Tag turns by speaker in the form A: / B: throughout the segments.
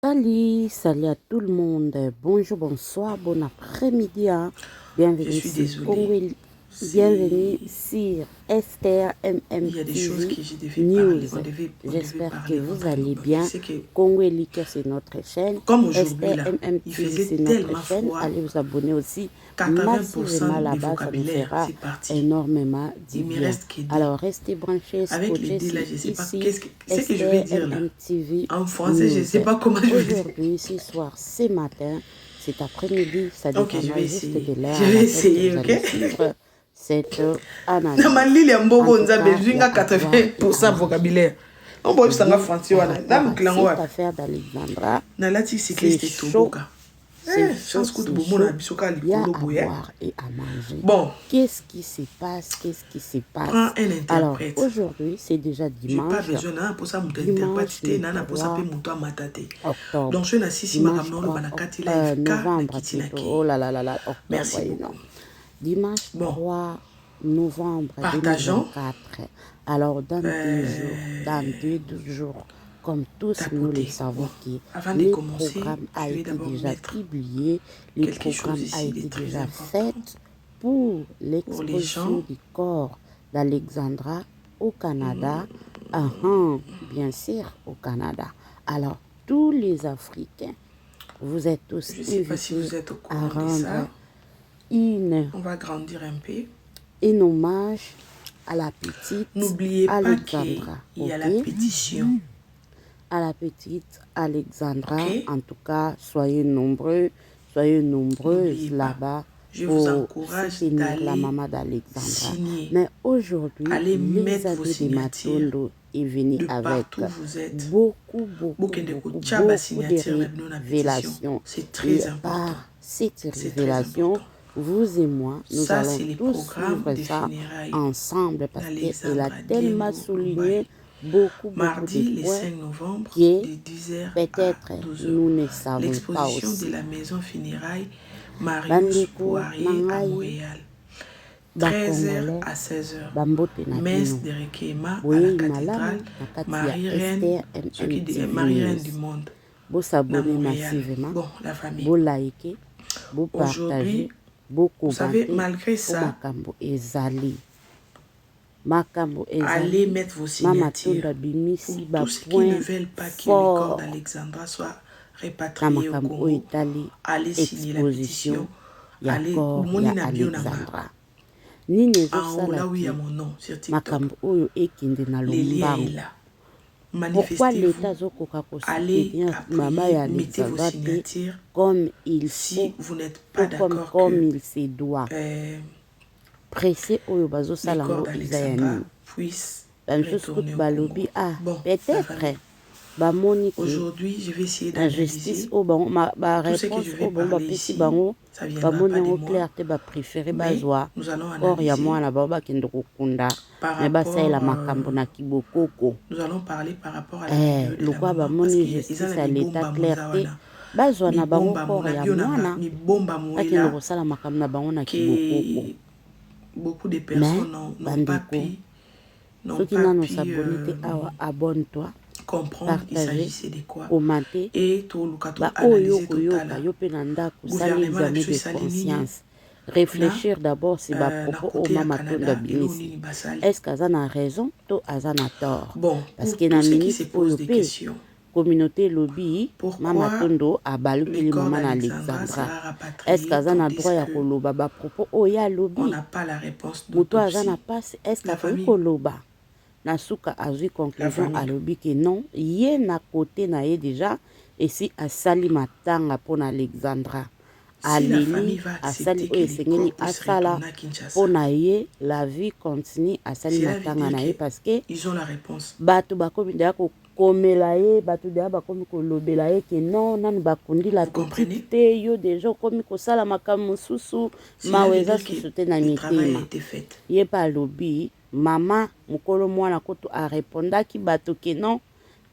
A: Salut, salut à tout le monde. Bonjour, bonsoir, bon après-midi.
B: Je
A: Bienvenue
B: suis
A: sur
B: désolée.
A: Bienvenue sur Esther
B: Il y a des choses
A: MMTV
B: que je devais
A: News.
B: parler. On devait
A: J'espère que
B: parler
A: vous
B: entre nous.
A: allez
B: Donc,
A: bien.
B: je sais que,
A: Congo Elika, c'est notre chaîne.
B: comme aujourd'hui,
A: Esther
B: là, il
A: MMTV,
B: faisait
A: c'est notre
B: tellement
A: chaîne.
B: froid,
A: Allez vous abonner aussi
B: 80%
A: massivement
B: de mes
A: là-bas. Ça nous
B: vocabulaire,
A: fera
B: c'est parti.
A: énormément du
B: Il me
A: bien.
B: reste que des.
A: Alors, restez branchés,
B: Avec les
A: scotchés
B: dés, là, je ne sais pas
A: ici.
B: ce que je vais
A: Esther
B: dire là.
A: MMTV
B: En français, je ne
A: News.
B: sais pas comment je vais dire.
A: Aujourd'hui, ce soir, ce matin, cet après-midi, ça
B: Ok, je
A: dépendra
B: vais
A: juste
B: essayer.
A: de l'heure
B: Je
A: à
B: vais
A: laquelle
B: essayer,
A: vous
B: ok?
A: allez suivre cette
B: Na
A: analyse.
B: malili ya mbogo
A: En tout
B: nza
A: cas, il y
B: bezinga
A: a à boire et à
B: 80%
A: manger.
B: vocabulaire. On peut juste en
A: Oui,
B: français
A: par
B: wana. Na
A: rapport à
B: muklango
A: cette
B: wapi?
A: affaire d'Alexandra,
B: Na lati
A: c'est
B: cycliste
A: chaud,
B: Toboka.
A: c'est chaud,
B: Chance que tu
A: c'est
B: bomona
A: chaud.
B: bisoka
A: Il y a
B: likolo
A: à
B: boya.
A: boire et à manger.
B: Bon,
A: Qu'est-ce qui se passe? Qu'est-ce qui se
B: prends
A: passe?
B: un
A: Alors,
B: interprète.
A: aujourd'hui, c'est déjà
B: J'ai pas
A: dimanche.
B: besoin d'un pour ça m'interprète
A: Dimanche
B: te
A: le
B: nana pour ça
A: 3
B: peut monter à matate.
A: octobre.
B: Donc je na sisi
A: Dimanche
B: makamno
A: 3
B: banakati la FK na
A: novembre
B: kitina
A: plutôt.
B: ki.
A: Oh là là là là, octobre.
B: Merci
A: Et
B: beaucoup.
A: non. Dimanche
B: Bon,
A: 3 novembre
B: partageons
A: 2024. Alors, dans deux jours, comme tous nous le
B: tapoter.
A: savons,
B: Bon,
A: que
B: avant de
A: le
B: commencer,
A: programme a
B: je vais
A: été
B: d'abord
A: déjà
B: mettre
A: publié, le
B: quelque chose
A: programme a
B: ici de
A: été
B: très
A: déjà
B: important
A: fait pour
B: pour les
A: l'exposition
B: gens.
A: du corps d'Alexandra au Canada, bien sûr au Canada. Alors, tous les Africains, vous êtes tous
B: Je ne sais pas si
A: invités
B: vous êtes au
A: à
B: courant de
A: rendre
B: ça.
A: une,
B: On va grandir un peu.
A: un hommage à la petite
B: N'oubliez pas qu'il
A: Alexandra.
B: y a la
A: Ok?
B: pétition.
A: À la petite Alexandra,
B: Ok?
A: en tout cas, soyez nombreuses
B: N'oubliez pas.
A: là-bas
B: Je vous
A: pour
B: encourage
A: soutenir la
B: d'aller
A: maman d'Alexandra.
B: signer.
A: Mais aujourd'hui,
B: Allez
A: les
B: mettre vos
A: amis de
B: signatures
A: Matondo est venu
B: de
A: avec
B: partout où vous êtes.
A: beaucoup
B: Bokendeko
A: de
B: tchaba signature là dans la pétition.
A: révélations.
B: C'est très
A: Et
B: important.
A: par cette
B: C'est très
A: révélation,
B: important.
A: vous et moi, nous
B: Ça,
A: allons
B: c'est le
A: tous
B: programme
A: suivre
B: des
A: ça
B: funérailles
A: ensemble parce qu'elle a
B: d'Alexandra
A: tellement
B: Diengo
A: souligné
B: Lumbai.
A: beaucoup
B: Mardi,
A: de
B: le
A: points
B: 5 novembre,
A: que
B: de 10h à
A: peut-être
B: 12h.
A: nous ne savons pas
B: L'exposition
A: aussi.
B: de la maison funéraille Marius
A: Bandeko
B: Poirier à
A: nangai
B: Montréal. 13h
A: bakongolais
B: à 16h.
A: bambote na
B: Messe
A: bino
B: de requiem à la
A: boyei
B: cathédrale
A: malamu na kati ya
B: Marie-Reine,
A: Esther
B: Marie-Reine
A: MMTV
B: du
A: News.
B: monde, na
A: Bosabone
B: Montréal.
A: massivement,
B: Bon, la famille.
A: bolike, bopartage,
B: Aujourd'hui, vous savez,
A: bokomante
B: malgré
A: po
B: ça,
A: makambo ezali. Makambo
B: allez
A: ezali,
B: mettre vos
A: mama
B: signatures
A: tondo bimisi
B: pour tous ceux qui ne
A: bapoint
B: veulent pas que le corps
A: fort
B: d'Alexandra soit
A: na
B: répatrié au
A: makambo oyo
B: Congo.
A: etali
B: Allez signer la
A: exposition
B: pétition.
A: ya
B: Allez,
A: corps
B: moni
A: ya
B: na bio nanga.
A: Alexandra. Nini
B: En haut, là où il y
A: ezosalaki
B: a mon nom sur TikTok.
A: makambo oyo ekende na
B: Les liens est
A: lombango.
B: là.
A: Pourquoi l'État
B: Manifestez-vous.
A: azokoka
B: Allez
A: kosoutenir mama
B: appuyer,
A: ya
B: mettez vos
A: Alexandra te
B: signatures.
A: comme il
B: Si
A: faut,
B: vous n'êtes pas
A: tout comme
B: d'accord que
A: il se doit. Pressé oyo
B: le
A: bazosala
B: corps
A: yango eza ya
B: d'Alexandra
A: nini?
B: puisse
A: Bamisusu
B: retourner
A: kutu
B: au
A: balobi
B: Congo. Bon,
A: peut-être bamoni ke
B: aujourd'hui, je vais essayer
A: na justice
B: d'analyser
A: oyo bango
B: tout ce que
A: baréponse
B: je vais
A: oyo bango
B: parler
A: bapesi
B: ici.
A: bango
B: Ça viendra
A: bamoni
B: pas de
A: yango
B: moi,
A: clair te bapréféré
B: mais
A: bazwa
B: nous allons
A: corps ya
B: analyser
A: mwana bango bakende kokunda
B: par
A: me basalela
B: rapport,
A: makambo na kibokoko.
B: nous allons parler par rapport à la vidéo de la
A: Lokwa
B: maman parce
A: bamoni
B: qu'ils
A: justice
B: ont
A: ya
B: des
A: l'état
B: bombes à
A: clair te
B: Mozawana.
A: bazwa na bango
B: Mibomba
A: corps
B: mona
A: ya
B: bionanga,
A: mwana
B: mibomba
A: bakende
B: moela
A: kosala makambo na bango na kibokoko.
B: que beaucoup de
A: Mais
B: personnes n'ont pas
A: bandeko
B: pu, n'ont
A: soki
B: pas
A: nano
B: pu
A: s'abonne te awa abonne-toi,
B: comprendre il
A: partager,
B: s'agissait de quoi.
A: commenter.
B: Et tout le cas
A: Ba oyo
B: analyser
A: koyoka
B: total.
A: yo pe na ndako sali
B: Gouvernement na
A: examen
B: biso
A: de
B: esali nini
A: conscience. Réfléchir d'abord si ba
B: na
A: propos o
B: côté ya
A: mama tondo
B: Canada eloko
A: bimisi.
B: nini basali.
A: Est-ce qu'aza na raison to aza na tort?
B: Bon,
A: Parce
B: pour
A: que na
B: tous ceux qui se
A: minute
B: posent
A: oyo
B: des
A: pe
B: questions,
A: communauté lobby mama
B: pourquoi
A: tondo
B: le
A: abalukeli
B: corps
A: mama na
B: d'Alexandra
A: Alexandra.
B: sera
A: Est-ce
B: rapatrié
A: qu'aza na
B: tandis
A: droit ya
B: que
A: koloba ba propos oyo ya
B: on
A: lobby?
B: n'a pas la réponse
A: Moto aza na
B: d'autopsie.
A: passe, est-ce
B: La
A: qu'akoki
B: famille,
A: koloba? Na suka azwi
B: la
A: conclusion
B: famille.
A: alobi ke non ye na côté na ye déjà esi asali matanga mpona Alexandra
B: Si la famille
A: aleli
B: va
A: asali
B: accepter que
A: oyo
B: le
A: esengeli
B: corps puisse
A: asala
B: retourner à Kinshasa,
A: mpona ye la vie continue asali
B: cela veut
A: matanga na ye
B: dire
A: parce que
B: qu'ils ont la réponse.
A: bato bakomi deya kokomela ye bato deya bakomi kolobela ye ke non nanu bakundi la
B: Vous comprenez?
A: petite te yo deja okomi kosala makambo mosusu
B: Cela
A: mawa
B: veut
A: eza
B: dire que
A: susu te na
B: le travail a
A: mitema
B: été fait.
A: ye mpe alobi mama mokolo mwana koto arépondaki bato ke non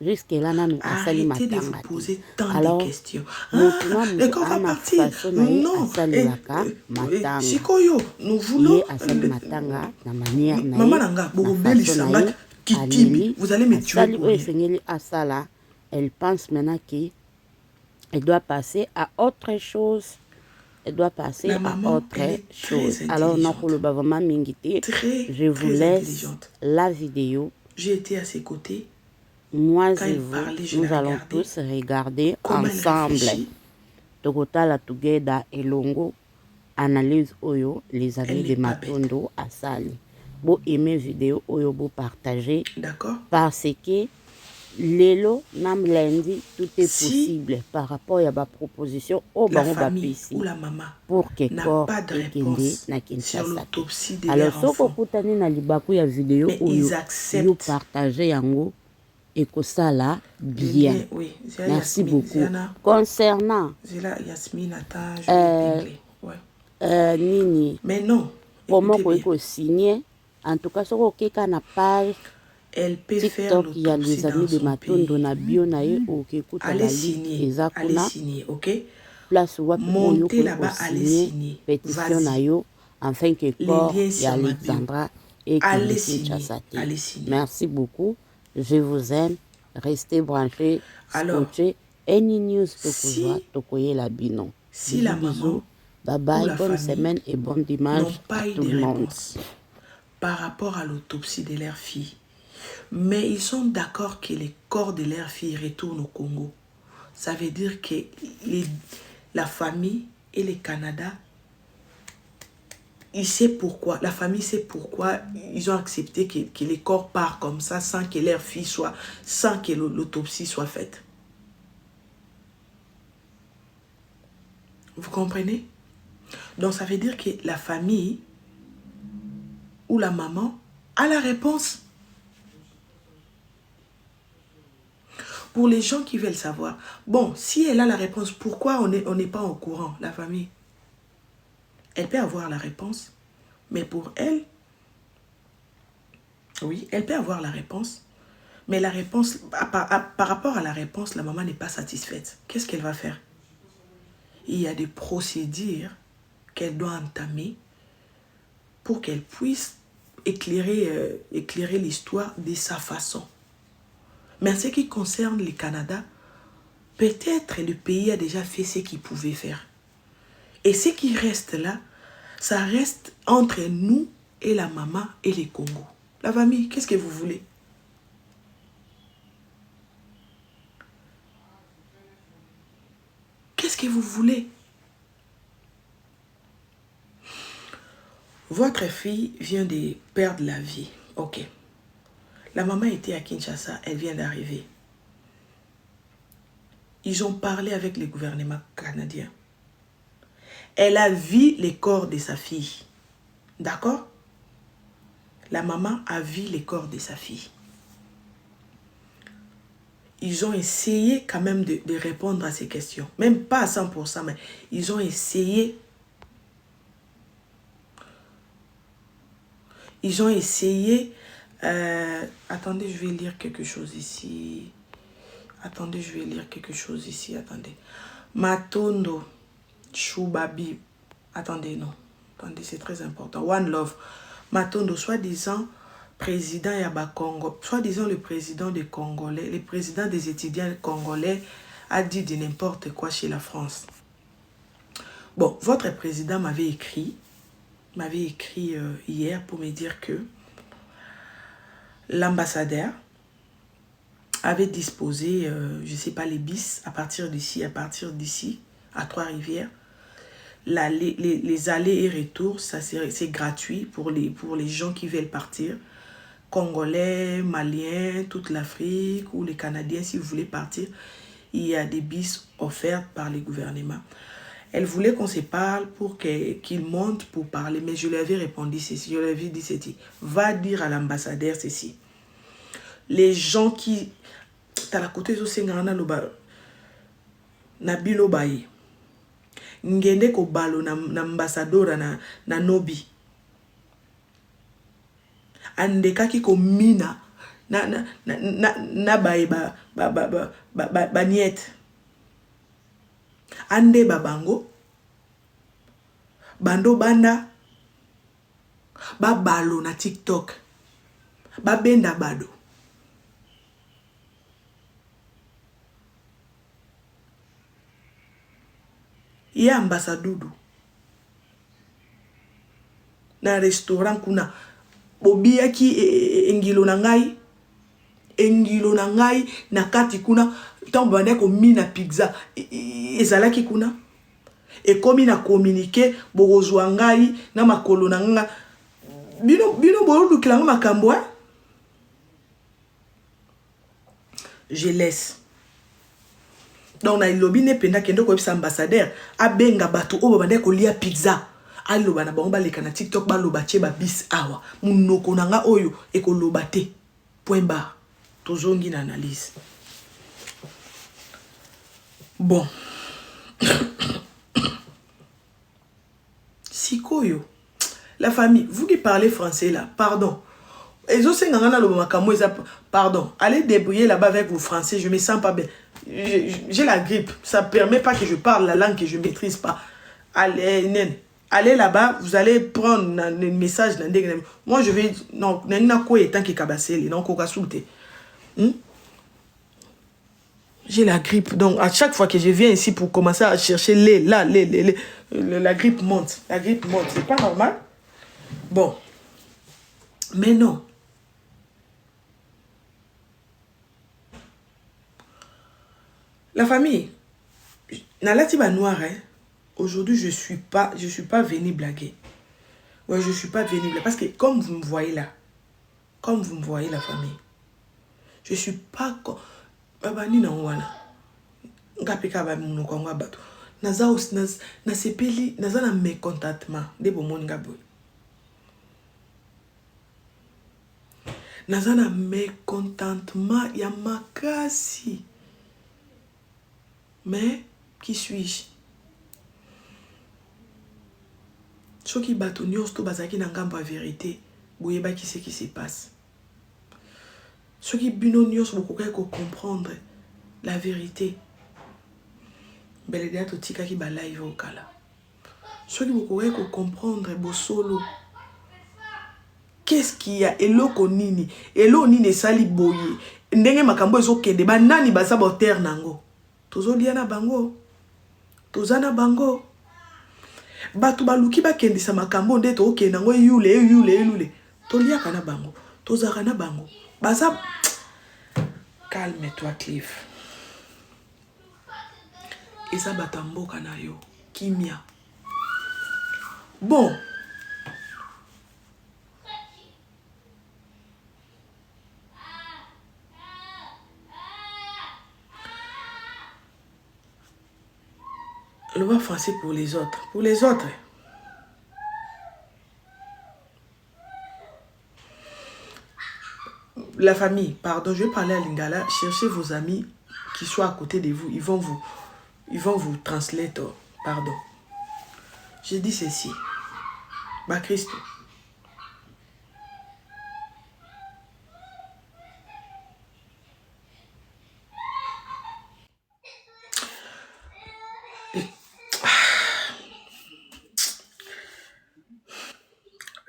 A: jusque là nanu asali
B: Arrêtez de vous
A: matanga te.
B: poser tant de
A: Alors
B: questions.
A: motu na
B: Le
A: motu
B: corps va
A: ana
B: partir.
A: faso na ye
B: Non.
A: asalelaka matanga
B: Sikoyo, nous voulons.
A: ye asali matanga na manière na
B: Maman
A: ye
B: Nanga,
A: na
B: Bobeli
A: faso na
B: Sanga,
A: ye
B: Kitibi,
A: aleli
B: vous allez me tuer
A: asali
B: pour
A: oyo
B: rien.
A: esengeli asala elle pense maintenant que Elle doit passer à autre chose. Elle doit passer
B: La
A: à
B: maman,
A: autre
B: elle est
A: chose.
B: très
A: Alors,
B: intelligente.
A: je vous
B: Très
A: laisse
B: intelligente.
A: la vidéo.
B: J'ai été à ses côtés.
A: Moi
B: Quand
A: et
B: elle
A: vous,
B: parlait, je
A: nous
B: la
A: allons
B: regardais.
A: tous regarder
B: Comment elle
A: ensemble.
B: réfléchit.
A: Tokotala together elongo analyse oyo les
B: Elle
A: amis
B: n'est
A: de
B: pas bête.
A: Matondo asali. Bo aimer vidéo oyo bo partager
B: D'accord?
A: parce que lelo nam lundi tout est
B: Si
A: possible par rapport à ma proposition au
B: la
A: bango
B: famille
A: bapesi
B: ou la maman
A: pour que
B: n'a
A: corps
B: pas de
A: ekende
B: réponse
A: na
B: sur
A: Kinshasa te.
B: l'autopsie de
A: Alors
B: leur
A: soko
B: enfant,
A: kutani na libaku ya vidéo
B: mais
A: oyo
B: ils
A: yo
B: acceptent
A: partager yango ekosala
B: le
A: bien.
B: lien. Oui, c'est
A: Merci
B: Yasmine.
A: beaucoup. Concernant
B: C'est là Yasmine, attends, je vais épingler. Ouais.
A: nini
B: Mais non,
A: comment
B: écoutez bien.
A: qu'on signer en tout cas soko okeka na page
B: Elle peut faire
A: TikTok il y a
B: l'autopsie
A: les
B: dans
A: amis de
B: son
A: Matondo
B: pays.
A: na bio na ye okekuta
B: Allez
A: ba link eza kuna
B: signer, ok?
A: place wapi oyo
B: Montez
A: ko
B: là-bas, allez
A: signer
B: signer.
A: pétition na
B: Vas-y.
A: yo afin que
B: Les
A: corps
B: liens
A: ya
B: sur ma bio.
A: Alexandra et
B: Allez
A: Kende
B: signer.
A: Kinshasa te.
B: Allez signer.
A: Merci beaucoup. Je vous aime. Restez branchés,
B: Alors,
A: scotchés. Any news tokozwa
B: si,
A: tokoye la bino.
B: si
A: Bisous
B: la
A: bisous.
B: maman
A: Bye
B: ou
A: bye.
B: la
A: Bonne
B: famille
A: semaine et bon
B: n'ont
A: dimanche à
B: pas eu
A: tout
B: de
A: le monde.
B: réponse par rapport à l'autopsie de leur fille, mais ils sont d'accord que les corps de leur fille retournent au Congo, ça veut dire que la famille et le Canada, il sait pourquoi, la famille sait pourquoi ils ont accepté que les corps partent comme ça sans que leur fille soit, sans que l'autopsie soit faite. Vous comprenez? Donc ça veut dire que la famille ou la maman a la réponse. Pour les gens qui veulent savoir, bon, si elle a la réponse, pourquoi on n'est pas au courant, la famille? Elle peut avoir la réponse, mais pour elle, oui, elle peut avoir la réponse, mais la réponse, par rapport à la réponse, la maman n'est pas satisfaite. Qu'est-ce qu'elle va faire? Il y a des procédures qu'elle doit entamer pour qu'elle puisse éclairer l'histoire de sa façon. Mais en ce qui concerne le Canada, peut-être le pays a déjà fait ce qu'il pouvait faire. Et ce qui reste là, ça reste entre nous et la maman et les Congo. La famille, qu'est-ce que vous voulez? Qu'est-ce que vous voulez? Votre fille vient de perdre la vie. Ok. La maman était à Kinshasa, elle vient d'arriver. Ils ont parlé avec le gouvernement canadien. Elle a vu les corps de sa fille. D'accord? La maman a vu les corps de sa fille. Ils ont essayé quand même de répondre à ces questions. Même pas à 100%, mais ils ont essayé. Ils ont essayé. Attendez, je vais lire quelque chose ici. Attendez, je vais lire quelque chose ici. Attendez. Matondo Choubabi. Attendez, non. Attendez, c'est très important. One Love. Matondo, soi-disant président Yaba Congo, soi-disant le président des Congolais, le président des étudiants congolais a dit de n'importe quoi chez la France. Bon, votre président m'avait écrit hier pour me dire que l'ambassadeur avait disposé, je ne sais pas, les bis à partir d'ici, à Trois-Rivières. Les allers et retours, c'est gratuit pour les gens qui veulent partir. Congolais, Maliens, toute l'Afrique ou les Canadiens, si vous voulez partir, il y a des bis offerts par les gouvernements. Elle voulait qu'on se parle pour qu'il monte pour parler, mais je lui avais répondu ceci, je lui avais dit ceci. Va dire à l'ambassadeur ceci. Les gens qui... T'as la côté de Sengana na bilo baye. Ngende ko balo na ambassadeur na nobi. Andeka ki ko mina na baye ba niet. Ande babango. Bando banda. Ba balo na TikTok. Ba benda bado. Il y a ambassadeur. Dans un restaurant, kuna. Bobia ki engilo nangai. Engilo nangai. Nakati kuna. Tambane ko mina pizza. Ezalaki kuna. Et comme il a communiqué, Borozwa ngai, na makolo nanga. Bino bolo kilanga makambo. Je laisse. Donc na lobby ne penda kendo ko bisa ambassadeur abenga bato o babande ko lia pizza aloba na bango baleka na TikTok baloba che ba bis awa munoko nanga oyo e ko loba te point barre tozongi na analyse. Bon. Sikoyo, la famille, vous qui parlez français là, pardon. Pardon, allez débrouiller là-bas avec vos français, je me sens pas bien. J'ai la grippe, ça ne permet pas que je parle la langue que je ne maîtrise pas. Allez là-bas, vous allez prendre un message. Moi, je vais... Non, j'ai la grippe, donc à chaque fois que je viens ici pour commencer à chercher la grippe monte. La grippe monte, c'est pas normal. Bon. Mais non. La famille, Nalatiba Noire, hein, aujourd'hui, je suis pas venue blaguer. Ouais, je suis pas venue blaguer. Parce que comme vous me voyez là, la famille, je suis pas... Babani na wana. Ngapeka ba munoko nga bato. Na sepeli, naza na mécontentement de bomoni ngabo. Naza na mécontentement ya makasi. Mais qui suis-je? Soki bato nyos to bazaki na ngambo ya vérité, boyeba qui c'est qui se passe. Ceux qui binonios beaucoup comprendre la vérité. Beledea totika ki ba live au kala. Ceux qui beaucoup comprendre bo solo. Qu'est-ce qu'il y a? Eloko nini? Elo nini sali boye. Ndenge makambo ezokende ba nani basa ba terre nango. Tozolia na bango. Tozana bango. Batu baluki ba kendisa makambo nde to okende nango yule. Tolia kana bango. Tozaka na bango. Baza, calme-toi, Cliff. Et ça batambo kanayo, kimia. Bon. Le mot français pour les autres. Pour les autres. La famille, pardon, je vais parler à Lingala. Cherchez vos amis qui soient à côté de vous. Ils vont vous translater. Pardon. J'ai dit ceci. Bah Christ.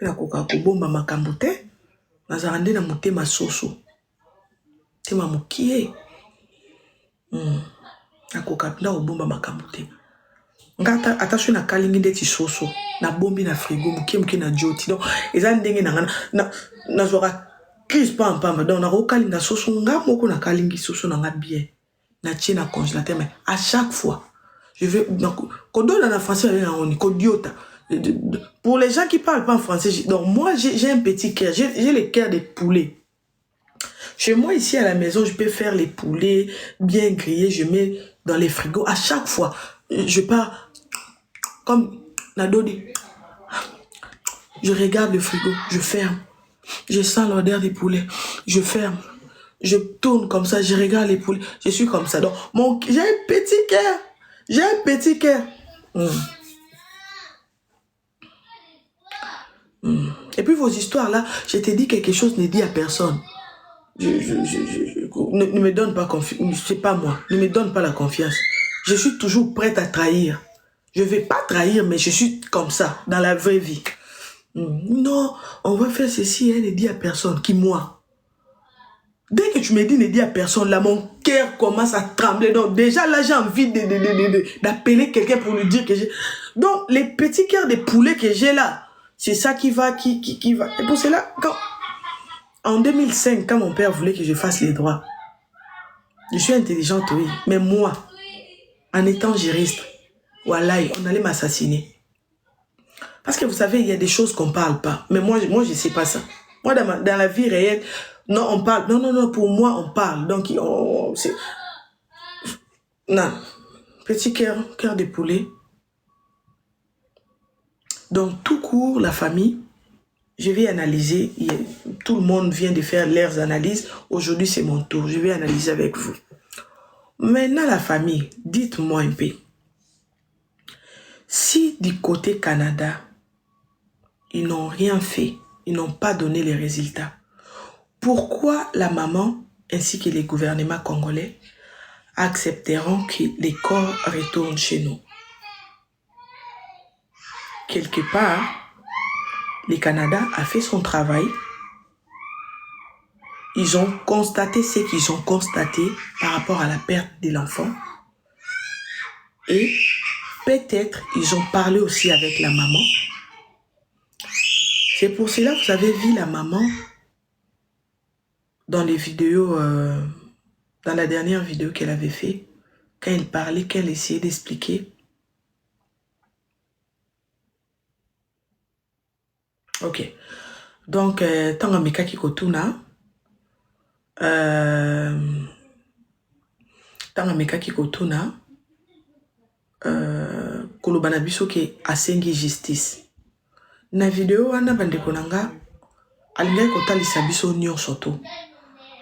B: La coca bomba makambote. Nazarande na motema soso. Tema mokie. Nakoka na obomba makambote. Ngata attention na kalingi ndeti soso. Na bombi na frigo mokie na joti. Donc eza ndenge na zora crise pamba. Donc na rokalinga soso ngamoko na kalingi soso na bien. Na tie na congélateur mais à chaque fois je vais donc quand on a français on est codiota. Pour les gens qui parlent pas en français, donc moi j'ai un petit cœur, j'ai le cœur des poulets. Chez moi ici à la maison, je peux faire les poulets bien grillés, je mets dans les frigos. À chaque fois, je pars comme Nadodi. Je regarde le frigo, je ferme. Je sens l'odeur des poulets, je ferme. Je tourne comme ça, je regarde les poulets. Je suis comme ça. Donc j'ai un petit cœur. J'ai un petit cœur. Et puis vos histoires là, je te dis quelque chose, ne dis à personne. Ne me donne pas confiance, c'est pas moi, ne me donne pas la confiance. Je suis toujours prête à trahir. Je vais pas trahir, mais je suis comme ça, dans la vraie vie. Non, on va faire ceci, elle ne dit à personne, qui moi. Dès que tu me dis ne dis à personne, là, mon cœur commence à trembler. Donc, déjà, là, j'ai envie d'appeler quelqu'un pour lui dire que j'ai... Donc, les petits cœurs de poulet que j'ai là, c'est ça qui va... Et pour cela, en 2005, quand mon père voulait que je fasse les droits, je suis intelligente, oui, mais moi, en étant juriste, voilà, on allait m'assassiner. Parce que vous savez, il y a des choses qu'on ne parle pas. Mais moi je ne sais pas ça. Moi, dans la vie réelle, non, on parle. Non, pour moi, on parle. Donc, non. Petit cœur de poulet. Donc, tout court, la famille, je vais analyser. Tout le monde vient de faire leurs analyses. Aujourd'hui, c'est mon tour. Je vais analyser avec vous. Maintenant, la famille, dites-moi un peu. Si du côté Canada, ils n'ont rien fait, ils n'ont pas donné les résultats, pourquoi la maman ainsi que les gouvernements congolais accepteront que les corps retournent chez nous? Quelque part, le Canada a fait son travail. Ils ont constaté ce qu'ils ont constaté par rapport à la perte de l'enfant. Et peut-être ils ont parlé aussi avec la maman. C'est pour cela que vous avez vu la maman dans les vidéos, dans la dernière vidéo qu'elle avait fait, quand elle parlait, qu'elle essayait d'expliquer. Ok. Donc, tant que qui kotuna, kolobana biso ke asengi justice. Na vidéo wana bandeko nanga, alingai kotalisa biso nyonso to.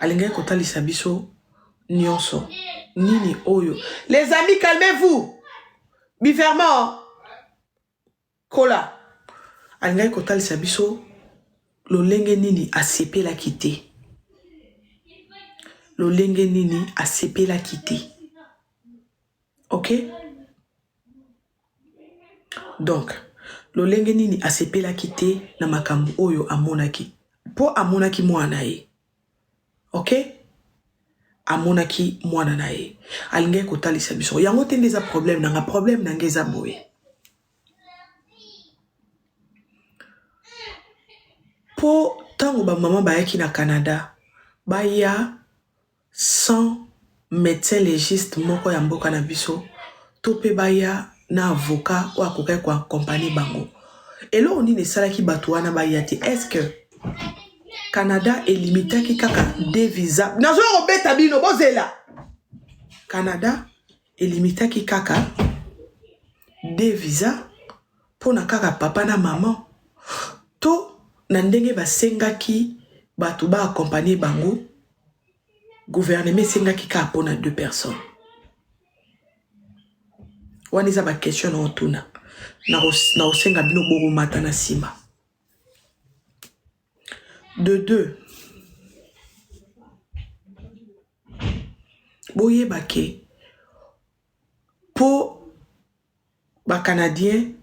B: Alingai kotalisa biso nyonso. Nini oyo. Les amis, calmez-vous. Biferment. Kola. Alingai kotalisa biso lolenge nini asepela kite. Lolenge nini asepela kite. Ok? Donc, lolenge nini asepela kite na makambu oyo amonaki. Po amonaki mwana ye. Ok? Amonaki mwana na ye. Alingai kotalisa biso. Yango te ndeza problème nanga problème nangeza boye. Po tango ba maman bayaki na Canada, baya sans médecin légiste moko ya mboka na biso, tope baya na avocat ou akoka kwa compagnie bango. Et là on dit salaki batouana bayati. Est-ce que Canada est limité ki kaka des visas? Nazo robeta bino bozela. Canada est limité ki kaka des visas pour na kaka papa na maman. To na ndenge basengaki batu ba accompagner bango, gouvernement sengaki ka pona 2 personnes. Waniza ba question na otuna na osenga bino bogo mata na sima. De 2, boye bake po ba Canadien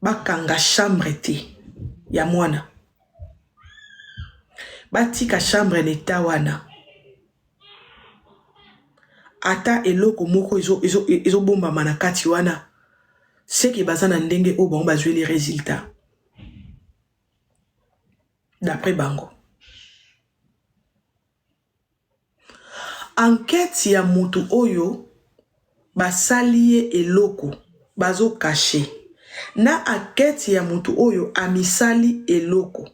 B: bakanga chambre te ya mwana. Batika chambre n'eta wana. Ata eloko moko izo bomba manakati wana. C'est que bazana ndenge o bon bazwe les résultats. D'après Bango. Enquête ya mutu oyo basalie eloko bazo caché. Na enquête ya mutu oyo amisali eloko.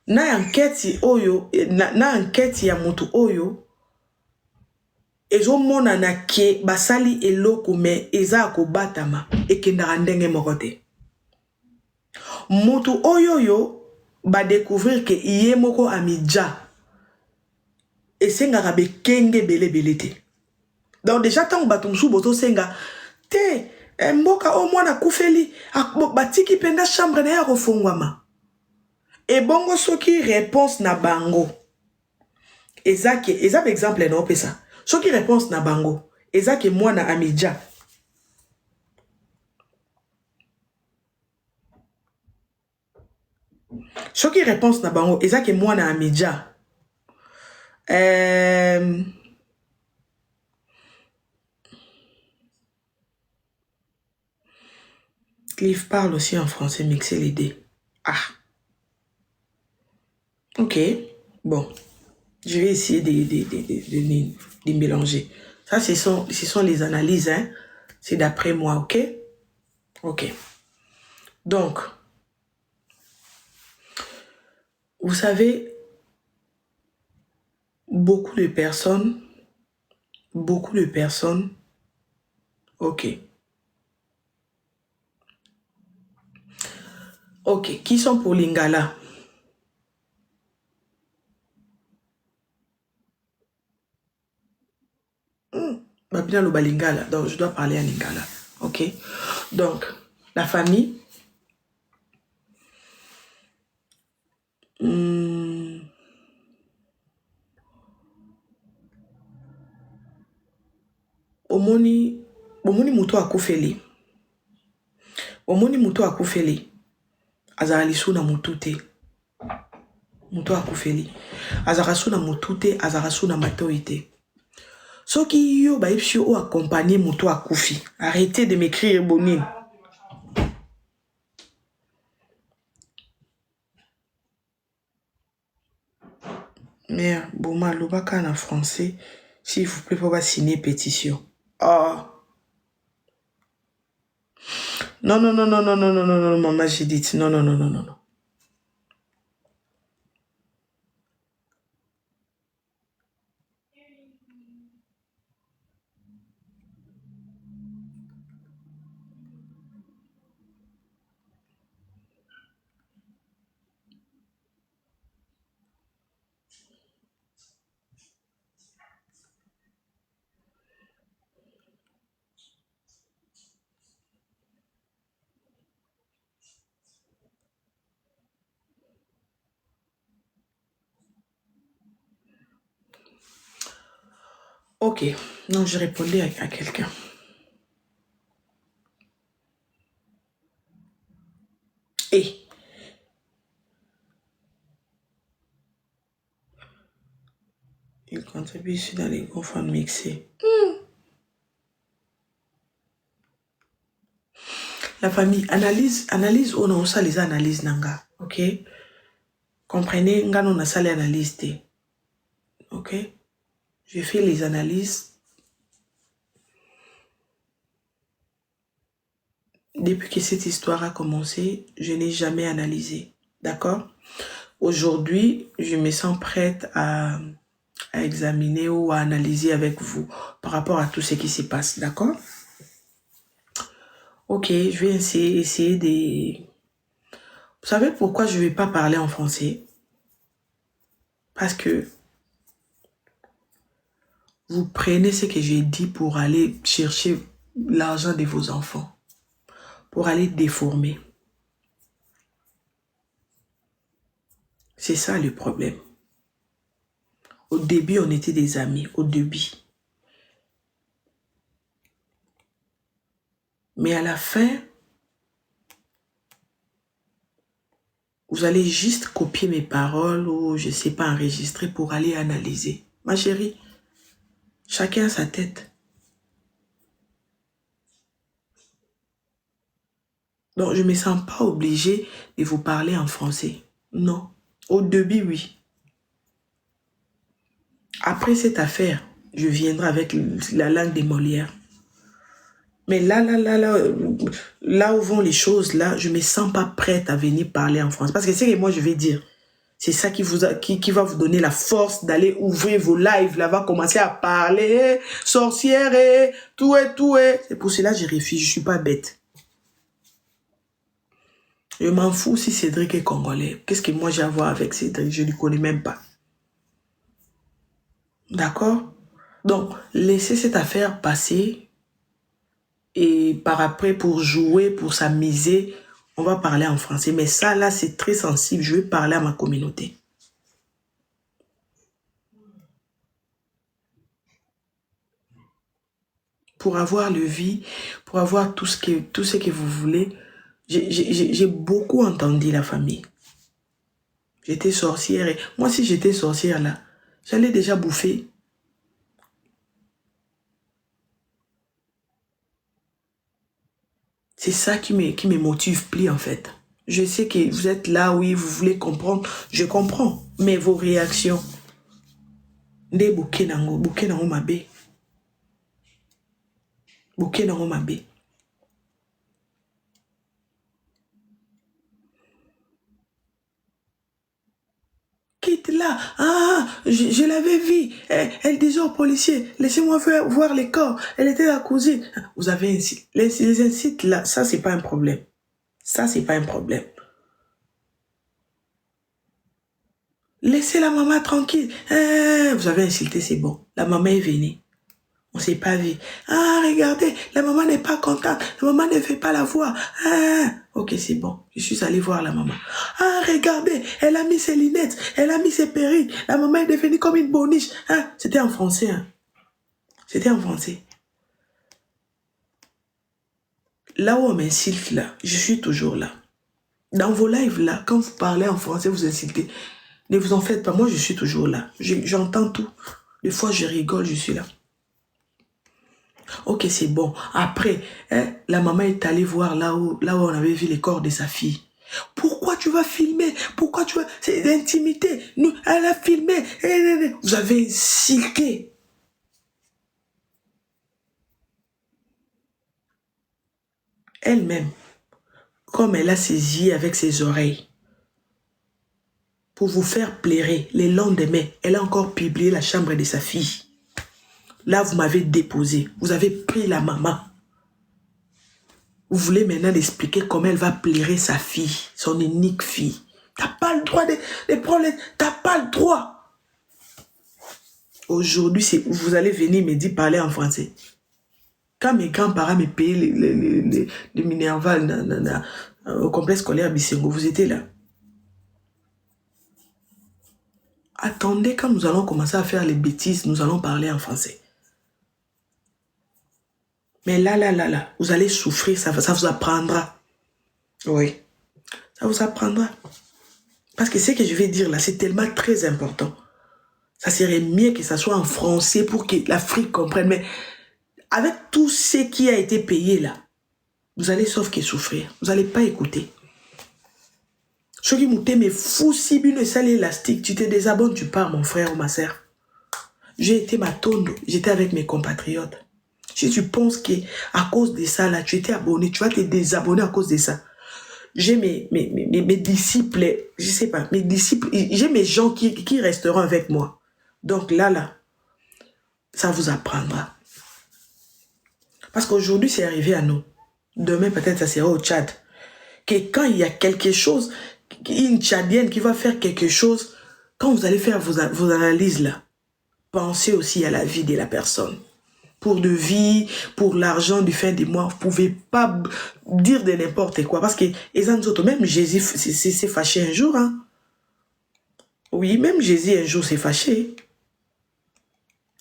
B: Na enquête oyo na enquête ya mutu oyo ezo mona na ke basali eloko me eza kobatama ekendaka ndenge moko te. Mutu oyo yo ba découvrir que iye moko amidja esengaka bekenge bele te. Donc déjà tant batumsu boto senga te mboka o mwana kufeli batiki penda chambre na ya kofungwama. Et bongo soki réponse na bango. Eza exemple na opesa. Soki réponse na bango. Eza ke mwana amidja. Soki réponse na bango. Eza ke mwana amidja. Cliff parle aussi en français, mixer les dés. Ah. Ok. Bon. Je vais essayer de mélanger. Ça, ce sont les analyses, hein. C'est d'après moi, ok? Ok. Donc, vous savez, beaucoup de personnes, ok. Ok, qui sont pour Lingala? Babina Loba Lingala, donc je dois parler à Lingala, ok? Donc, la famille, omoni muto akufeli. Omoni muto akufeli. Azali suna mutute. Muto akufeli. Azarasu na mutute, azarasu na matoite. Soki yo ba ipsio o accompagner muto akufi. Arrêtez de m'écrire bonine. Mais Boma Lobaka en français, s'il vous plaît, pour pas signer pétition. Oh. Non, non, non, non, non, non, non, non, non, maman, j'ai dit, non, non, non, non, non, non. Ok, non, je répondais à quelqu'un. Et il contribue ici dans les confins mixés. La famille, analyse, on a aussi les analyses nanga, ok? Comprenez, nga on a ça les analyses, ok? J'ai fait les analyses. Depuis que cette histoire a commencé, je n'ai jamais analysé, d'accord? Aujourd'hui, je me sens prête à examiner ou à analyser avec vous par rapport à tout ce qui se passe, d'accord? Ok, je vais essayer de... Vous savez pourquoi je ne vais pas parler en français? Parce que vous prenez ce que j'ai dit pour aller chercher l'argent de vos enfants, pour aller déformer. C'est ça le problème. Au début, on était des amis, au début. Mais à la fin, vous allez juste copier mes paroles ou, je ne sais pas, enregistrer pour aller analyser. Ma chérie, chacun a sa tête. Donc, je ne me sens pas obligée de vous parler en français. Non. Au début, oui. Après cette affaire, je viendrai avec la langue des Molières. Mais là où vont les choses, là, je ne me sens pas prête à venir parler en français. Parce que c'est ce que moi, je vais dire. C'est ça qui va vous donner la force d'aller ouvrir vos lives, là, va commencer à parler, sorcière, tout est. C'est pour cela que je refuse, je ne suis pas bête. Je m'en fous si Cédric est congolais. Qu'est-ce que moi j'ai à voir avec Cédric? Je ne le connais même pas. D'accord? Donc, laissez cette affaire passer. Et par après, pour jouer, pour s'amuser, on va parler en français. Mais ça, là, c'est très sensible. Je vais parler à ma communauté. Pour avoir le vie, pour avoir tout ce que vous voulez. J'ai beaucoup entendu la famille. J'étais sorcière. Et moi, si j'étais sorcière, là, J'allais déjà bouffer. C'est ça qui me motive plus en fait. Je sais que vous êtes là, oui, vous voulez comprendre. Je comprends. Mais vos réactions. Nde bouke nango mabe. Bouke nango mabe. Quitte là. Ah, je l'avais vue. Elle disait au policier, laissez-moi voir les corps. Elle était la cousine. Vous avez un site. Les incites là, ça c'est pas un problème. Ça c'est pas un problème. Laissez la maman tranquille. Vous avez insulté, c'est bon. La maman est venue. On ne s'est pas vu. Ah, regardez, la maman n'est pas contente. La maman ne veut pas la voir. Ah, ok, c'est bon. Je suis allée voir la maman. Ah, regardez, elle a mis ses lunettes. Elle a mis ses perruques. La maman est devenue comme une boniche. Ah, c'était en français. Hein. C'était en français. Là où on m'insulte, là, je suis toujours là. Dans vos lives, là, quand vous parlez en français, vous insultez. Ne vous en faites pas. Moi, je suis toujours là. J'entends tout. Des fois, je rigole, je suis là. Ok, c'est bon. Après, hein, la maman est allée voir là où on avait vu les corps de sa fille. Pourquoi tu vas filmer? Pourquoi tu vas... C'est l'intimité. Nous, elle a filmé. Vous avez insulté. Elle-même, comme elle a ses yeux avec ses oreilles, pour vous faire plairer, les lendemains, elle a encore publié la chambre de sa fille. Là, vous m'avez déposé. Vous avez pris la maman. Vous voulez maintenant expliquer comment elle va plairer sa fille, son unique fille. T'as pas le droit de prendre... T'as pas le droit. Aujourd'hui, vous allez venir me dire parler en français. Quand mes grands-parents me payaient les Minerval au complexe scolaire Bissengo, vous étiez là. Attendez, quand nous allons commencer à faire les bêtises, nous allons parler en français. Mais là, vous allez souffrir, ça vous apprendra. Oui, ça vous apprendra. Parce que ce que je vais dire là, c'est tellement très important. Ça serait mieux que ça soit en français pour que l'Afrique comprenne. Mais avec tout ce qui a été payé là, vous allez sauf que souffrir. Vous n'allez pas écouter. Ce qui m'a mais fou si une salle élastique, tu te désabonnes, tu pars mon frère ou ma soeur. J'ai été ma tonde, j'étais avec mes compatriotes. Si tu penses qu'à cause de ça là, tu étais abonné, tu vas te désabonner à cause de ça. J'ai mes disciples, je sais pas, mes disciples, j'ai mes gens qui resteront avec moi. Donc là, ça vous apprendra. Parce qu'aujourd'hui, c'est arrivé à nous. Demain, peut-être, ça sera au Tchad. Que quand il y a quelque chose, une Tchadienne qui va faire quelque chose, quand vous allez faire vos analyses là, pensez aussi à la vie de la personne. Pour de vie, pour l'argent du fin du mois, vous ne pouvez pas dire de n'importe quoi. Parce que, même Jésus s'est fâché un jour. Hein. Oui, même Jésus un jour s'est fâché.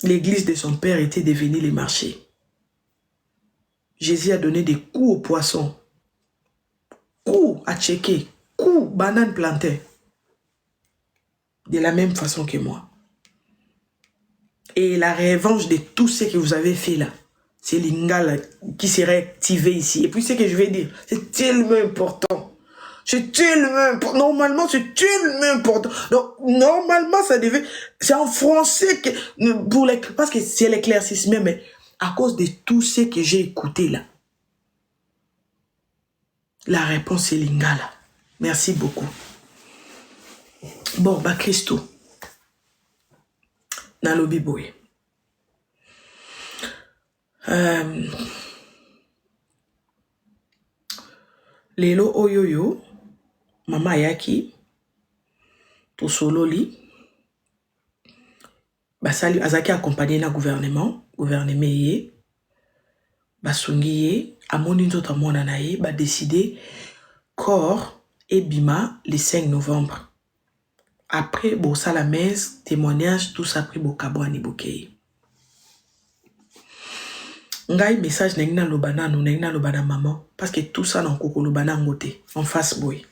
B: L'église de son père était devenue les marchés. Jésus a donné des coups aux poissons. Coups à checker. Coups banane plantée. De la même façon que moi. Et la revanche de tout ce que vous avez fait là, c'est l'ingala qui serait activé ici. Et puis ce que je vais dire, c'est tellement important. C'est tellement important. Normalement, c'est tellement important. Donc, normalement, ça devait... C'est en français que... parce que c'est l'éclaircissement, mais à cause de tout ce que j'ai écouté là, la réponse c'est l'ingala. Merci beaucoup. Bon, bah Christo. Nalobi boy. Lelo oyoyo, mama yaki, tosololi, basali azaki accompagné na gouvernement ye, basungi ye, amoni nzoto amona na ye, ba décidé corps et bima le 5 novembre. Après, bon, ça la messe, témoignage, tout ça pris bokabo ani bokei. Ngai message nengina lobana no nengina lobana maman parce que tout ça non koko lobana ngote en face boy.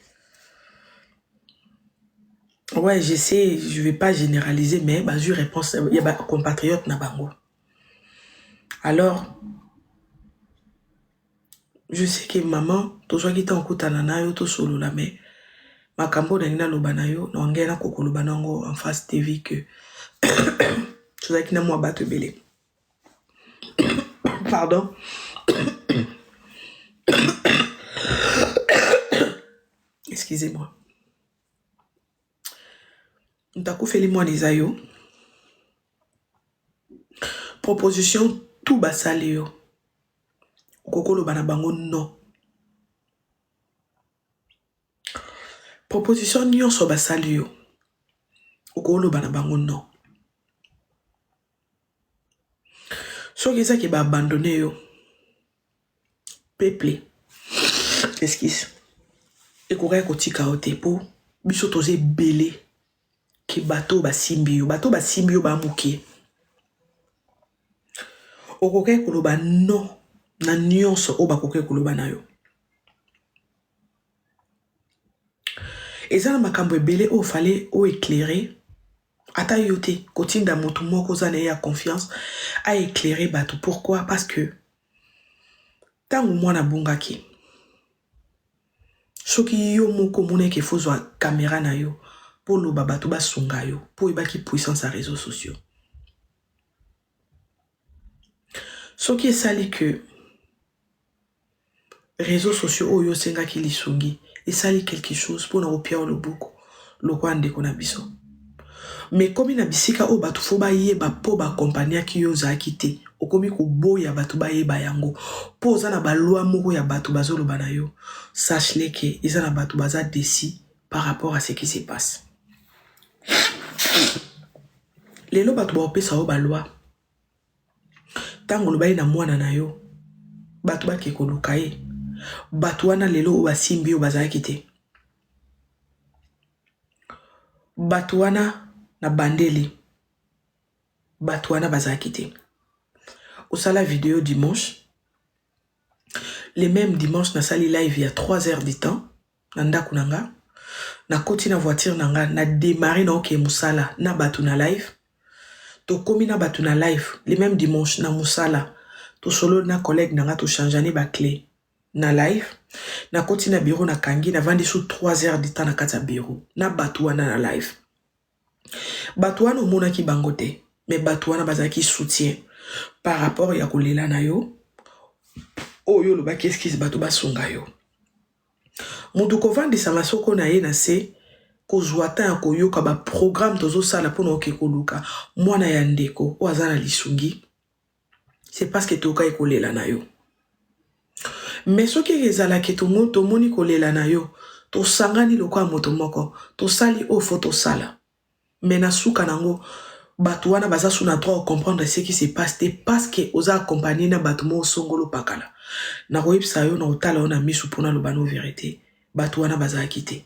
B: Ouais, je sais, je vais pas généraliser, mais bah, je réponse, il y a des compatriotes na bango. Alors, je sais que maman, to soit qui t'en coûte à nana, to solo la mais ma cambo d'angina lobanayo, n'ongena koko lobanango en face TV que tu sais qui n'a moi battu belé. Pardon. Excusez-moi. Ntaku feli moi les ayo. Proposition tout basale yo. Koko lobana bango non. Proposition nyonso basale yo. Koko lobana bango non. So que ça qui va abandonner yo. Peuple. Esquisse. Et courir côté kaote pour biso toze belé ki bateau ba simbio ba muke. Okoke koloba non na nyonso o ba koke koloba na yo. Ezana makambo belé o fallait o éclairer ata yote kotinda motu moko zane ya confiance a éclairer bateau. Pourquoi? Parce que tangu mwana bungaki soki yo moko mone ke fozwa caméra na yo pour lo babato ba sunga yo pour ebaki puissance à réseaux sociaux. Soki esali que réseaux sociaux oyo senga ki lisungi esali quelque chose pour na opia le boko lo kwa ndeko na biso. Mais comme na bisika o batu fo ba yeba po ba compagnie ki yo za kite okomi ko boya batu ba yeba yango po za na ba loi moko ya batu bazolo bana yo sache que eza na batu baza décis par rapport à ce qui se passe. Lelo batu ba opesa o ba loi tango lo ba na mwana na yo batu ba ke koluka ye batu wana lelo o basimbi o baza kite batu wana na bandeli batu wana baza kite au sala vidéo dimanche les mêmes dimanche na sali live il y a 3 heures du temps na ndaku nanga na koti na voiture nanga na démarrer na oke musala na batu na live to komi na batu na live les mêmes dimanche na musala to solo na collègue nanga to changeane ba clé na live na koti na bureau na kangi na vandi sous 3 heures du temps na kata bureau na batu wana na live batu wana omona ki bangote mais batu wana bazaki soutien par rapport ya kolela na yo oyo lo ba qu'est-ce qui se batu basunga yo mutu kovandi sa masoko na ye na se kozwa ta koyoka ba programme tozo sala pona oke koluka mwana ya ndeko o azana lisungi c'est parce que toka ekolela na yo. Mais ce qui ezala ke to moni kolela na yo to sangani lokwa moto moko to sali o photo sala mais na suka nango batu wana baza suna droit comprendre ce qui se passe parce que oza accompagné na batu mo songolo pakala na koyipsa yo na otala ona misu pona lo bano vérité batu wana baza akite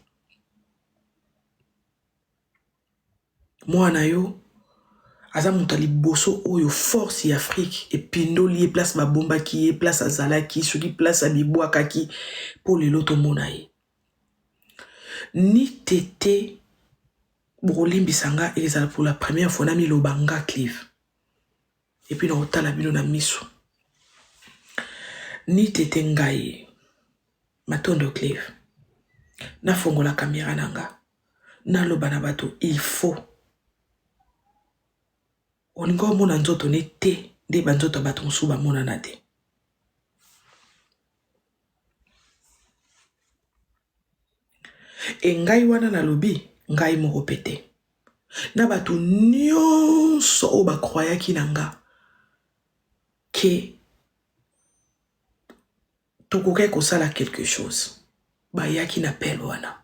B: mwana yo aza mutali boso oyo force ya Afrique et pindoli place ba bomba ki place azala ki soki place abibwa kaki pour le loto monaye ni tete Brolimbi sanga ezala pour la première fois na mi lobanga Clive et puis na otala bino na miso ni tete ngai matondo Clive na fongo la caméra nanga na lobana bato il faut oningo mona nzoto ne te de banzoto bato musuba mona na te e ngai wana na lobi ngai moko pete na bato nyonso o ba croyaki nanga ke tokoke kosala quelque chose ba yaki na pelo wana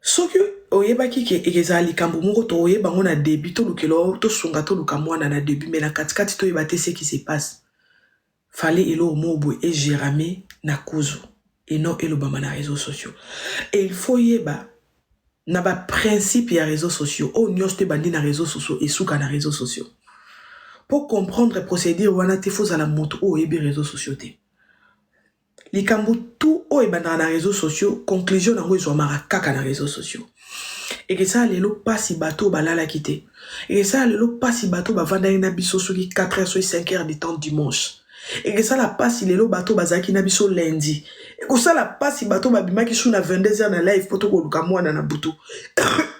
B: soki oyebaki ke ezala likambo moko to oyeba ngo na début to lukelo to sunga to luka mwana na début mais na katikati to yeba te ce qui se passe fallait elo mobo et Jéramé na kuzu et non elo bama na réseaux sociaux et il faut yeba na ba principe ya réseaux sociaux o nyos te bandi na réseaux sociaux et suka na réseaux sociaux pour comprendre procédure wana te faut à la moto o yebi réseaux sociaux te likambo tout o ebanda na réseaux sociaux, conclusion nango ezomara kaka na réseaux sociaux. Et que ça lelo pasi bateau balala kité. Et que ça lelo pasi bateau bavanda na biso soki 4h soki 5h du temps dimanche. Et que ça la pasi lelo bateau bazaki na biso lundi. Et que ça la pasi bateau babimaki sou na 22h na live poto ko luka mwana na butu.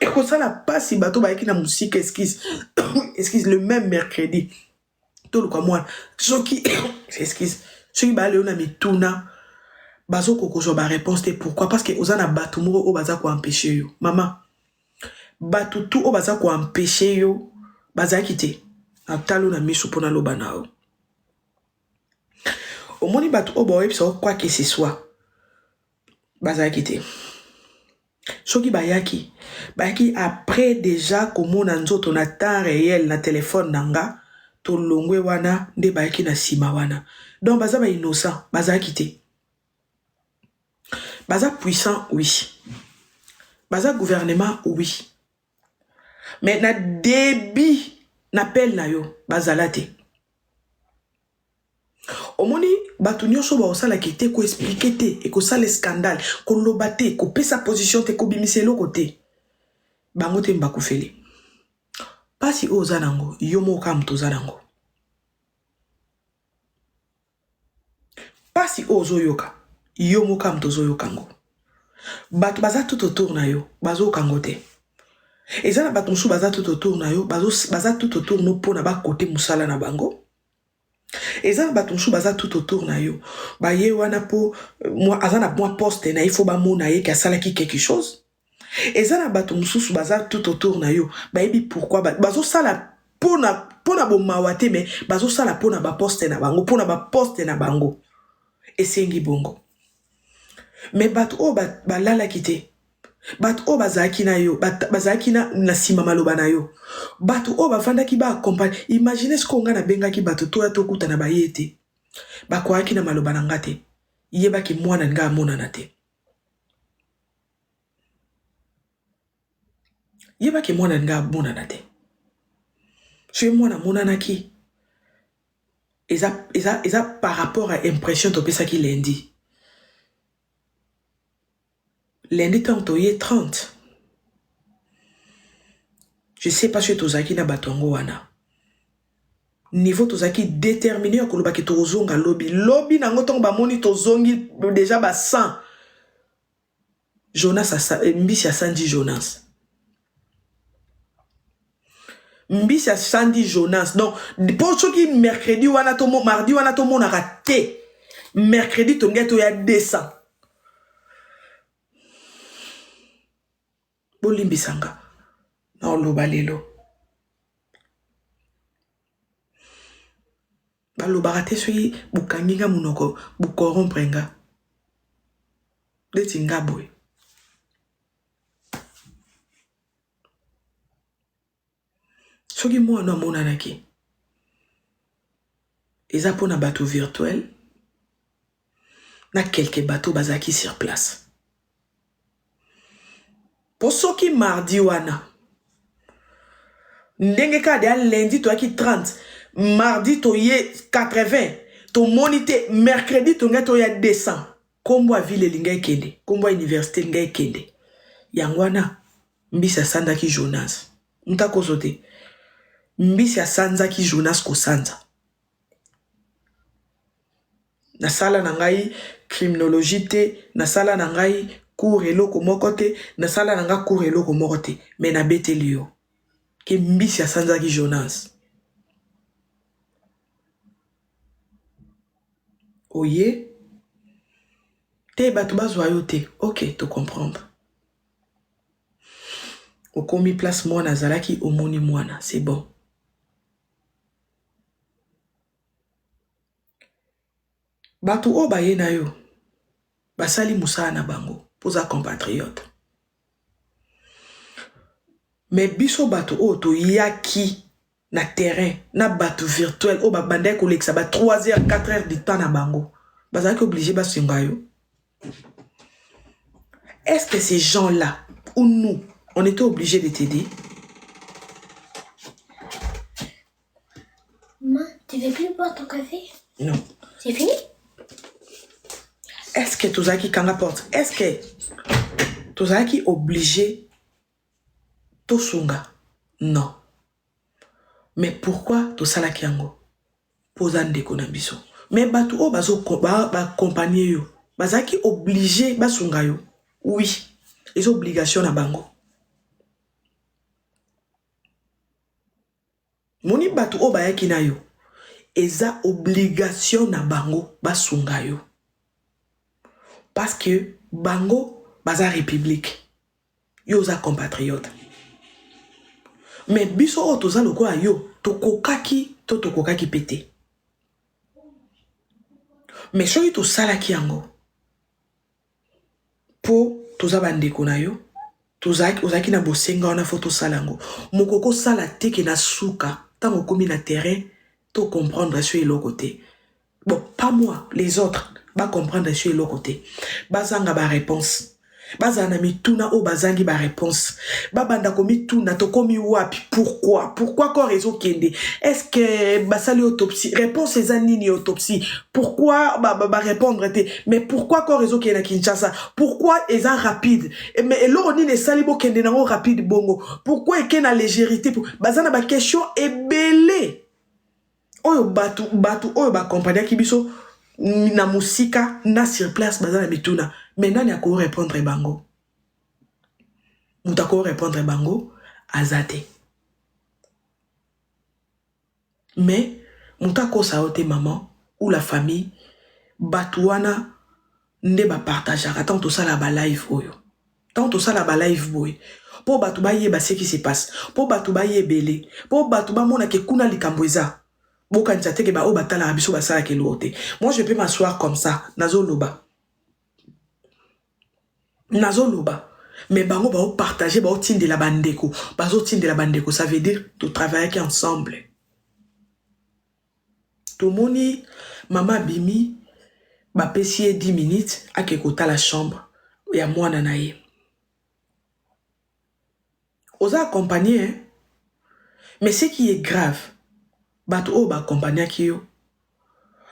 B: Et que ça la pasi bateau bayaki na musique esquisse. Esquisse le même mercredi. To luka mwana. Soki esquisse. Soki ba leo na mituna bazo kokozo ba réponse te pourquoi parce que ozana bato moko o baza ko empêcher yo. Maman bato tout o baza ko empêcher yo baza kité. Atalo na miso pona loba nao. Au moni bato o ba webso quoi que ce soit. Baza kité. Soki bayaki après déjà komona nzoto na temps réel na téléphone nanga to longwe wana nde bayaki na sima wana. Donc baza ba innocent, baza kité. Baza puissant, oui. Baza gouvernement, oui. Mais na débit n'appel na yo, baza late. Omoni bato nyonso ba osala kité ko expliquer te et ko sala scandale, ko lobate, ko pesa position te ko bimiselo côté. Bango te mbakufeli. Pasi ozanango, yomo kam tozanango. Pasi ozoyoka, yomo kam tozoyokango. Bato baza tout autour na yo, bazo kangote. Et ça na bato msou baza tout autour na yo, baza tout autour no po na ba côté musala na bango. Et ça na bato msou baza tout autour na yo. Ba ye wana po moi azana moi poste na il faut ba mona ye ka sala ki quelque chose. Et ça na bato msou baza tout autour na yo. Ba yebi pourquoi bazo sala pona bo mawate mais bazo sala pona ba poste na bango, pona ba poste na bango. Et sengi bongo. Mais bato o ba lala kité. Bato o bazaki na yo, bazaki na sima maloba na yo. Bato o bafanda ki ba accompagne. Imaginez ce qu'on a benga ki bato to ya to kuta na bayete. Ba kwa ki na maloba na ngate. Yeba ki mwana nga mona na te. Yeba ki mwana nga mona na te. Je mwana mona na ki. Eza par rapport à impression to pesa ki lundi. Lundi tant to ye 30. Je sais pas si tozaki na batongo wana. Niveau tozaki déterminé okoloba ki tozonga lobby. Lobby nango tongo ba moni tozongi déjà ba 100. Jonas mbisi ya 110 Jonas. Mbisi ya 110 Jonas. Donc pour ceux qui mercredi wana tomo mardi wana tomo na raté. Mercredi tongeto ya 200. Bolimbisanga. Na oloba lelo. Baloba rate soki bukanginga munoko bukorompre nga. Deti nga boy. Soki mwana mona naki. Eza pona bateau virtuel. Na quelques bateaux bazaki sur place. Pour ceux qui mardi wana. Ndenge ka de lundi to aki 30. Mardi to ye 80. To monite mercredi to nga to ya 200. Kombo a ville linga kende. Kombo a université linga kende. Yangwana mbisa sandaki Jonas. Nta kozote. Mbisa sanzaki Jonas ko sanza. Na sala na ngai criminologie te, na sala na ngai cours eloko moko te, na sala na nga cours eloko moko te, mais na beteli yo. Ke mbisi ya sanzaki Jonas. Oye, te bato bazwa yo te, ok, to comprendre. Okomi place mwana zalaki omoni mwana, c'est bon. Bato o baye na yo, basali musala na bango, poza compatriote. Mais biso bato o to yaki na terrain, na bato virtuel, o ba bandai koleksa ba 3h, 4h du temps na bango. Bazaki obligé ba singa yo. Est-ce que ces gens-là, ou nous, on était obligé de t'aider?
C: Maman, tu veux plus boire ton café?
B: Non.
C: C'est fini?
B: que tozaki kanga porte? Est-ce que tozaki obligé tosunga? Non. Mais pourquoi tosalaki yango? Posa ndeko na biso. Mais batu o bazo ba compagnie yo. Bazaki obligé basunga yo. Oui. Les obligations na bango. Moni batu o bayaki na yo. Eza obligation na bango basunga yo. Parce que bango baza république. Yo za compatriote. Mais biso o toza lokola yo tokokaki to tokokaki pété. Mais soki to salaki yango po toza bandeko na yo ozaki na bosenga wana fo tosala yango mokoko sala teke na suka tango komi na terrain to comprendre sur eloko te. Bon, pas moi, les autres ba comprendre sur eloko te. Bazanga ba réponse. Bazana mituna o bazangi ba réponse. Babanda komi tuna to komi wapi? Pourquoi? Pourquoi ko réseau kende? Est-ce que basali autopsie? Réponse c'est nini autopsie? Pourquoi ba répondre te? Mais pourquoi ko réseau kende na Kinshasa? Pourquoi eza rapide? Mais eloro ni ne salibo kende na rapide bongo? Pourquoi eke na légèreté? Bazana ba question ebele. Oyo batu oyo ba compagnie ki biso na musika na sur place bazana mituna. Maintenant, il y a quoi répondre bango. Nous t'avons répondre bango azate. Mais nous t'avons saoté maman ou la famille batouana ne ba partager. Tant tout ça la ba live oyo. Tant tout ça la ba live boy. Pour batouba yé ba ce qui se passe. Pour batouba yé belé. Pour batouba mona ke kuna likambweza. Boka nchate ke ba o batala abiso ba sala ke lote. Moi je peux m'asseoir comme ça nazo loba. Nazo loba. Mais bango ba partager ba tinde la bandeko. Bazo tinde la bandeko, ça veut dire tout travailler ensemble. Tout moni mama bimi ba pesier 10 minutes à kekota la chambre ya mwana na ye. Oza accompagner hein? Mais ce qui est grave bato o ba accompagner ki yo.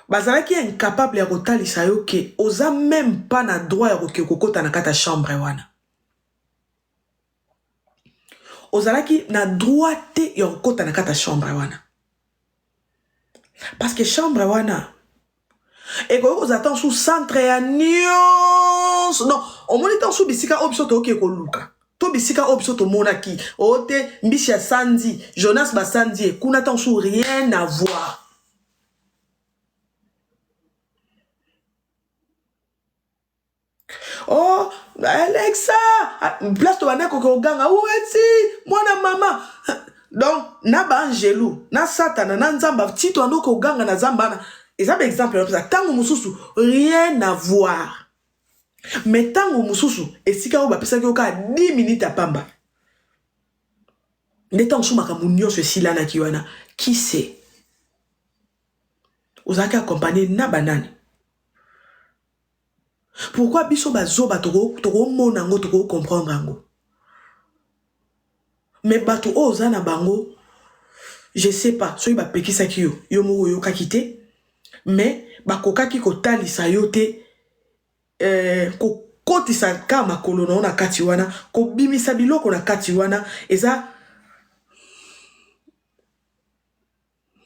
B: Bazala ki incapable ya kotalisa yo ke oza même pas na droit ya kokota na kata chambre wana. Ozala ki na droit te ya kokota na kata chambre wana. Parce que chambre wana et ko vous attend sous centre ya nyons. Non, on monite sous bisika opso to ke ko luka. To bisika opso to monaki. Ote mbishi ya Sandy, Jonas ba Sandy kuna tan sous rien à voir. Oh, Alexa, place to baneko ko ganga oueti, mwana mama. Donc, na ba angelou, na satana, na nzamba, tito ando ko ganga na zambana. Et ça, par exemple, tango mususu, rien à voir. Mais tango mususu, et si ka ou ba pesa ki 10 minutes à pamba. N'étant sous makamunyo ce silana kiwana, qui sait? Ozaka accompagné na banane. Pourquoi biso bazo batoko mona ngo toko comprendre ngo? Mais bato oza na bango, je sais pas, soy ba pekisa ki yo mo yo ka kité, mais bakoka ki ko talisa yo te ko kotisa kama kolono na kati wana, ko bimisa biloko na kati wana, eza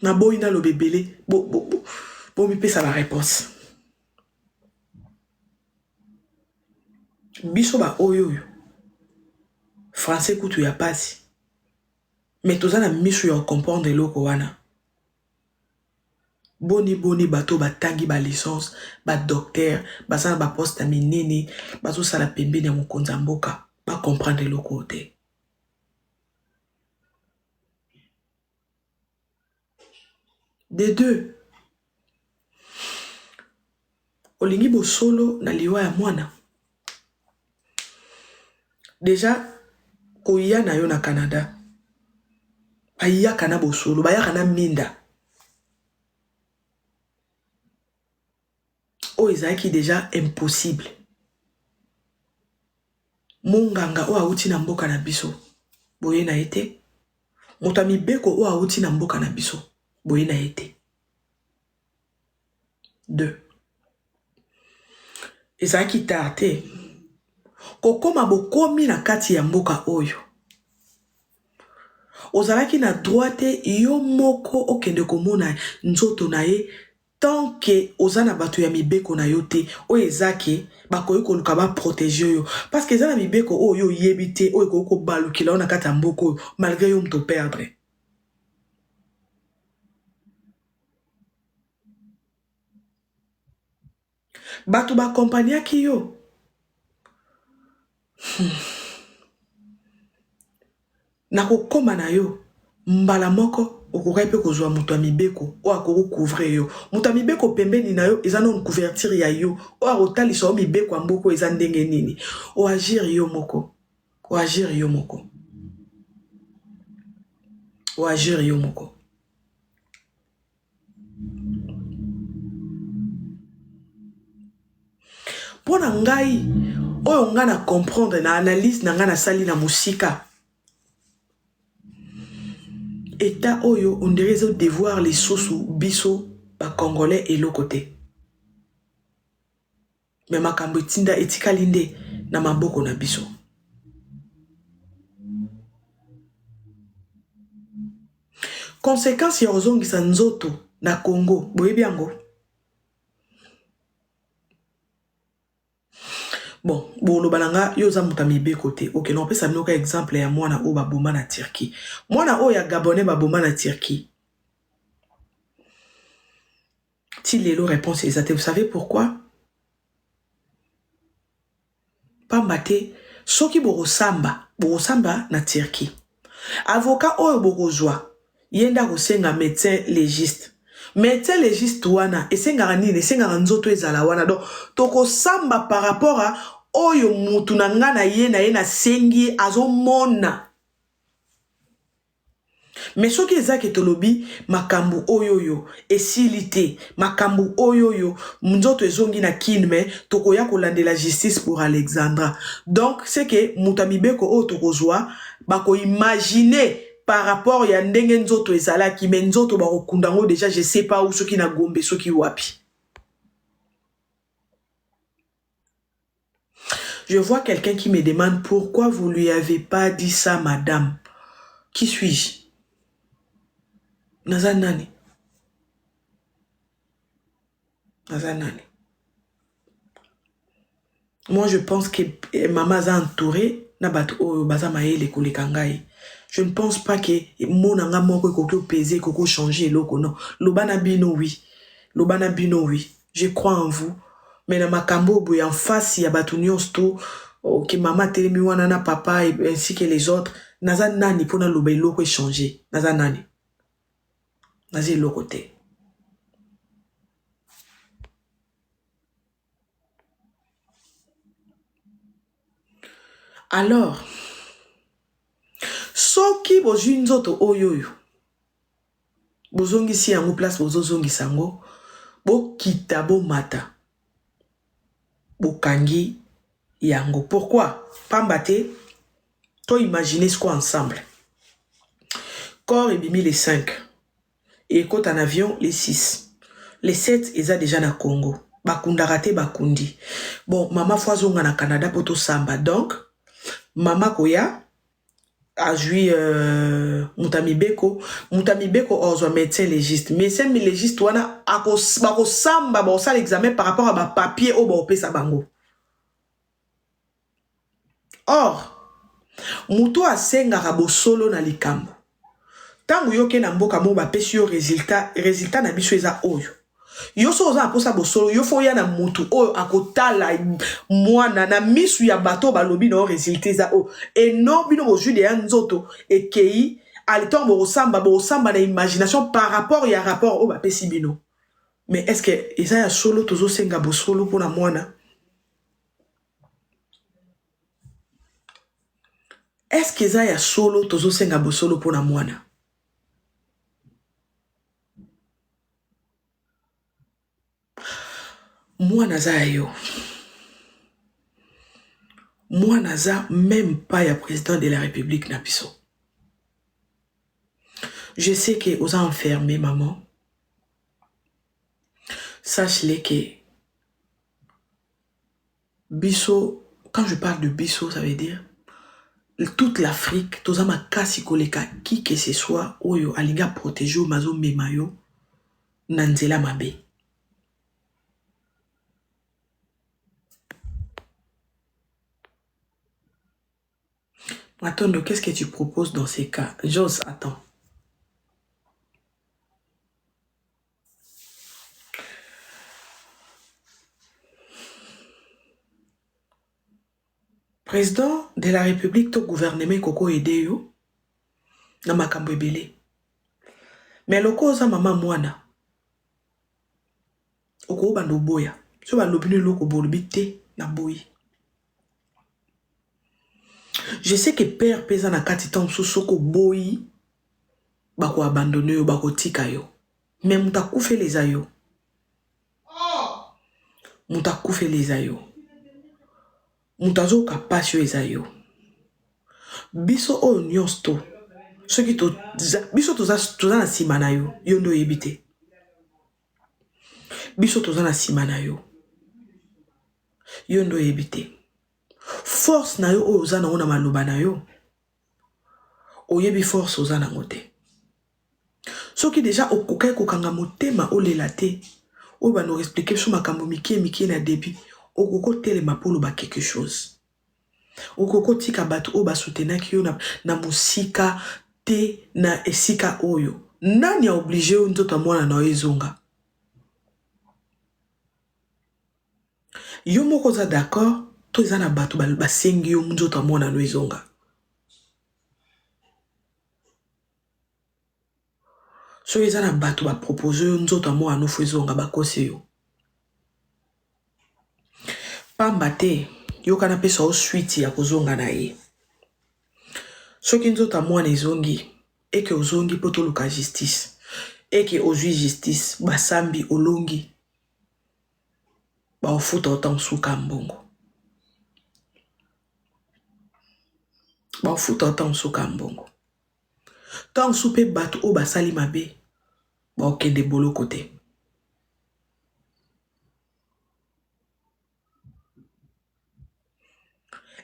B: na boina lo bebele, bo mi pesa la réponse. Biso ba oyo français kutu ya pasi. Mais toza na misu ya comprendre loko wana. Boni bato batangi ba licence, ba docteur, basana ba poste minene, bazo sala pembeni ya mokonza mboka, ba comprendre loko te. Des deux. Olingi bo solo na liwa ya mwana. Déjà, koya na yo na Canada. Aya kana bo solo, baya kana minda. O ezaki déjà impossible. Monganga o auti na mboka na biso. Boye na ete. Motami beko o auti na mboka na biso. Boye na ete. 2. ezalaki tard te kokoma bokomi na kati ya mboka oyo ozalaki na droit te yo moko okende komona nzoto na ye tant que oza na bato ya mibeko na yo te oyo ezake bakoki koluka baprotege oyo parce que eza na mibeko oyo oyebi te oyo ekoki kobalukila yo na kati ya mboka oyo malgré yo moto perdre bato bakompaniaki yo na kokoma na yo mbala moko okokai mpe kozwa moto ya mibeko oyo akokouvre yo moto ya mibeko pembeni na yo eza na couverture ya yo oyo akotalisa yo mibeko ya mboka oyo eza ndenge nini oagir yo moko oagir yo moko oagir yo moko mpo na ngai oyo ngai na comprendre na analyse na ngai nasali na mosika État oyo on dirait au devoir les sous biso ba congolais eloko te mais makambo etinda etikali nde na maboko na biso conséquence ya ozongisa nzoto na Congo boyebi yango bon boloba nanga yo za muta mibeko te ok non pesa minoka exemple ya mwana o baboma na Turquie mwana o ya Gabonais baboma na Turquie ti lelo réponse exacte vous savez pourquoi pamba te soki bokosamba na Turquie avocat oyo bokozwa yenda kosenga médecin légiste wana esengaka nini esengaka nzoto ezala wana donc tokosamba par rapport à oyo mutu na nga na ye na sengi azomona mais soki ezaki tolobi makambu oyoyo esilite makambu oyoyo nzoto ezongi na kinme tokoya kolande la justice pour Alexandra donc c'est que muta mibeko oyo tokozwa bako imaginer par rapport ya ndenge nzoto ezalaki mais nzoto bakokundango déjà je sais pas où soki na Gombe soki wapi. Je vois quelqu'un qui me demande pourquoi vous lui avez pas dit ça madame. Qui suis-je? Nazanani. Moi je pense que maman a entouré na bato oyo baza maele koleka ngai. Je ne pense pas que mon anga moko koko peser koko changer loko non. Lobana bino oui. Lobana bino oui. Je crois en vous. Mais na makambo boy en face ya bato nyonsto que maman telemi wana na papa et ainsi que les autres naza nani pona loba loko changer. Naza nani. Naza loko te. Alors soki bozwi nzoto oyoyo bozongisi yango place bozozongisa yango bokita bomata bokangi yango pourquoi pamba te to imaginer ce quoi ensemble corps ebimi les 5 et côte en avion les 6 les 7 eza déjà na Congo bakundaka te bakundi bon mama foazonga na Canada poto samba donc mama koya a joué Mutamibeko ozwa médecin légiste wana bako samba ba osala examen par rapport à ba papier o ba opesa bango or muto asengaka bosolo na likambo tangu yoke na mboka mo ba pesi yo résultat na biso eza oyo yo so oza aposa bosolo yo fo ya na mutu oyo akotala mwana na misu ya bato balobi na résultat za o et non bino bozwi de ya nzoto ekei aliton bosamba na imagination par rapport ya rapport o bapesi bino mais est-ce que eza ya solo tozo senga bosolo pona mwana est-ce que eza ya solo tozo senga bosolo pona mwana Mwana za yo. Mwana za même pas ya président de la République na biso. Je sais que vous avez enfermé maman. Sache-le que Bisso, quand je parle de Bisso, ça veut dire toute l'Afrique, tous ma kasi koleka, qui que ce soit, oyo, alinga protégé ou mazo memayo, nanzela mabe. Attends, qu'est-ce que tu proposes dans ces cas? J'ose, attends. Président de la République, ton gouvernement, koko aidé yo, na makambo ebele. Mais loko oza mama mwana, oko bando boya. So ba lobine loko bolbite na boyi. Je sais que père pesa na kati temps soko boyi, bako abandonné yo, bako tika yo. Mais muta koufe les ayo. Muta koufe les ayo. Muta zo kapasyo les ayo. Biso o nyonsto. Ce qui to biso toza na sima na yo, yo ndo yebite. Biso toza na sima na yo. Yo ndo yebite. Force na yo oza na ona maloba na yo. Oyebi force oza na ngote. Soki déjà okokai kokanga motema olela te. Oyo ba no expliquer sur makambo miki na début. Okoko telema polo ba quelque chose. Okoko tika batu o ba soutenaki yo na musika te na esika oyo. Nani a obligé yo nzoto mwana na ezonga? Yo moko za d'accord, to eza na batu ba sengi yo nzoto mwana na ezonga. So eza na batu ba propose yo nzoto mwana no fezonga ba kose yo. Pamba te yo kana pesa o suite ya kozonga na ye. Soki nzoto mwana ezongi eke ozongi poto luka justice. Eke ozui justice basambi olongi. Ba ofuta otan suka mbongo. Ba ofuta otan suka mbongo. Tant soupe batu o basali mabe. Ba okende bolo kote.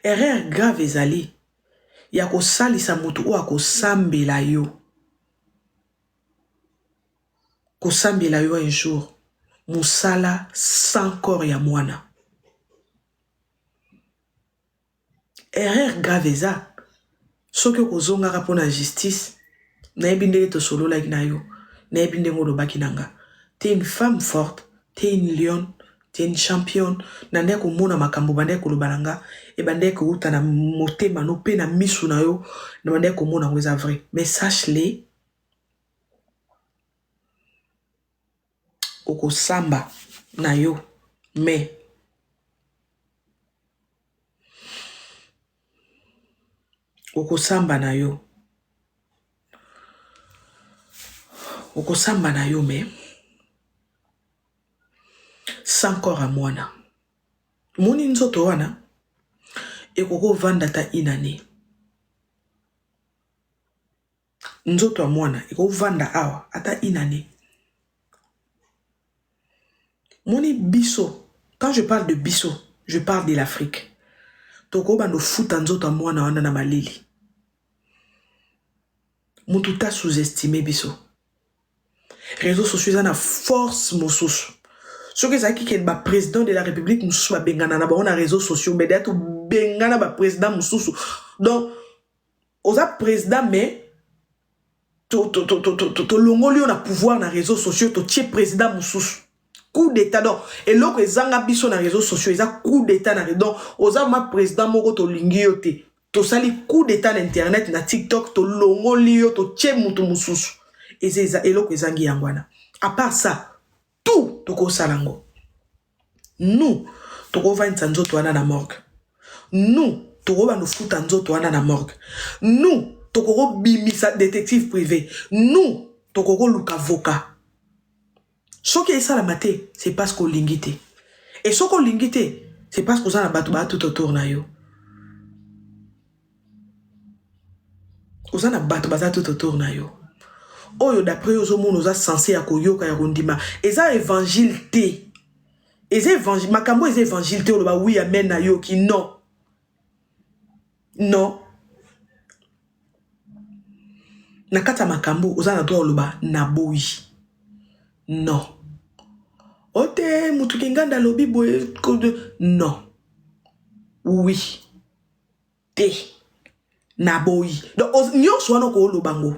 B: Erreur grave ezali. Ya ko salisa mutu o akosambela yo. Kosambela yo un jour. Musala sans corps ya mwana. Erreur grave eza. Soki kozonga rapona justice. Na ebindele to solo like na yo. Na ebindele ngolo baki nanga. T'es une femme forte. T'es une lionne. T'es une championne. Nande ko mona makambo bande ko lobalanga. Et bande ko uta na motema no pe na misu na yo. Na bande ko mona ngweza vrai. Mais sache-le. Oko samba na yo. Mais. Oko samba na yo. Oko samba na yo mais. Sans corps à mwana. Moni nzoto wana. Ekoko vanda ta inane. Nzoto a mwana. Ekoko vanda awa. Ata inane. Moni biso. Quand je parle de biso, je parle de l'Afrique. Toko bando futa nzoto a mwana wana na malili. Mututa sous-estimé biso. Réseaux sociaux na force mosusu. Ce que ça qui est le président de la République mosusu ba bengana na ba on a réseaux sociaux mais d'être bengana ba président mosusu. Donc oza président mais to longoli on a pouvoir na réseaux sociaux to tie président mosusu. Coup d'état donc et loko ezanga biso na réseaux sociaux eza coup d'état na donc oza ma président moko to lingi yo te. To sali coup d'état na internet na TikTok to longoli yo to tie mutu mosusu. Eza eloko ezangi yangwana. À part ça, tout toko salango. Nous, toko va nzoto wana na morgue. Nous, toko va nous foutre nzoto wana na morgue. Nous, toko bimisa détective privé. Nous, toko luka avocat. Ce qui est ça la maté, c'est parce qu'on lingite. Et ce qu'on lingite, c'est parce qu'on a battu tout autour na yo. On a battu tout autour na yo. Oyo d'après yo zo moun oza censé ya koyoka ya rondima. Eza évangile te. eza évangile makambo eza évangile te oloba oui amen na yoki non non na kati ya makambo oza na droit oloba na boyi non ote mutu kinganda lobi boye non oui te na boyi donc nyonso wana ko olobango.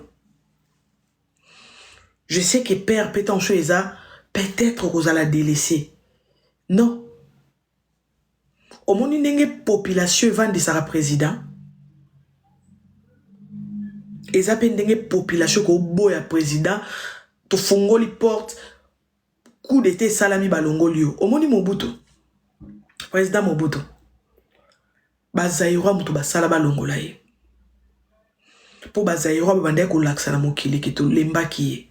B: Je sais que père pétancho eza peut-être que vous allez délaisser. Non. Au moins une population vend de sa président. Eza pe une population ko boya président to fongoli porte coup d'été salami balongolio. Au moins Mobutu. Président Mobutu. Bazaïro mutu basala balongolaye. Pour bazaïro babande ko laksa na mokili ki to lemba ki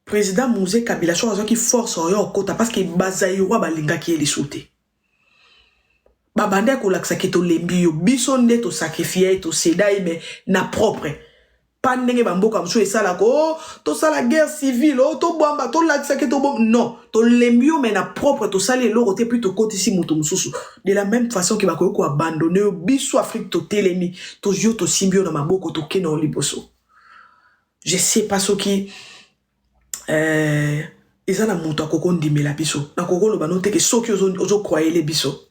B: Président Mouzé Kabila chose qui force au kota parce que bazaïro balinga ki eli sauté. Babande ko laksa ki to lembi yo biso nde to sacrifier to sedai mais na propre. Pas ndenge bamboka mso esala ko to sala guerre civile to bomba to laksa ki to bom non to lembi yo mais na propre to sala lo côté plutôt côté si mutu mususu de la même façon que bako ko abandonner biso Afrique to telemi to yo to simbio na maboko to kena oliboso. Je sais pas ce qui eza na mutu akoko ndimela biso na koko lo banote ke soki ozo croire les biso.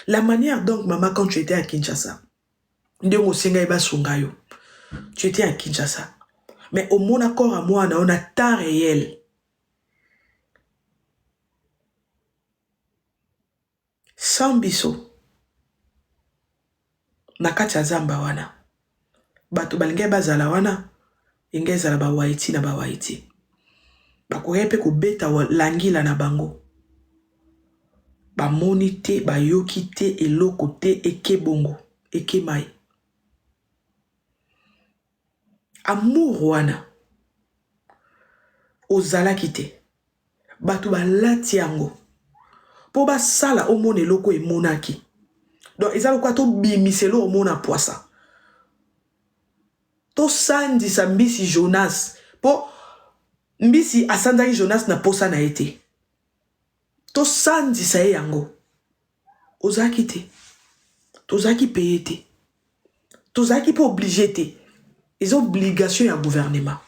B: La manière donc maman quand tu étais à Kinshasa ndio mosenga eba sungayo tu étais à Kinshasa mais au mon accord à moi on a temps réel sans biso na kati ya zamba wana bato balinga bazala wana ingezala ba Waiti na ba Waiti bakoyepe ko beta langila na bango ba monite ba yokite eloko te eke bongo eke mai amour wana ozala kite bato balati yango po ba sala omona eloko emonaki donc ezalo kwa to bimiselo omona poisa to sandi sa mbisi Jonas po mbisi asandaki Jonas na posa na ete to sandi sa yango ozaki te tozaki payé te tozaki pas obligé te les obligations ya gouvernement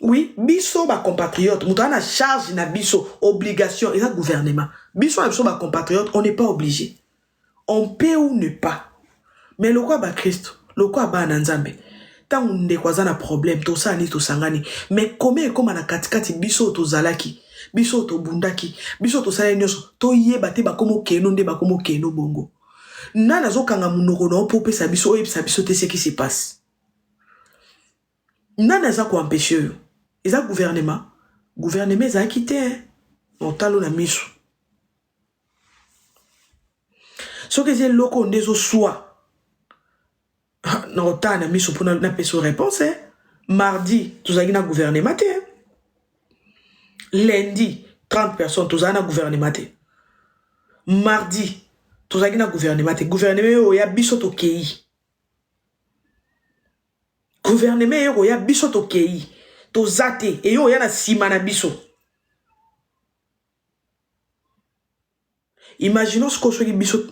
B: oui biso ba compatriotes mutu na charge na biso obligation et ça gouvernement biso na biso ba compatriotes on n'est pas obligé on peut ou ne pas mais le quoi ba Christ le quoi ba na Nzambe tant on de quoi na problème to sani to sangani mais comme na katikati biso to zalaki biso to bundaki biso to sala nyoso to yeba te ba komo keno nde ba komo keno bongo nana zo kanga munoko na opopé sa biso oyebisa biso te ce qui se passe nana za ko empêcher eza gouvernement za quitté on talo na miso so que c'est loko ndezo soit na otana miso pour na peso réponse mardi tozaki na gouvernement te lundi 30 personnes tozana gouvernement te mardi tozaki na gouvernement te gouvernement ya biso to kei gouvernement ya biso to kei to zate et yo ya na sima na biso imaginons ce qu'on soit biso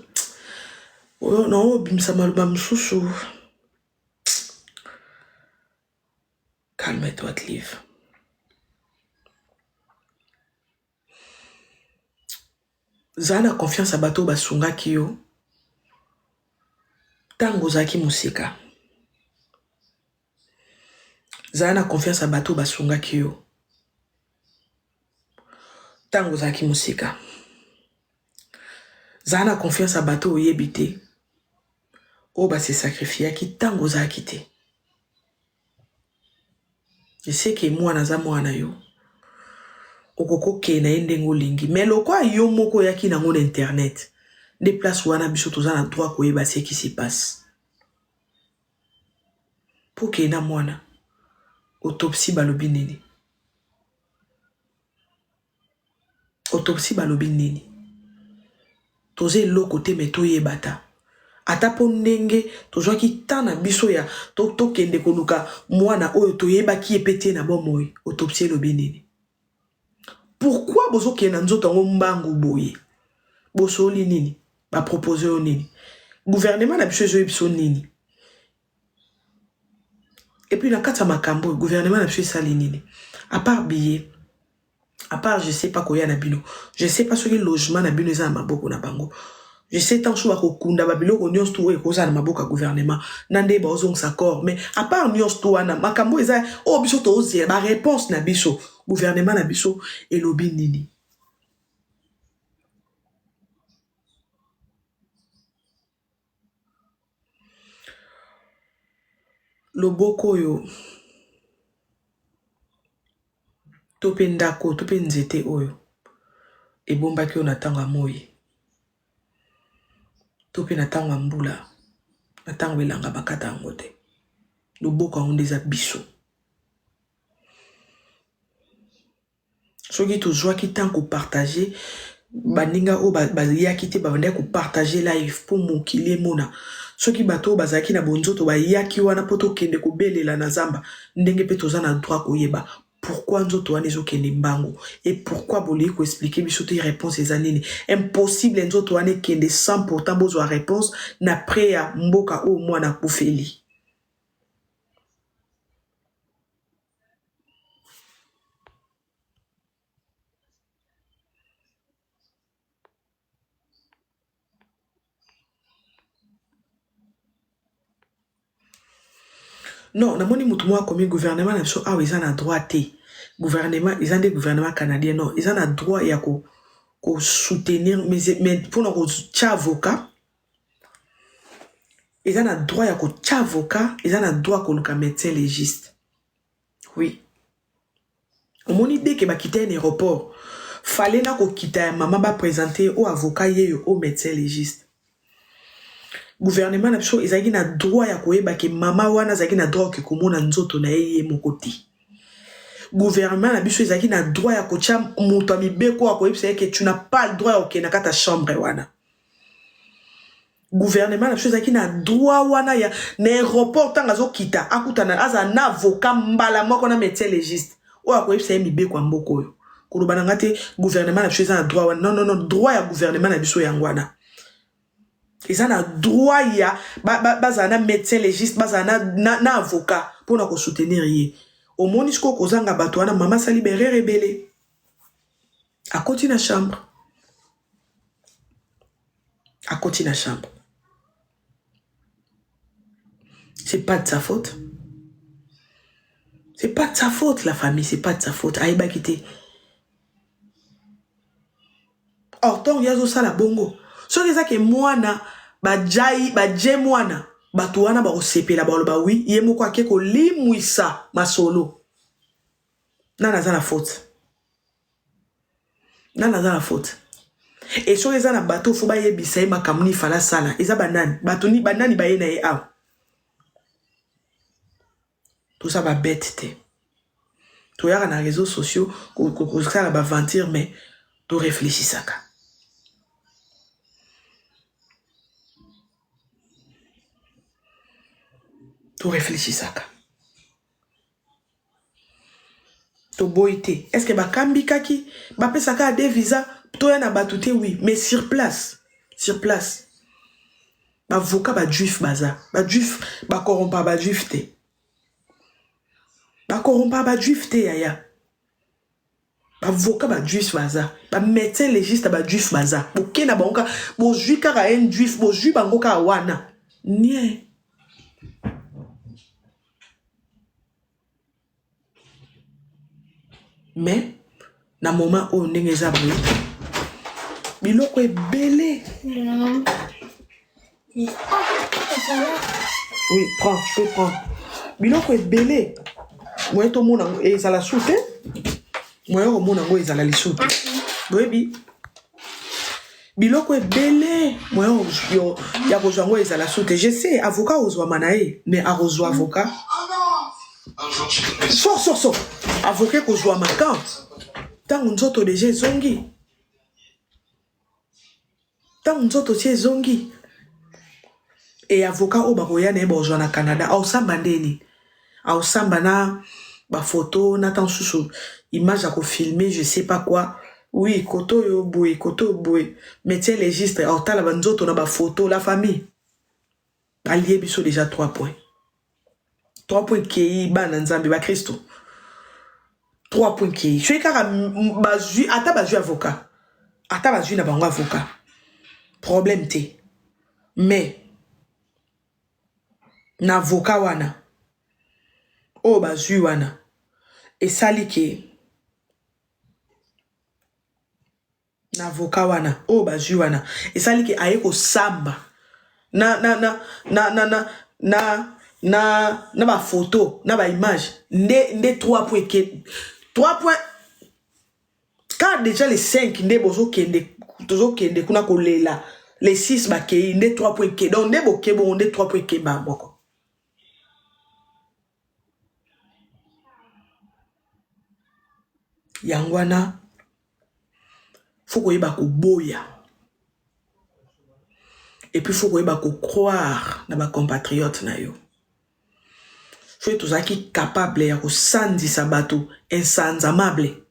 B: oh non bimsa malba msusu calme-toi Clive zana confiance à bateau basunga kiyo tango zaki musika zana confiance à bateau basunga kiyo tango zaki musika zana confiance à bateau yebite o ba se sacrifier ki tango zaki te je sais que moi na za mwana yo okoko ke na ndengo lingi mais lokwa yo moko yaki na ngona internet des places wana biso toza na droit ko yeba ce qui se passe pour que na mwana autopsie balobi nini autopsie balobi nini toze loko te me to yebata ata po ndenge tozwa ki tana biso ya to kende koluka mwana oyo to yeba ki epete na bomoi autopsie lobi nini Pourquoi bozo ki na nzoto ngo mbangu boye? Boso li nini? Ba proposer o nini? Gouvernement na biso ezo biso nini? Et puis, la kata makambo, le gouvernement n'a plus ça nini. À part billet, à part, je sais pas quoi y a na bino. Je sais pas ce que le logement na bino za maboko na bango. Je sais tant choua ko kunda babilo ko nyos tuwe ko za na maboko gouvernement. Nande ba ozong sakor. Mais à part nyos tuwa na makambo eza oh biso to ozie ba réponse na biso. Gouvernement na biso et lobby nini. Loboko yo. Tope ndako, tope nzete oyo. E bomba ki yo natanga moi. Tope natanga mbula. Natanga elanga bakata ngote. Loboko ondeza biso. Soki to joie ki tant ko partager baninga o ba ya kite ba vende ko partager live pour mokili mona. Soki bato bazaki na bonzoto ba yaki wana poto kende ko belela na zamba ndenge pe toza na droit ko yeba. Pourquoi nzoto wana ezokende mbango? Et pourquoi boli ko expliquer biso te réponse ezanini? Impossible nzoto wana kende sans pourtant bozwa réponse na pré ya mboka o mwana kufeli. Non, na moni mutu mwa comme gouvernement na biso ah ils en a droit té. Gouvernement, ils ont des gouvernements canadiens non, ils en a droit ya ko soutenir mais pour nous avocat ils en a droit ya ko avocat, ils en a droit ko luka médecin légiste. Oui. Au moni dès que ba quitter un aéroport, fallait na ko kita maman ba présenter au avocat yeyo au médecin légiste. Gouvernement na biso ezaki na droit ya koyeba ke mama wana zaki na droit ke komona nzoto na yeye mokoti. Gouvernement na biso ezaki na droit ya kocha mutu amibeko akoyebisa ke tu n'as pas le droit ya na kata chambre wana. Gouvernement na biso ezaki na droit wana ya na aéroport tanga zo kita akutana aza na avocat mbala moko na médecin légiste. O akoyebisa mibeko mboko yo. Kolobana ngate gouvernement na biso ezana droit wana. Non, droit ya gouvernement na biso yangwana. Ils ont un droit ya bazana médecin légiste bazana na avocat pour na ko soutenir yé. Au monde isko kozanga bato wana mama sa libéré rebelle. À côté na chambre. À côté na chambre. C'est pas de sa faute. C'est pas de sa faute la famille, c'est pas de sa faute. Aïba kité. Orton yazo sala bongo. So que ça que mwana bajai baje mwana bato wana ba osepela ba loba oui ye moko akeko limwisa masolo. Nana za la faute. Nana za la faute. Et so eza na bato fo ba yebisa ye makamuni fala sala. Eza banani, bato ni banani ba ye na ye aw. Tout ça va bête te. To yaka na réseaux sociaux ko ça ba mentir mais to réfléchis ça ka. To réfléchis ça ka. To boité. Est-ce que ba kambi kaki ba pesa ka des visa to ya na batute oui mais sur place. Sur place. Ba avocat ba juif baza. Ba juif ba corrompa ba juif te. Ba corrompa ba juif te yaya. Ba avocat ba juif baza. Ba médecin légiste ba juif baza. Bo kena ba onka bo juif kara en juif bo juif bango ka wana. Nie. Mais na moment où on est abri biloko est belé. Oui, prends, je peux prendre. Biloko est belé. Moi tout le monde et ça la soute. Moi au monde ngo ezala lisutu. Boyebi. Biloko est belé. Moi yo ya kozwa ngo ezala soute. Je sais avocat ozwa manae mais a ozwa avocat. Sors. Avocat kozwa makan. Tant nzoto déjà zongi. Tant nzoto tie zongi. Et avocat o bakoya na eba ozwa na Canada. Au samba ndeni. Au samba na Ba photo, Nathan sous image à filmer, je sais pas quoi. Oui, koto yo boy, koto boy. Mettez les registres, alors t'as la banzo, on a ba photo, la famille. Allié biso déjà 3 points. 3 points qui ba nanzambi ba Christo. 3 points qui. Je suis car bazu, ata bazu avocat. Ata bazu na bango avocat. Problème té. Mais na avocat wana. O bazu wana. Et sali ke na avocat wana. O bazu wana. Et sali ke ayeko samba. Na ba photo, na ba image. Nde 3 points ke. 3 points. Quand déjà les 5 nde bozo kende kuna kolela. Les 6 ba ke nde 3 points ke. Donc nde boke bon nde 3 points ke ba boko. Yangwana faut qu'on y ait boya. Et puis faut qu'on y ait croire dans ma compatriote na yo. Faut tout ça qui capable ya ko sandi sa bato insanzamable.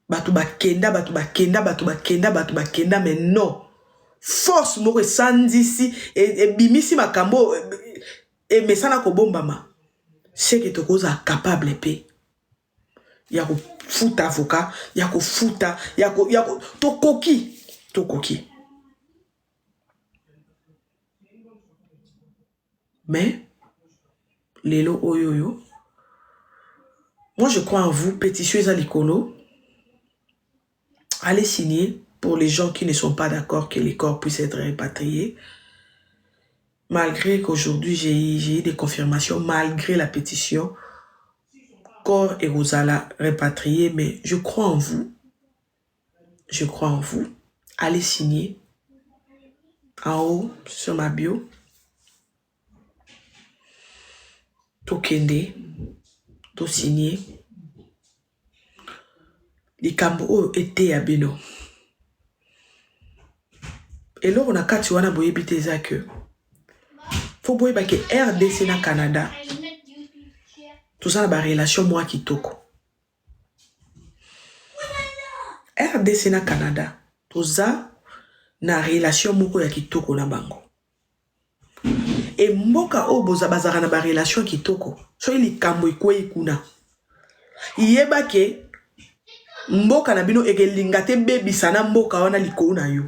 B: Bato bakenda mais non. Force mo sandi si et bimisi makambo et mesana ko bombama. C'est que to koza capable pe. Yako futa avocat, yako futa, yako to koki. Mais lelo oyoyo. Moi je crois en vous, pétitieuse à l'icolo. Allez signer pour les gens qui ne sont pas d'accord que les corps puissent être répatriés. Malgré qu'aujourd'hui j'ai eu des confirmations, malgré la pétition, corps et Rosala répatriés, mais je crois en vous. Je crois en vous. Allez signer en haut sur ma bio. Tokende, to signer. Les Cambo étaient à Beno. Et là, on a quatre wana boye biteza que. Faut boye ba que RDC na Canada. Tout ça na relation moi qui toko. RDC na Canada. Tout ça na relation moko ya kitoko na bango. Et mboka o boza bazara na ba relation kitoko. So ili kambo ikwe ikuna. Yeba ke mboka na bino egelinga te bebi sana mboka wana liko na yo.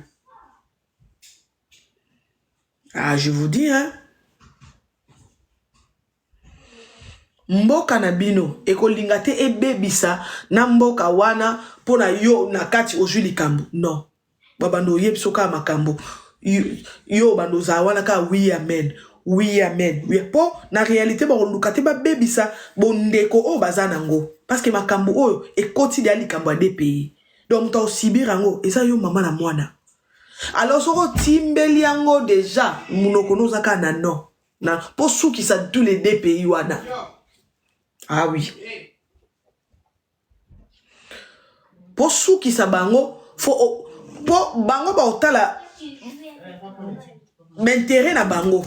B: Ah, je vous dis, hein. Mboka na bino ekolinga te ebebisa na mboka wana pona yo na kati ozwi likambo. Non. Babando yebsoka makambo. Yo bando za wana ka oui amen. Oui amen. Oui po na réalité ba luka te ba bebisa bondeko o bazana ngo. Parce que makambo oyo ekoti dia likambo a des pays. Donc ta osibira ngo eza yo mama na mwana. Alors soko timbeli yango déjà munoko nozaka na non. Na po souki sa tous les deux pays wana. Ah oui. Po souki sa bango fo po bango ba otala m'intérêt na bango.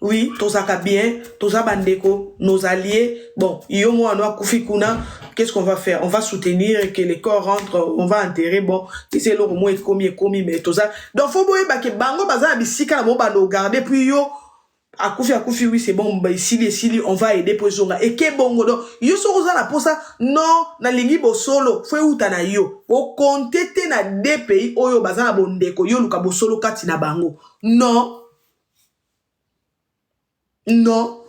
B: Oui, tozaka bien, toza bandeko, nos alliés. Bon, yo mo anwa kufikuna, qu'est-ce qu'on va faire? On va soutenir que les corps rentrent, on va enterrer. Bon, c'est l'eau moins commis, mais toza. Donc faut boye ba ke bango baza bisika na mo ba no garder puis yo akufi oui c'est bon, bah ici on va aider pour zonga et ke bongo donc yo so roza la posa non na lingi bo solo fwe uta na yo o kontete na deux pays oyo baza na bondeko yo luka bo solo kati na bango non. Non.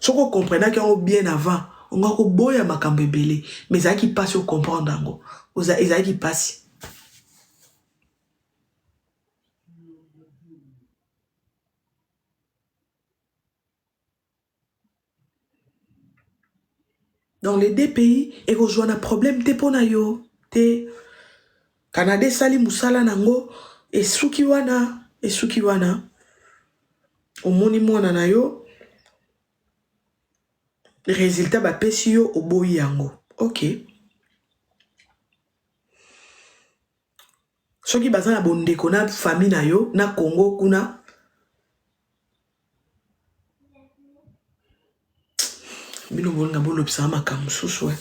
B: Ce qu'on comprenait qu'il y a bien avant, on a ko boya makambo ebele, mais ça qui passe au comprendre dango. Ça qui passe. Dans les deux pays, et rejoint un problème te pona yo, te Canada sali musala nango et sukiwana. Au moni mwana na yo. Le résultat ba pesi yo oboyi yango. OK. Soki baza na bondeko na famille na yo na Congo kuna. bino bolonga bolobisa makambo mosusu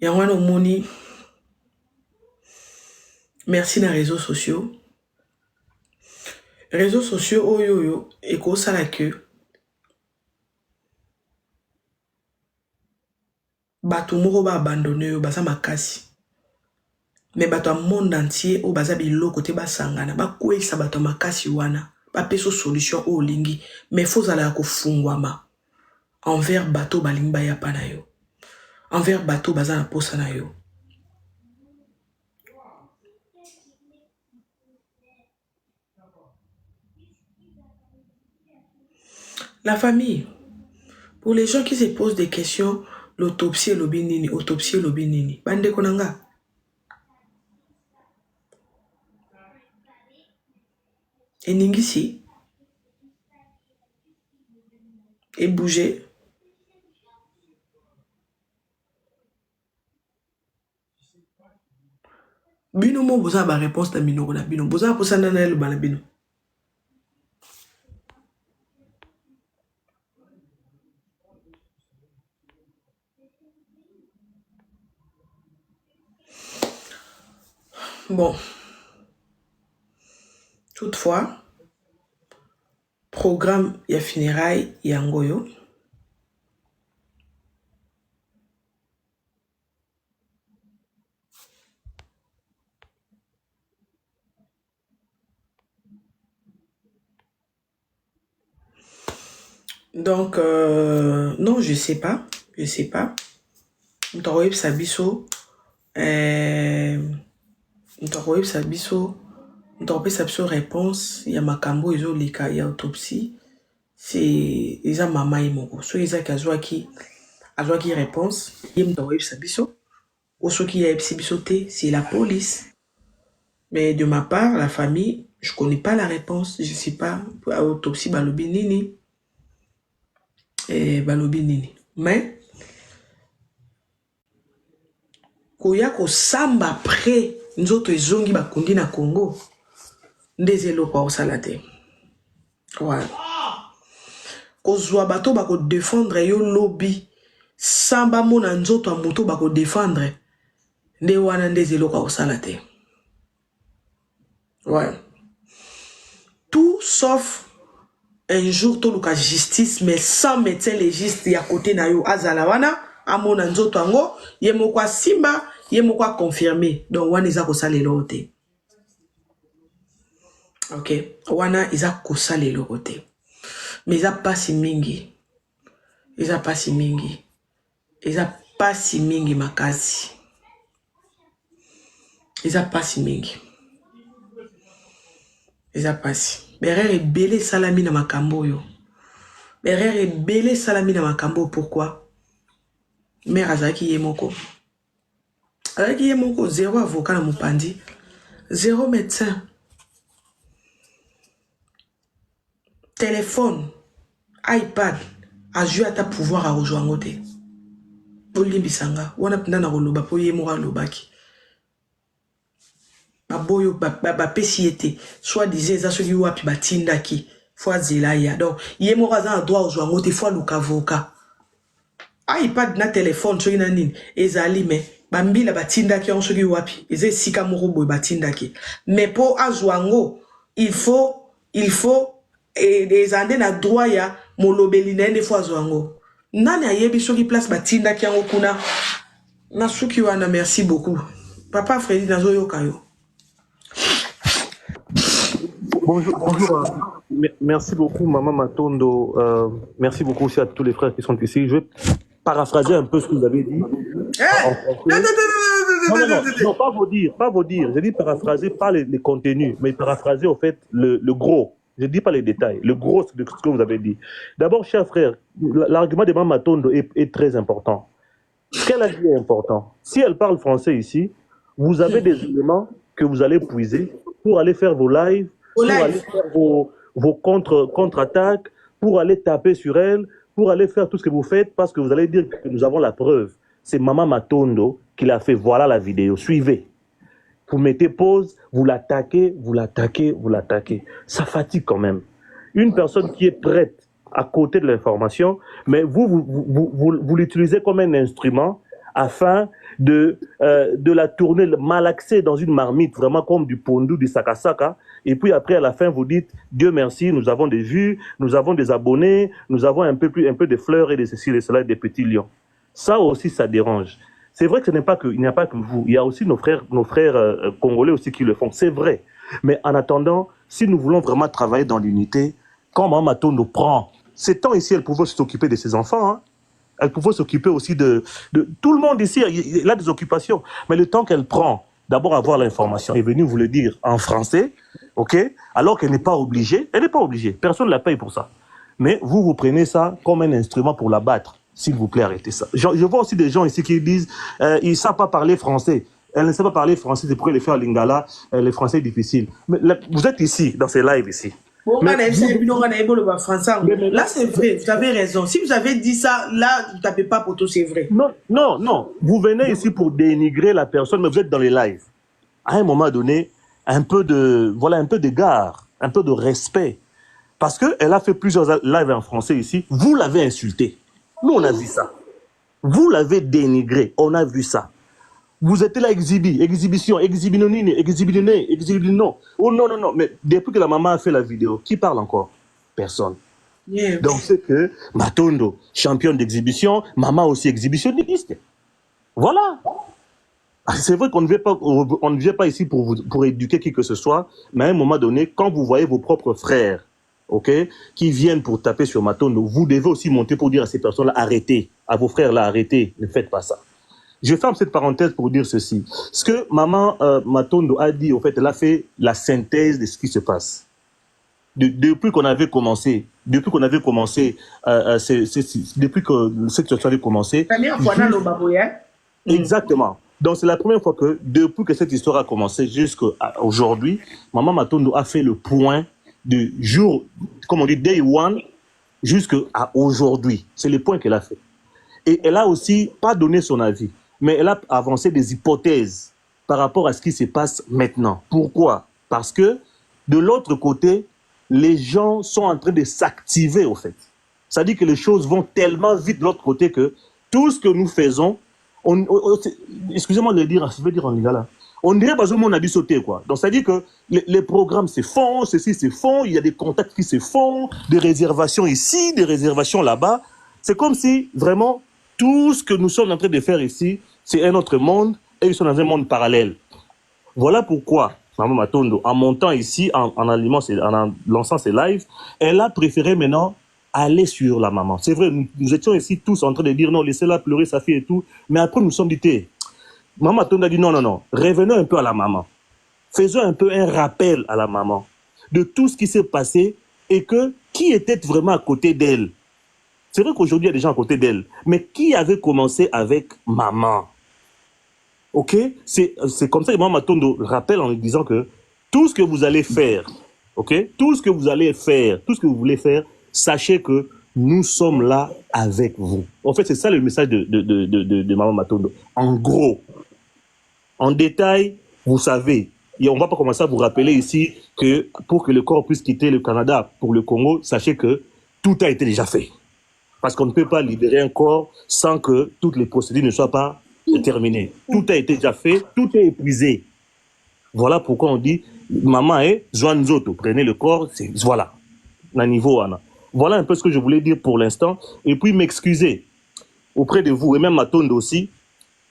B: yango wana omoni merci na réseaux sociaux oyo ekosala ke bato moko baabandone oyo baza makasi mais bato ya monde entier oyo baza biloko te basangana bakweyisa bato ya makasi wana bapesa solution oyo olingi mais fo ozala ya kofungwama envers bato balingi bayapa na yo envers bato baza na posa na yo. La famille, pour les gens qui se posent des questions, l'autopsie et l'obinini, autopsie et l'obinini, bande konanga. Et ningisi, et bouger. Bino mo boza ba réponse na bino na bino, boza posa na le bana bino. Bon. Toutefois, programme ya funérailles yangoyo. Donc, non, je sais pas. Ntokoyeb sabiso, réponse, il y a makambo izo lika ya autopsie, c'est isa mama imoko. So isa kazwa ki réponse, yem ntokoyeb sabiso, ou so ki ya ebsibiso te, c'est la police. Mais de ma part, la famille, je connais pas la réponse, je sais pas, autopsie balobi nini. Balobi nini. Mais koya ko samba après nzoto ezongi bakundi na Congo ndezelo kwa osalate. Voilà. Kozwa bato bako défendre yo lobby samba mona nzoto a moto bako défendre nde wana ndezelo kwa osalate. Ouais. Tout sauf un jour tout le justice mais sans médecin légiste ya côté na yo azala wana amona nzoto ango yemo kwa simba yemo kwa confirmer donc wana iza ko salelo te. OK, wana iza ko salelo te. Mais iza pasi mingi. Iza pasi mingi makasi. Iza pasi mingi. Iza pasi. Berere belé salami na makambo yo. Berere belé salami na makambo. Pourquoi? Mère azaki yemoko. Azaki yemoko, 0 avocat na mopandi, 0 médecin. Téléphone, iPad, a joué à ta pouvoir à rejoindre te. Olimbisanga, wana pina na roloba po yemora lobaki. Baboyo ba pesiete soit disait ça celui wapi batindaki fois zelaya donc yemora za droit au joango te fois lukavoka iPad na téléphone so ina nini ezali mais bambila batindaki on celui wapi eze sika moko boy batindaki mais pour azwango il faut des ande na droit ya molobeli na ende fois azwango nani ayebi soki place batindaki yango kuna na suki wana. Merci beaucoup papa Freddy nazo yokayo.
C: Bonjour. Merci beaucoup, Maman Matondo. Merci beaucoup aussi à tous les frères qui sont ici. Je vais paraphraser un peu ce que vous avez dit. Non, pas vous dire. Je dis paraphraser, pas les contenus, mais paraphraser, au fait, le gros. Je ne dis pas les détails, le gros de ce que vous avez dit. D'abord, chers frères, l'argument de Maman Matondo est très important. Ce qu'elle a dit est important. Si elle parle français ici, vous avez des éléments que vous allez puiser pour aller faire vos lives, pour aller faire vos contre-attaques, pour aller taper sur elle, pour aller faire tout ce que vous faites, parce que vous allez dire que nous avons la preuve. C'est Maman Matondo qui l'a fait. Voilà la vidéo. Suivez. Vous mettez pause, vous l'attaquez. Ça fatigue quand même. une personne qui est prête à côté de l'information, mais vous l'utilisez comme un instrument afin de la tourner, malaxer dans une marmite, vraiment comme du pondu, du sakasaka. Et puis après, à la fin, vous dites, Dieu merci, nous avons des vues, nous avons des abonnés, nous avons un peu de fleurs et de ceci et cela, des petits lions. Ça aussi, ça dérange. C'est vrai que il n'y a pas que vous. Il y a aussi nos frères congolais aussi qui le font. C'est vrai. Mais en attendant, si nous voulons vraiment travailler dans l'unité, quand Maman Matondo prend ces temps ici, elle pouvait s'occuper de ses enfants, hein. Elle pouvait s'occuper aussi de tout le monde ici. Il a des occupations. Mais le temps qu'elle prend, d'abord avoir l'information, elle est venue vous le dire en français, ok? Alors qu'elle n'est pas obligée. Elle n'est pas obligée. Personne ne la paye pour ça. Mais vous prenez ça comme un instrument pour la battre. S'il vous plaît, arrêtez ça. Je vois aussi des gens ici qui disent ils ne savent pas parler français. Elle ne sait pas parler français, c'est pourquoi elle fait à Lingala, le français est difficile. Mais là, vous êtes ici, dans ces lives ici.
B: Là, c'est vrai, vous avez raison. Si vous avez dit ça, là, vous ne tapez pas pour tout, c'est vrai.
C: Non. Vous venez ici pour dénigrer la personne, mais vous êtes dans les lives. À un moment donné, un peu d'égard, un peu de respect. Parce qu'elle a fait plusieurs lives en français ici. Vous l'avez insulté. Nous, on a vu ça. Vous l'avez dénigré. On a vu ça. Vous êtes là exhibition. Oh non. Mais depuis que la maman a fait la vidéo, qui parle encore? Personne.
B: Yeah.
C: Donc c'est que Matondo, championne d'exhibition, maman aussi exhibitionniste. Voilà. C'est vrai qu'on ne vient pas ici pour éduquer qui que ce soit, mais à un moment donné, quand vous voyez vos propres frères, ok, qui viennent pour taper sur Matondo, vous devez aussi monter pour dire à ces personnes-là, arrêtez, à vos frères-là, arrêtez, ne faites pas ça. Je ferme cette parenthèse pour dire ceci. Ce que maman Matondo a dit, en fait, elle a fait la synthèse de ce qui se passe. Depuis qu'on avait commencé, depuis que cette situation avait commencé. Exactement. Donc c'est la première fois que, depuis que cette histoire a commencé jusqu'à aujourd'hui, maman Matondo a fait le point du jour, comme on dit, day one, jusqu'à aujourd'hui. C'est le point qu'elle a fait. Et elle a aussi pas donné son avis, mais elle a avancé des hypothèses par rapport à ce qui se passe maintenant. Pourquoi? Parce que de l'autre côté, les gens sont en train de s'activer, au fait. Ça dit que les choses vont tellement vite de l'autre côté que tout ce que nous faisons, excusez-moi de le dire, je vais dire en lingala, on dirait pas on a dû sauter, quoi. Donc ça dit que les programmes se font, ceci se font, il y a des contacts qui se font, des réservations ici, des réservations là-bas. C'est comme si vraiment tout ce que nous sommes en train de faire ici, c'est un autre monde et ils sont dans un monde parallèle. Voilà pourquoi Maman Matondo, en montant ici, en lançant ses lives, elle a préféré maintenant aller sur la maman. C'est vrai, nous étions ici tous en train de dire non, laissez-la pleurer sa fille et tout, mais après nous sommes dit, Maman Matondo a dit non, revenons un peu à la maman. Faisons un peu un rappel à la maman de tout ce qui s'est passé et que qui était vraiment à côté d'elle. C'est vrai qu'aujourd'hui, il y a des gens à côté d'elle, mais qui avait commencé avec maman? Ok? C'est comme ça que Maman Matondo rappelle en lui disant que tout ce que vous allez faire, ok? Tout ce que vous allez faire, tout ce que vous voulez faire, sachez que nous sommes là avec vous. En fait, c'est ça le message de Maman Matondo. En gros, en détail, vous savez, et on ne va pas commencer à vous rappeler ici que pour que le corps puisse quitter le Canada pour le Congo, sachez que tout a été déjà fait. Parce qu'on ne peut pas libérer un corps sans que toutes les procédures ne soient pas terminées. Tout a été déjà fait, tout est épuisé. Voilà pourquoi on dit, maman est Zoanzoto, prenez le corps, voilà, à niveau Anna. Voilà un peu ce que je voulais dire pour l'instant. Et puis m'excuser auprès de vous, et même Matondo aussi,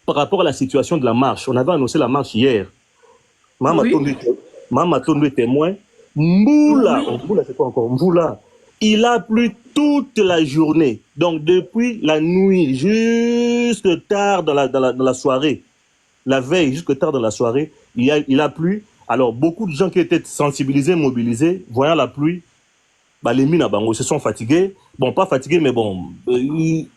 C: par rapport à la situation de la marche. On avait annoncé la marche hier. Maman Matondo est témoin. Mboula, c'est quoi encore? Mboula. Il a plu toute la journée. Donc, depuis la nuit jusque tard dans la soirée, la veille jusque tard dans la soirée, il a plu. Alors, beaucoup de gens qui étaient sensibilisés, mobilisés, voyant la pluie, les mines à Bango se sont fatigués. Bon, pas fatigués, mais bon,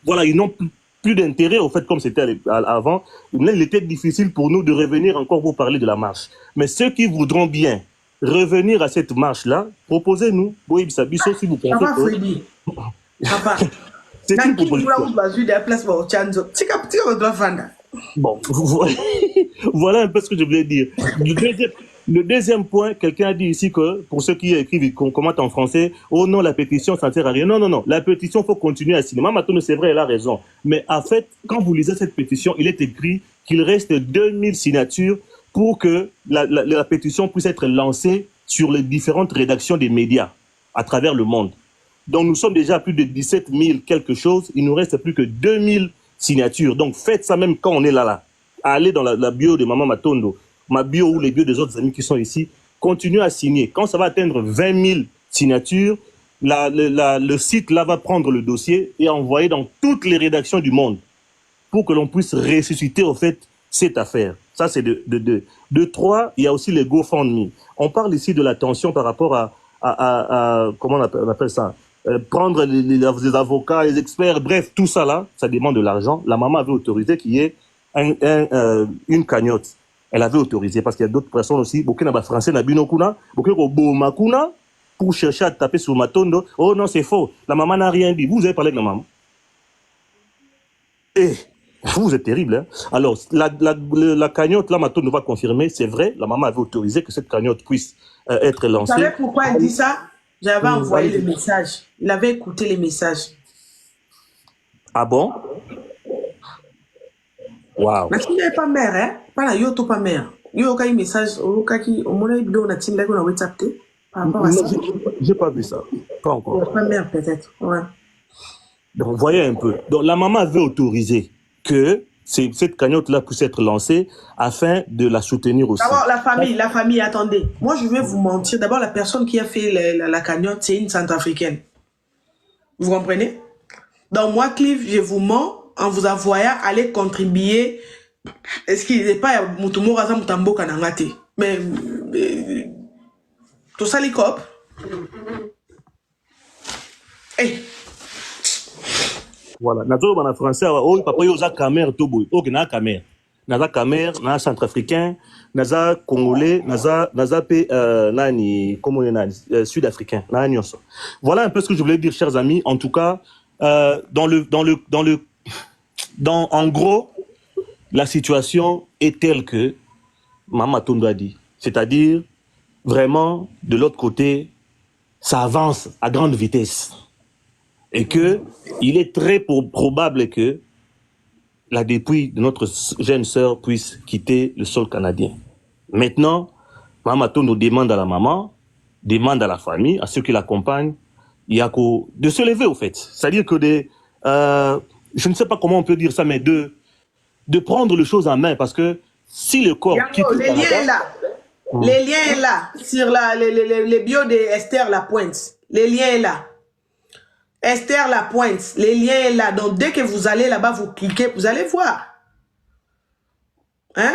C: voilà, ils n'ont plus d'intérêt, au fait, comme c'était avant. Il était difficile pour nous de revenir encore pour parler de la marche. Mais ceux qui voudront bien revenir à cette marche-là, proposez-nous, Boïb Sabisso, si vous pensez que... C'est une proposition. Bon, voilà un peu ce que je voulais dire. Le deuxième point, quelqu'un a dit ici que, pour ceux qui écrivent, qu'on commente en français, oh non, la pétition, ça ne sert à rien. Non, non, non, la pétition, il faut continuer à signer. Maman Matondo, c'est vrai, elle a raison. Mais en fait, quand vous lisez cette pétition, il est écrit qu'il reste 2000 signatures pour que la pétition puisse être lancée sur les différentes rédactions des médias à travers le monde. Donc, nous sommes déjà à plus de 17 000 quelque chose. Il nous reste plus que 2000 signatures. Donc, faites ça même quand on est là. Allez dans la bio de Maman Matondo, ma bio ou les bios des autres amis qui sont ici. Continuez à signer. Quand ça va atteindre 20 000 signatures, le site là va prendre le dossier et envoyer dans toutes les rédactions du monde pour que l'on puisse ressusciter, au fait, cette affaire. Ça, c'est de deux. De trois, il y a aussi les GoFundMe. On parle ici de l'attention par rapport à comment on appelle ça, prendre les avocats, les experts, bref, tout ça là, ça demande de l'argent. La maman avait autorisé qu'il y ait une cagnotte. Elle avait autorisé parce qu'il y a d'autres personnes aussi, beaucoup de français, beaucoup pour chercher à taper sur Matondo. Oh non, c'est faux. La maman n'a rien dit. Vous avez parlé avec la maman. Et vous êtes terrible. Hein? Alors, la cagnotte, là, Matondo va confirmer, c'est vrai, la maman avait autorisé que cette cagnotte puisse être lancée.
B: Vous savez pourquoi elle dit ça? J'avais envoyé le message. Il avait écouté les messages.
C: Ah bon? Waouh.
B: Mais tu n'es pas mère, hein? Pas la yoto pas mère. Yo, quand il message, au cas qui, au moment où il a tinda qu'on a WhatsApp, par rapport à ça.
C: J'ai pas vu ça. Pas encore.
B: Pas mère, peut-être. Ouais.
C: Donc, voyez un peu. Donc, la maman avait autorisé que cette cagnotte-là puisse être lancée afin de la soutenir aussi.
B: D'abord, la famille, attendez. Moi, je vais vous mentir. D'abord, la personne qui a fait la cagnotte, c'est une centrafricaine. Vous comprenez? Donc, moi, Cliff, je vous mens en vous envoyant aller contribuer. Est-ce qu'il n'est pas Moutoumou Raza Moutambo Kanangate? Mais tout ça, les copes. Hey.
C: Voilà. Nazo en français, oh papa yoza Camer tobo. Ok, na Camer. Naza Camer, na centrafricain, naza congolais, naza pe nani comment on nani sud-africain, na nyonso. Voilà un peu ce que je voulais dire, chers amis. En tout cas, en gros, la situation est telle que Maman Matondo a dit. C'est-à-dire, vraiment, de l'autre côté, ça avance à grande vitesse. Et que il est très probable que la dépouille de notre jeune sœur puisse quitter le sol canadien. Maintenant, Maman Matondo demande à la maman, demande à la famille, à ceux qui l'accompagnent, de se lever au fait. C'est-à-dire que je ne sais pas comment on peut dire ça, mais de prendre les choses en main, parce que si le corps quitte le Canada,
B: liens est là. Les liens est là sur les bios de Esther Lapointe. Les liens est là. Esther Lapointe, les liens est là. Donc dès que vous allez là-bas, vous cliquez, vous allez voir. Hein?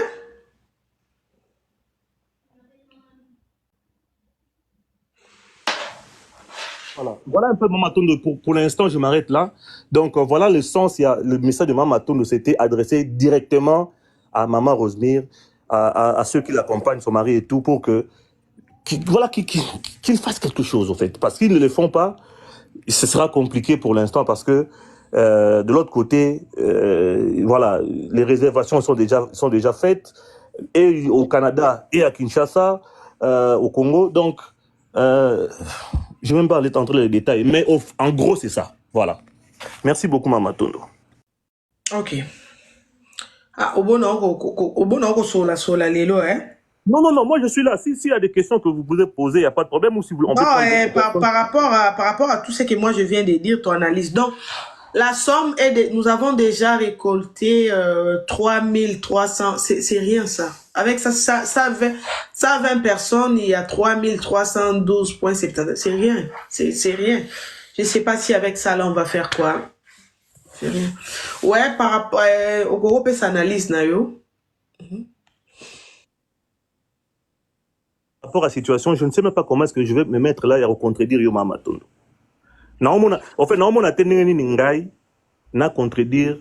C: Voilà un peu Maman Matondo. Pour l'instant, je m'arrête là. Donc voilà le sens. Le message de Maman Matondo s'était adressé directement à Maman Rosemire, à ceux qui l'accompagnent, son mari et tout, pour qu'ils fassent quelque chose, en fait. Parce qu'ils ne le font pas, ce sera compliqué pour l'instant, parce que de l'autre côté, voilà, les réservations sont déjà faites, et au Canada, et à Kinshasa, au Congo. Donc, je ne vais même pas aller dans les détails, mais en gros, c'est ça. Voilà. Merci beaucoup, Maman Matondo.
B: Ok. Ah, au bon sola lelo, hein?
C: Non, moi je suis là. S'il y a des questions que vous pouvez poser, il n'y a pas de problème. Ou si vous, on peut
B: par rapport à tout ce que moi je viens de dire, ton analyse. Donc, la somme est nous avons déjà récolté 3300, c'est rien ça. Avec ça 20 personnes, il y a 3312,70. C'est rien, c'est rien. Je sais pas si avec ça là on va faire quoi. C'est rien. Ouais, par rapport au groupe s'analyse nayo.
C: Par rapport à la situation, je ne sais même pas comment est-ce que je vais me mettre là et contredire Maman Matondo. En fait, on a tenu ngai na contredire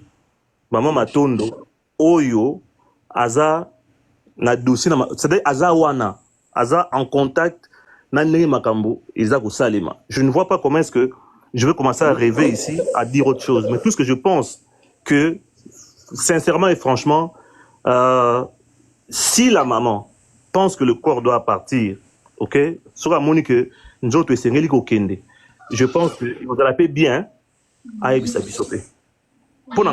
C: Maman Matondo oyo aza na dossier c'est-à-dire aza wana aza en contact na ndenge makambo eza ko salema. Je ne vois pas comment est-ce que je vais commencer à rêver ici à dire autre chose, mais tout ce que je pense que sincèrement et franchement si la maman pense que le corps doit partir, ok? Sur la monique, nous autres, c'est Kende. Je pense que vous allez bien à Ebisabisote. Pour nous,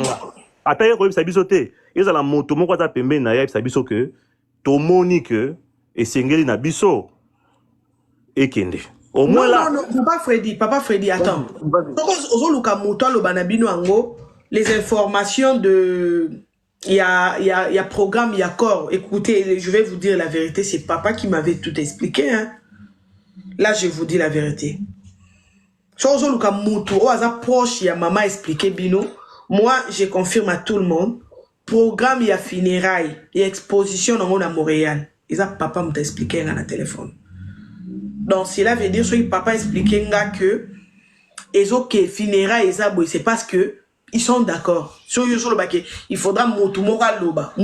C: à taille Ebisabisote, ils ont la moto, moi, quand tu as na Ebisabisote, que ton monique et Sengeli na biso et Kende. Au moins là.
B: Non, Papa Freddy, attends. Les informations de. Il y a programme, il y a corps. Écoutez, je vais vous dire la vérité, c'est papa qui m'avait tout expliqué. Hein. Là, je vous dis la vérité. Proche, il y a maman expliqué Bino. Moi, je confirme à tout le monde. Programme, il y a funérailles, il y a exposition à Montréal. Ils ont papa m'a expliqué dans le téléphone. Donc, cela veut dire que papa expliqué que les autres funérailles, c'est parce que ils sont d'accord. Il faudra Moutoumora Loba.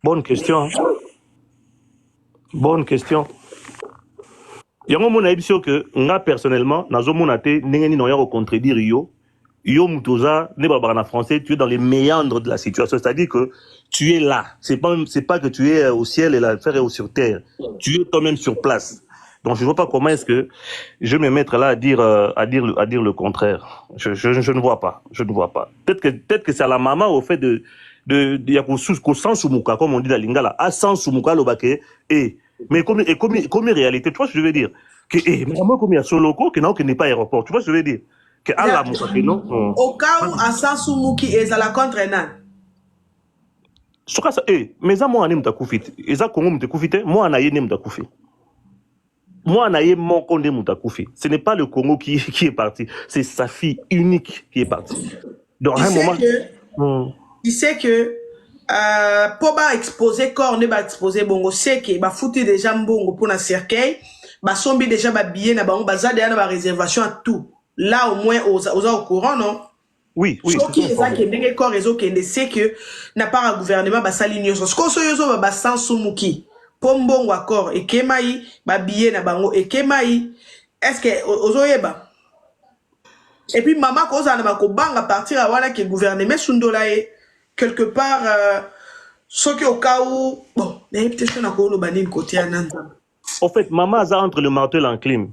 C: Bonne question. Bonne question. Il y a un moment que moi personnellement, dans un moment où contredire yo mutoza ne babana français, tu es dans les méandres de la situation, c'est-à-dire que tu es là. C'est pas que tu es au ciel et la terre est sur terre. Tu es toi-même sur place. Donc je vois pas comment est-ce que je vais me mettre là à dire le contraire. Je ne vois pas. Je ne vois pas. Peut-être que c'est à la maman au fait de yakusu sans sumuka comme on dit dans lingala, à sans sumuka lobake mais comme réalité, tu vois ce que je veux dire que maman comme il y a soloko que n'est pas aéroport, tu vois ce que je veux dire que à la muka non
B: au cas où à sans sumuki est à la contre nan
C: soka ça mais à moi anem takufit eza kongo mtakufite moi na yene mtakufi moi na yene mon konde mtakufi ce n'est pas le Congo qui est parti, c'est sa fille unique qui est partie donc à un moment
B: tu sais que pour ba exposer corps ne ba exposer bongo c'est que ba foutu déjà mbongo pour na cercueil ba sombi déjà ba billet na bango baza déjà na ba réservation à tout là au moins aux au courant non
C: oui
B: ce qui est ça qui est corps réseau qui c'est que n'a pas un gouvernement ba saligno ce que so yozo ba sans sumuki pombongo accord et kemai ba billet na bango et kemai est-ce que ozoyeba et puis maman koza na ba ko banga partir à wana que gouvernement sundolae quelque part, ce qui au cas où, bon, peut-être qu'on a encore le banni côté Ananda.
C: En fait, maman a entre le marteau et l'enclume.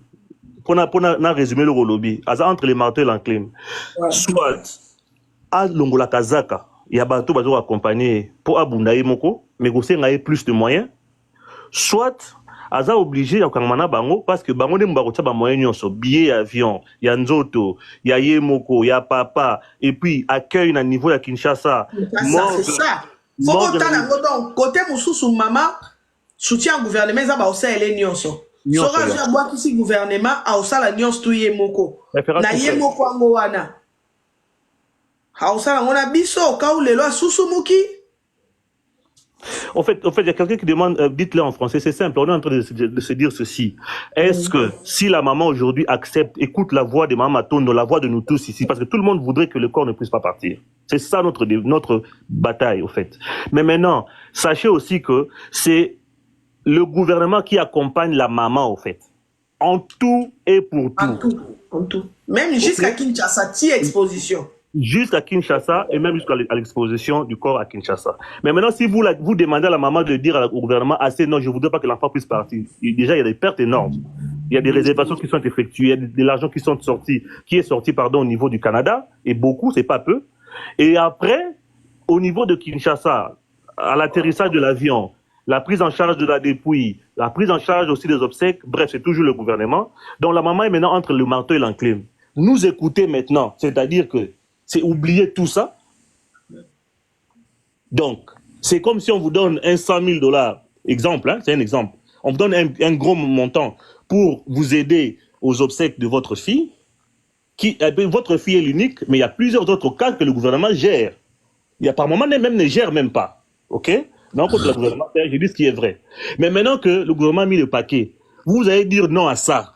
C: Pour résumer le rolobi, a entre le marteau et l'enclume. Soit à Longola Kazaka, il y a bateau bateau accompagné pour abundaye moko, mais aussi ngaye plus de moyens. Soit aza obligé à kamana bango parce que bango ne mbako taba moyen nyonso billet avion ya nzoto ya yemoko ya papa et puis accueil na niveau ya Kinshasa
B: c'est ça faut que tala donc côté mususu mama soutien gouvernement za ba osa ele nyonso sora ja bois ici gouvernement a osa la nyonso tu yemoko na yemoko ango wana ha osa ngona biso ka ulelo susumuki.
C: En fait, il y a quelqu'un qui demande, dites-le en français, c'est simple, on est en train de se dire ceci. Est-ce que si la maman aujourd'hui accepte, écoute la voix de Maman Tondo, la voix de nous tous ici, parce que tout le monde voudrait que le corps ne puisse pas partir. C'est ça notre bataille, au fait. Mais maintenant, sachez aussi que c'est le gouvernement qui accompagne la maman, au fait. En tout et pour tout.
B: En tout. Même jusqu'à Kinshasa, exposition.
C: Jusqu'à Kinshasa et même jusqu'à l'exposition du corps à Kinshasa. Mais maintenant, si vous demandez à la maman de dire au gouvernement assez, non, je ne voudrais pas que l'enfant puisse partir. Déjà, il y a des pertes énormes. Il y a des réservations qui sont effectuées, il y a de l'argent qui est sorti au niveau du Canada, et beaucoup, c'est pas peu. Et après, au niveau de Kinshasa, à l'atterrissage de l'avion, la prise en charge de la dépouille, la prise en charge aussi des obsèques, bref, c'est toujours le gouvernement. Donc la maman est maintenant entre le marteau et l'enclume. Nous écouter maintenant, c'est-à-dire que c'est oublier tout ça. Donc, c'est comme si on vous donne un $100,000, exemple, hein, c'est un exemple. On vous donne un gros montant pour vous aider aux obsèques de votre fille. Votre fille est l'unique, mais il y a plusieurs autres cas que le gouvernement gère. Il y a par moment même ne gère même pas. OK? Donc, le gouvernement, je dis ce qui est vrai. Mais maintenant que le gouvernement a mis le paquet, vous allez dire non à ça.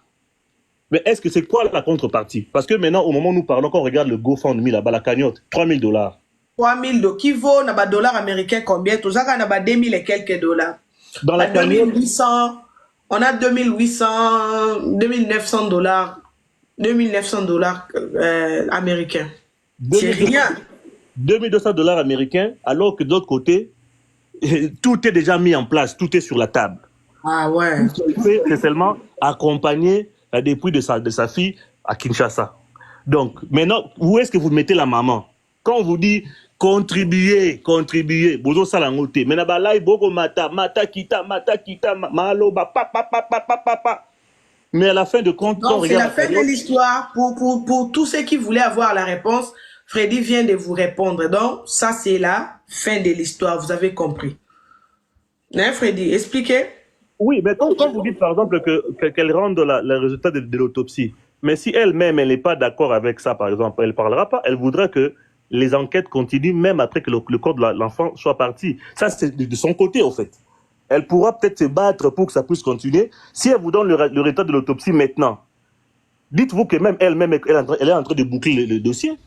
C: Mais est-ce que c'est quoi la contrepartie? Parce que maintenant, au moment où nous parlons, quand on regarde le GoFundMe, là-bas, la cagnotte, $3,000.
B: 3,000 qui vaut na dollars américains combien? Tout ça, on a 2,000 et quelques dollars.
C: Dans la cagnotte,
B: 2,800, on a 2,800, 2,900 dollars. $2,900 américains. C'est rien.
C: $2200 américains, alors que de l'autre côté, tout est déjà mis en place, tout est sur la table.
B: Ah ouais.
C: C'est seulement accompagner des prix de sa fille à Kinshasa. Donc, maintenant, où est-ce que vous mettez la maman? Quand on vous dit contribuer, bozo salangote. Maintenant, bah là, boko mata kita, malo, pa. Mais à la fin de compte,
B: Donc, c'est la fin de l'histoire. Pour tous ceux qui voulaient avoir la réponse, Freddy vient de vous répondre. Donc, ça, c'est la fin de l'histoire. Vous avez compris. Hein, Freddy, expliquez.
C: Oui, mais quand vous dites, par exemple, qu'elle rende le résultat de l'autopsie, mais si elle-même, elle n'est pas d'accord avec ça, par exemple, elle ne parlera pas, elle voudra que les enquêtes continuent même après que le corps de l'enfant soit parti. Ça, c'est de son côté, en fait. Elle pourra peut-être se battre pour que ça puisse continuer. Si elle vous donne le résultat de l'autopsie maintenant, dites-vous que même elle-même, elle est en train de boucler le dossier.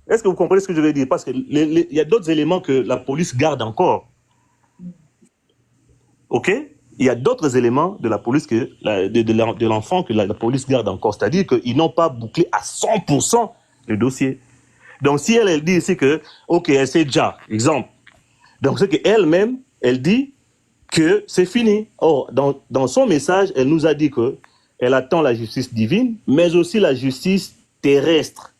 C: Est-ce que vous comprenez ce que je veux dire? Parce qu'il y a d'autres éléments que la police garde encore. OK? Il y a d'autres éléments de la police, de l'enfant que la police garde encore. C'est-à-dire qu'ils n'ont pas bouclé à 100% le dossier. Donc, si elle dit ici que, OK, elle sait déjà, exemple. Donc, c'est qu'elle-même, elle dit que c'est fini. Or, dans son message, elle nous a dit qu'elle attend la justice divine, mais aussi la justice terrestre.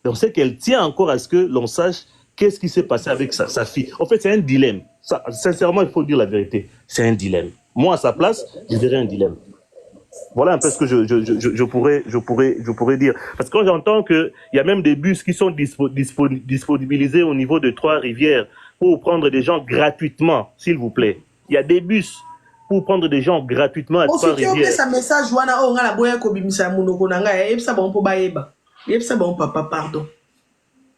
C: Donc, c'est qu'elle tient encore à ce que l'on sache qu'est-ce qui s'est passé avec sa fille. En fait, c'est un dilemme. Ça, sincèrement, il faut dire la vérité. C'est un dilemme. Moi, à sa place, je dirais un dilemme. Voilà un peu ce que je pourrais dire. Parce que quand j'entends qu'il y a même des bus qui sont disponibilisés au niveau de Trois-Rivières pour prendre des gens gratuitement, s'il vous plaît. Il y a des bus pour prendre des gens gratuitement à Trois-Rivières.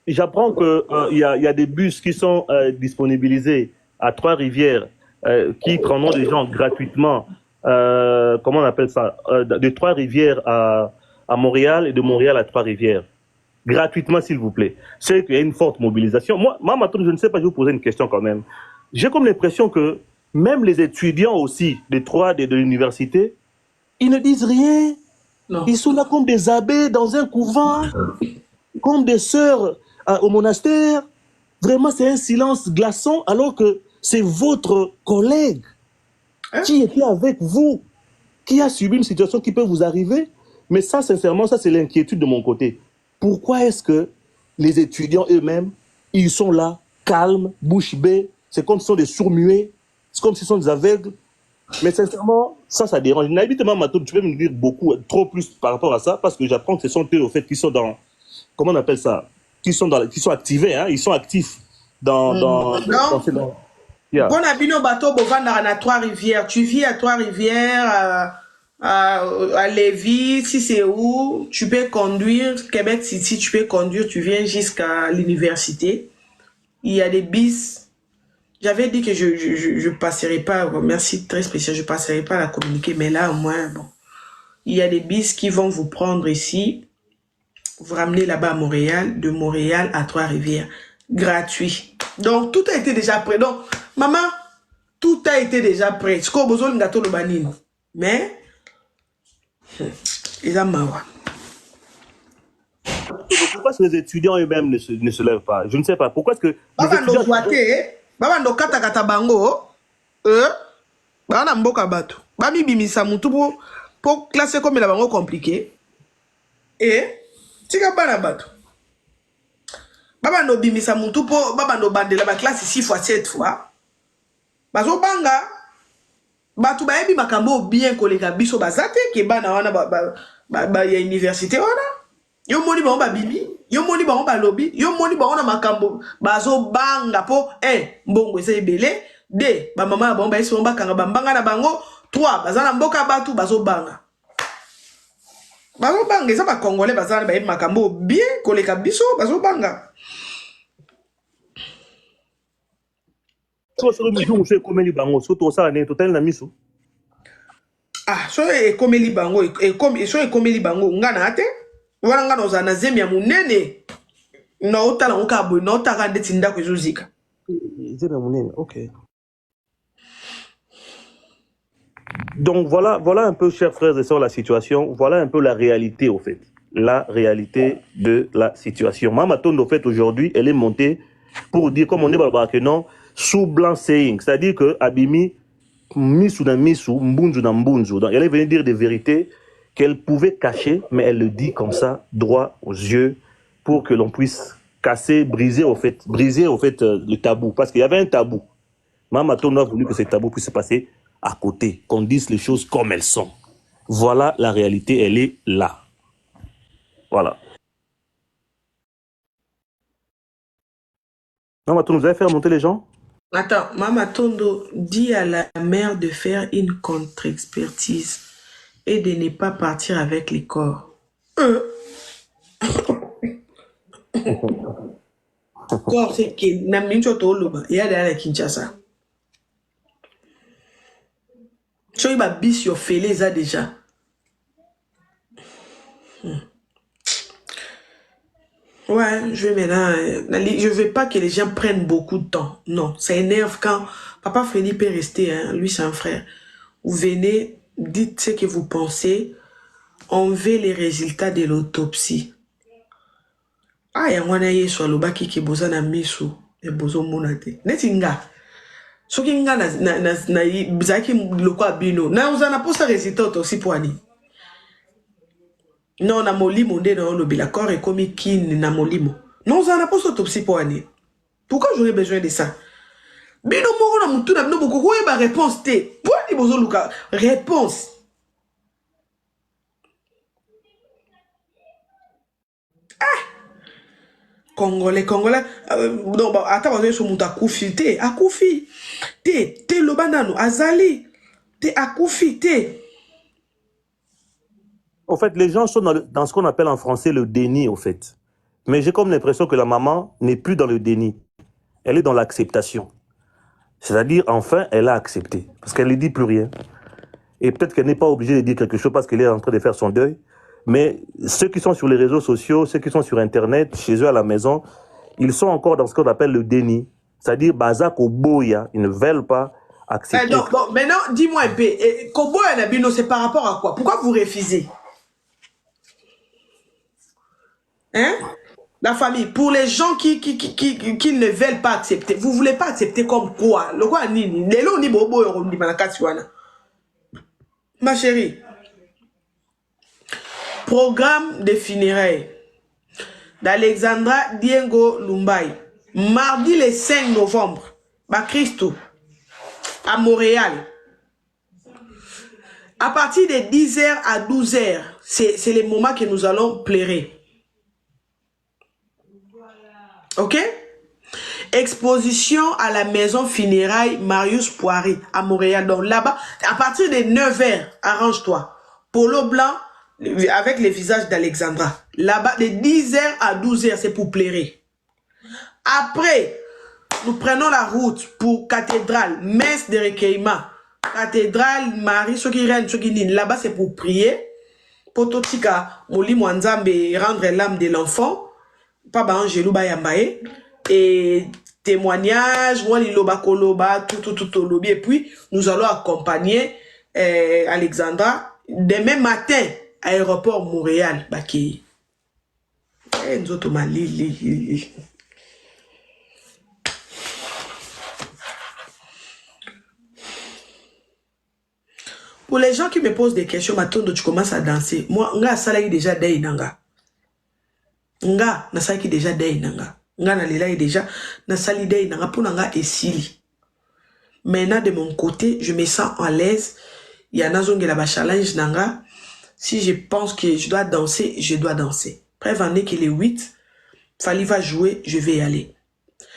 C: J'apprends qu'il y a des bus qui sont disponibilisés à Trois-Rivières qui prendront des gens gratuitement. Comment on appelle ça, de Trois-Rivières à Montréal et de Montréal à Trois-Rivières. Gratuitement, s'il vous plaît. C'est qu'il y a une forte mobilisation. Moi, maintenant, je ne sais pas, je vais vous poser une question quand même. J'ai comme l'impression que même les étudiants aussi de l'université, ils ne disent rien. Non. Ils sont là comme des abbés dans un couvent, comme des sœurs au monastère. Vraiment, c'est un silence glaçant, alors que c'est votre collègue qui était avec vous, qui a subi une situation qui peut vous arriver. Mais ça, sincèrement, ça, c'est l'inquiétude de mon côté. Pourquoi est-ce que les étudiants eux-mêmes, ils sont là, calmes, bouche bée, c'est comme s'ils sont des sourds-muets, c'est comme s'ils sont des aveugles. Mais sincèrement, ça dérange. Naïvement, Matou, tu peux me dire beaucoup, trop plus par rapport à ça, parce que j'apprends que ce sont eux, au fait, qui sont dans, comment on appelle ça, qui sont activés, hein, ils sont actifs dans
B: yeah. Bon abino bateau bovanda na Trois-Rivières. Tu vis à Trois-Rivières, à Lévis, si c'est où, tu peux conduire, Québec City, tu peux conduire, tu viens jusqu'à l'université. Il y a des bis. J'avais dit que je passerai pas, merci, très spécial, je passerai pas à la communiquer, mais là, au moins, bon. Il y a des bis qui vont vous prendre ici, vous ramener là-bas à Montréal, de Montréal à Trois-Rivières. Gratuit. Donc, tout a été déjà prêt. Donc, maman, tout a été déjà prêt. Ce qu'on a besoin de gâteau de banine. Mais, ils ont marre.
C: Pourquoi est-ce que les étudiants eux-mêmes ne se lèvent pas? Je ne sais pas. Pourquoi est-ce que les étudiants...
B: Baba ndo kata bango, bana mboka bato. Bami bimisa mutu pour classer comme la bango compliqué. Et, tika bana bato. Baba ndo bimisa mutu pour baba ndo bandela ba classe 6 fois 7 fois. Bazo banga. Bato baebi makambo bien koleka biso bazate ke bana wana ba ya université wana. Yo moni ba on bibi, yo moni ba on lobby, yo moni ba on makambo bazo banga po mbongo ese ebele, de ba mama ba on ba esi on ba kanga bambanga na bango, 3 bazana mboka batu bazo banga. Bazo banga eza ba congolais bazana ba makambo bien koleka biso bazo banga.
C: So c'est comme les bango, surtout ça ne total na miso.
B: Ah, so e comme les bango e comme les bango ngana ate. Wana ngana ozana zemi ya munene na otala ngokabo na otaka ndeti ndako ezozika
C: zemi ya munene. OK. Donc voilà un peu, chers frères et sœurs, la situation. Voilà un peu la réalité, au fait. la réalité de la situation. Mama Tondo, en fait, aujourd'hui, elle est montée pour dire, comme on dit, que non, sous blanc saying, c'est-à-dire que Abimi, misu na misu, mbunzu na mbunzu. Donc, elle est venue dire des vérités qu'elle pouvait cacher, mais elle le dit comme ça, droit aux yeux, pour que l'on puisse casser, briser le tabou. Parce qu'il y avait un tabou. Mama Tondo a voulu que ce tabou puisse se passer à côté, qu'on dise les choses comme elles sont. Voilà la réalité, elle est là. Voilà. Mama Tondo, vous allez faire monter les gens?
B: Attends, Mama Tondo dit à la mère de faire une contre-expertise et de ne pas partir avec les corps. Corps, c'est qui n'a mis au tolo, il y a derrière Kinshasa. Tu as bis sur fêlé ça déjà. Ouais, je vais maintenant. Je veux pas que les gens prennent beaucoup de temps. Non, ça énerve quand Papa Freddy peut rester, hein, lui c'est un frère. Vous venez, dites ce que vous pensez, on veut les résultats de l'autopsie. Ah, ya mwana ye so aloba ki boza na misu e bozo monate. Neti nga. Soki nga na bizaki loko abino. Na uzana posa résultat autopsie pour ani. Non, na molimo nde na olobila corps est comme kin na molimo. Non, uzana posa autopsie pour ani. Pourquoi j'aurais besoin de ça? Bino moko na mutu na bino boko ko yeba réponse te. Pour ani bozo luka réponse. Congolais, non, bah, attends, je suis akufi, te, akufi, te, lobanano, azali, te, akufi, te.
C: En fait, les gens sont dans ce qu'on appelle en français le déni, au fait. Mais j'ai comme l'impression que la maman n'est plus dans le déni. Elle est dans l'acceptation. C'est-à-dire, enfin, elle a accepté. Parce qu'elle ne dit plus rien. Et peut-être qu'elle n'est pas obligée de dire quelque chose parce qu'elle est en train de faire son deuil. Mais ceux qui sont sur les réseaux sociaux, ceux qui sont sur Internet, chez eux à la maison, ils sont encore dans ce qu'on appelle le déni. C'est-à-dire, Baza Koboya, ils ne veulent pas accepter.
B: Non, bon, maintenant, dis-moi un peu, Koboya Nabino, c'est par rapport à quoi? Pourquoi vous refusez? Hein? La famille, pour les gens qui ne veulent pas accepter, vous ne voulez pas accepter comme quoi? Le quoi nini? Lelo ni bobo yoro ni manakatiwana. Ma chérie. Programme de funérailles d'Alexandra Diengo Lumbai. Mardi le 5 novembre, à Christo, à Montréal. À partir de 10h à 12h, c'est le moment que nous allons pleurer. Ok? Exposition à la maison funéraille Marius Poiré à Montréal. Donc là-bas, à partir de 9h, arrange-toi. Polo blanc avec les visages d'Alexandra. Là-bas, de 10h à 12h, c'est pour pleurer. Après, nous prenons la route pour cathédrale, messe de recueillement. Cathédrale, Marie, là-bas, c'est pour prier. Pototika, Moli Mwanzambe, rendre l'âme de l'enfant. Papa Angelou Bayambaye. Et témoignage, tout. Et puis, nous allons accompagner Alexandra demain matin à l'aéroport Montréal. Baki. Pour les gens qui me posent des questions, maintenant tu commences à danser. Moi, nga salaki déjà day nanga. Nga na salaki déjà day nanga. Nga na lela déjà na sali day nanga pour nanga esili. Maintenant de mon côté, je me sens à l'aise. Il y a nazonge la challenge nanga. Si je pense que je dois danser, je dois danser. Bref, on est qu'il est 8. Fali va jouer, je vais y aller.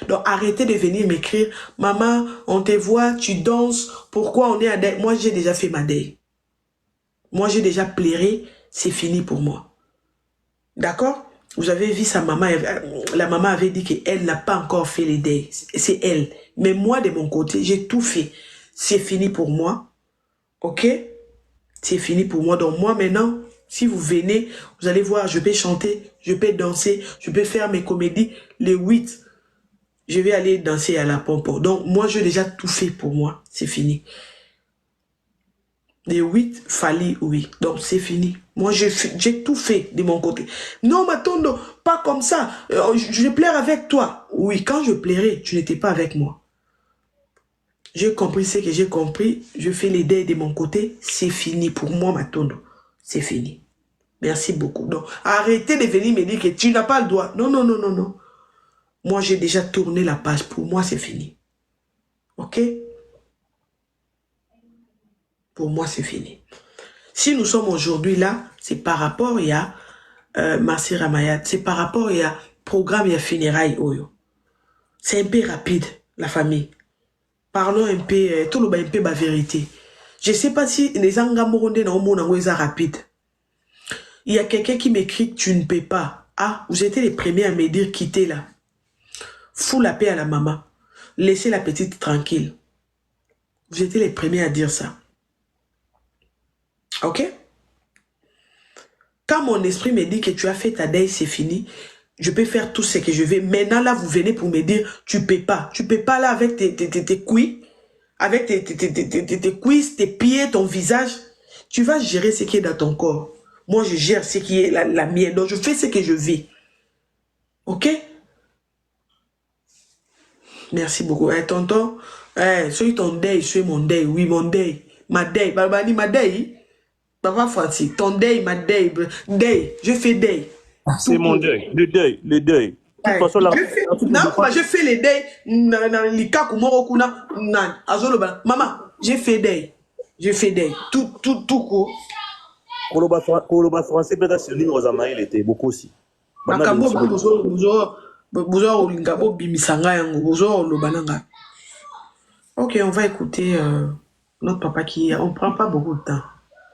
B: Donc arrêtez de venir m'écrire, maman, on te voit, tu danses, pourquoi on est à deuil? Moi j'ai déjà fait ma deuil. Moi j'ai déjà pleuré, c'est fini pour moi. D'accord? Vous avez vu sa maman, la maman avait dit qu'elle n'a pas encore fait les deuils. C'est elle. Mais moi de mon côté, j'ai tout fait. C'est fini pour moi. Ok? C'est fini pour moi. Donc moi maintenant, si vous venez, vous allez voir, je peux chanter, je peux danser, je peux faire mes comédies. Les 8, je vais aller danser à la pompe. Donc moi, j'ai déjà tout fait pour moi. C'est fini. Les 8, Fali, oui. Donc, c'est fini. Moi, j'ai tout fait de mon côté. Non, Matondo, pas comme ça. Je plaire avec toi. Oui, quand je plairais, tu n'étais pas avec moi. J'ai compris ce que j'ai compris. Je fais les dés de mon côté. C'est fini pour moi, Matondo. C'est fini. Merci beaucoup. Donc, arrêtez de venir me dire que tu n'as pas le droit. Non, non, non, non, non. Moi, j'ai déjà tourné la page. Pour moi, c'est fini. OK? Pour moi, c'est fini. Si nous sommes aujourd'hui là, c'est par rapport à Marcy Ramayat, c'est par rapport à programme et à funérailles. C'est un peu rapide, la famille. Parlons un peu, tout le monde un peu la vérité. Je ne sais pas si les Angamorondé dans le monde sont rapide. Il y a quelqu'un qui m'écrit, tu ne peux pas. Ah, vous étiez les premiers à me dire, quittez là. Fous la paix à la maman. Laissez la petite tranquille. Vous étiez les premiers à dire ça. Ok? Quand mon esprit me dit que tu as fait ta deuil, c'est fini, je peux faire tout ce que je veux. Maintenant, là, vous venez pour me dire, tu peux pas. Tu peux pas là avec tes couilles, avec tes cuisses, tes pieds, ton visage. Tu vas gérer ce qui est dans ton corps. Moi, je gère ce qui est la mienne. Donc, je fais ce que je veux. Ok? Merci beaucoup. Tonton, sois ton deuil, sois mon deuil. Oui, mon deuil. Ma deuil. Babani, ma deuil. Papa Fati, ton deuil, ma deuil. Deuil, je fais deuil.
C: C'est mon deuil. Le deuil, le deuil. De toute façon, là.
B: Non, je fais les deuils. Maman, j'ai fait deuil. Je fais deuil. Tout court.
C: Koloba français, peut-être c'est lui, Rosamaï, il était beaucoup aussi. Ok, on va écouter notre papa qui... On prend pas beaucoup de temps.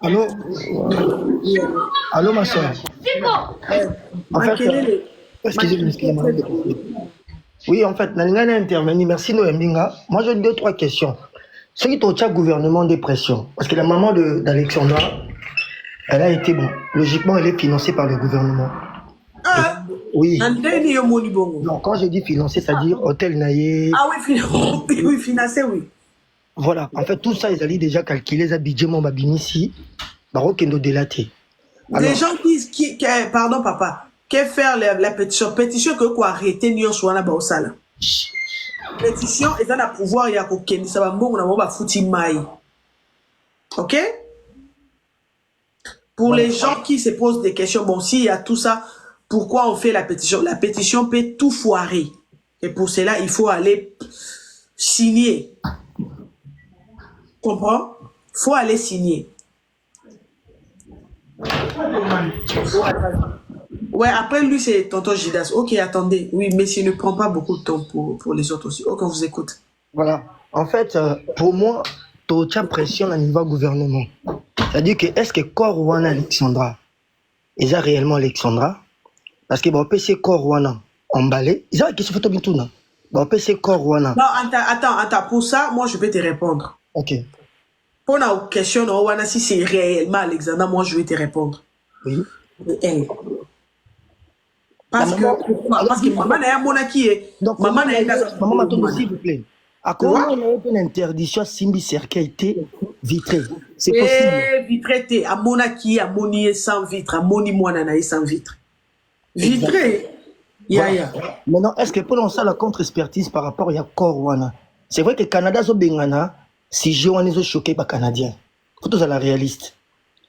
D: Allô? Allô, ma soeur. En fait, excusez-moi. Oui, en fait, Nalingana a intervenu. Merci, Noémbinga. Moi, j'ai 2-3 questions. Ce qui est au gouvernement des pressions. Parce que la maman d'Alexandra, elle a été, bon, logiquement, elle est financée par le gouvernement.
B: Ah,
D: oui. Non, quand je dis financé, c'est-à-dire hôtel Naye.
B: Ah oui, financé, oui.
D: Voilà, en fait, tout ça, ils allaient déjà calculer les budget mon babinisi, barokendo délaté.
B: Des gens qui pardon papa, qui faire la pétition que quoi arrêter nous soit là bas au sala. Pétition et dans la pouvoir il y a qu'aucun ça va bon on va foutre maï. OK? Pour les gens qui se posent des questions, bon, s'il y a tout ça, pourquoi on fait la pétition? La pétition peut tout foirer. Et pour cela, il faut aller signer. Comprends? Faut aller signer. Ouais, après lui, c'est tonton Gidas. Ok, attendez. Oui, mais s'il ne prend pas beaucoup de temps pour les autres aussi. Ok, on vous écoute.
D: Voilà. En fait, pour moi, tu as pression à niveau gouvernement. C'est-à-dire que est-ce que Korwana Alexandra, ils ont réellement Alexandra? Parce que bon, PC Korwana emballé, ils ont une question photo bintouna. Bon, PC Korwana.
B: Non, attends. Pour ça, moi, je peux te répondre.
D: Ok.
B: Pour la question, si c'est réellement Alexandra, moi, je vais te répondre.
D: Oui.
B: Elle. Parce que maman est à Monaki.
D: Donc, maman Matondo, s'il vous plaît. À quoi on a une interdiction Simbi cercueil vitré? C'est possible.
B: Vitré, à Monaki, à Moni sans vitre, à Moni Moananaï sans vitre. Vitré.
D: Voilà. Maintenant, est-ce que pour ça, la contre-expertise par rapport à Korwana? C'est vrai que le Canada, si Joana est choqué par Canadien, faut que la réaliste.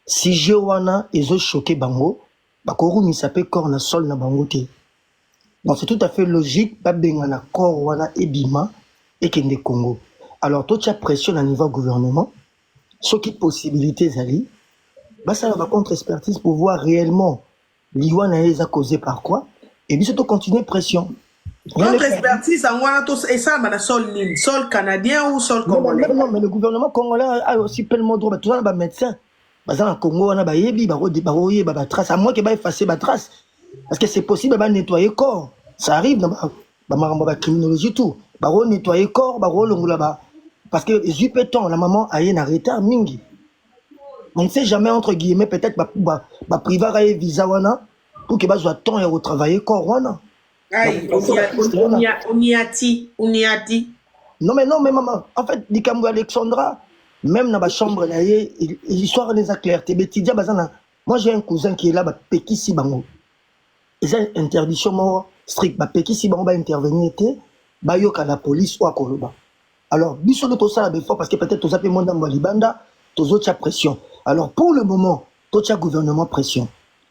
D: Si Joana est choqué bango, Bakoru s'appelle Korna sol na bangote. Donc c'est tout à fait logique, pas bengana Korwana et Bima et Kende Congo. Alors, toi, tu as pression à niveau gouvernement, ce qui possibilités ali, bah ça va contre-expertise pour voir réellement l'Iwana est causé par quoi, et puis surtout continuer pression.
B: Contre-expertise, et ça, sol canadien ou sol congolais?
D: Non, mais le gouvernement congolais a aussi pleinement droit. Tout ça, les médecins, dans le Congo, on a des traces. À moins qu'ils effacer des traces. Parce que c'est possible de nettoyer le corps. Ça arrive dans la criminologie, tout. Ils nettoyer le corps, parce que les upétons, la maman a un retard mingi. On ne sait jamais, entre guillemets, peut-être, privé a un visa pour qu'il soit temps et retravailler le corps.
B: Aïe, on y a dit.
D: Non, mais maman, en fait, Dikambo Alexandra, même dans la chambre, l'histoire des clarté. Moi, j'ai un cousin qui est là, Peki Sibango. Ils ont une interdiction stricte. Peki Sibango va intervenir, va y la police ou à Koloba. Alors, biso de tout ça, parce que peut-être tout ça peut monter dans Libanda, tout autres pression. Alors, pour le moment, tout ça gouvernement pression.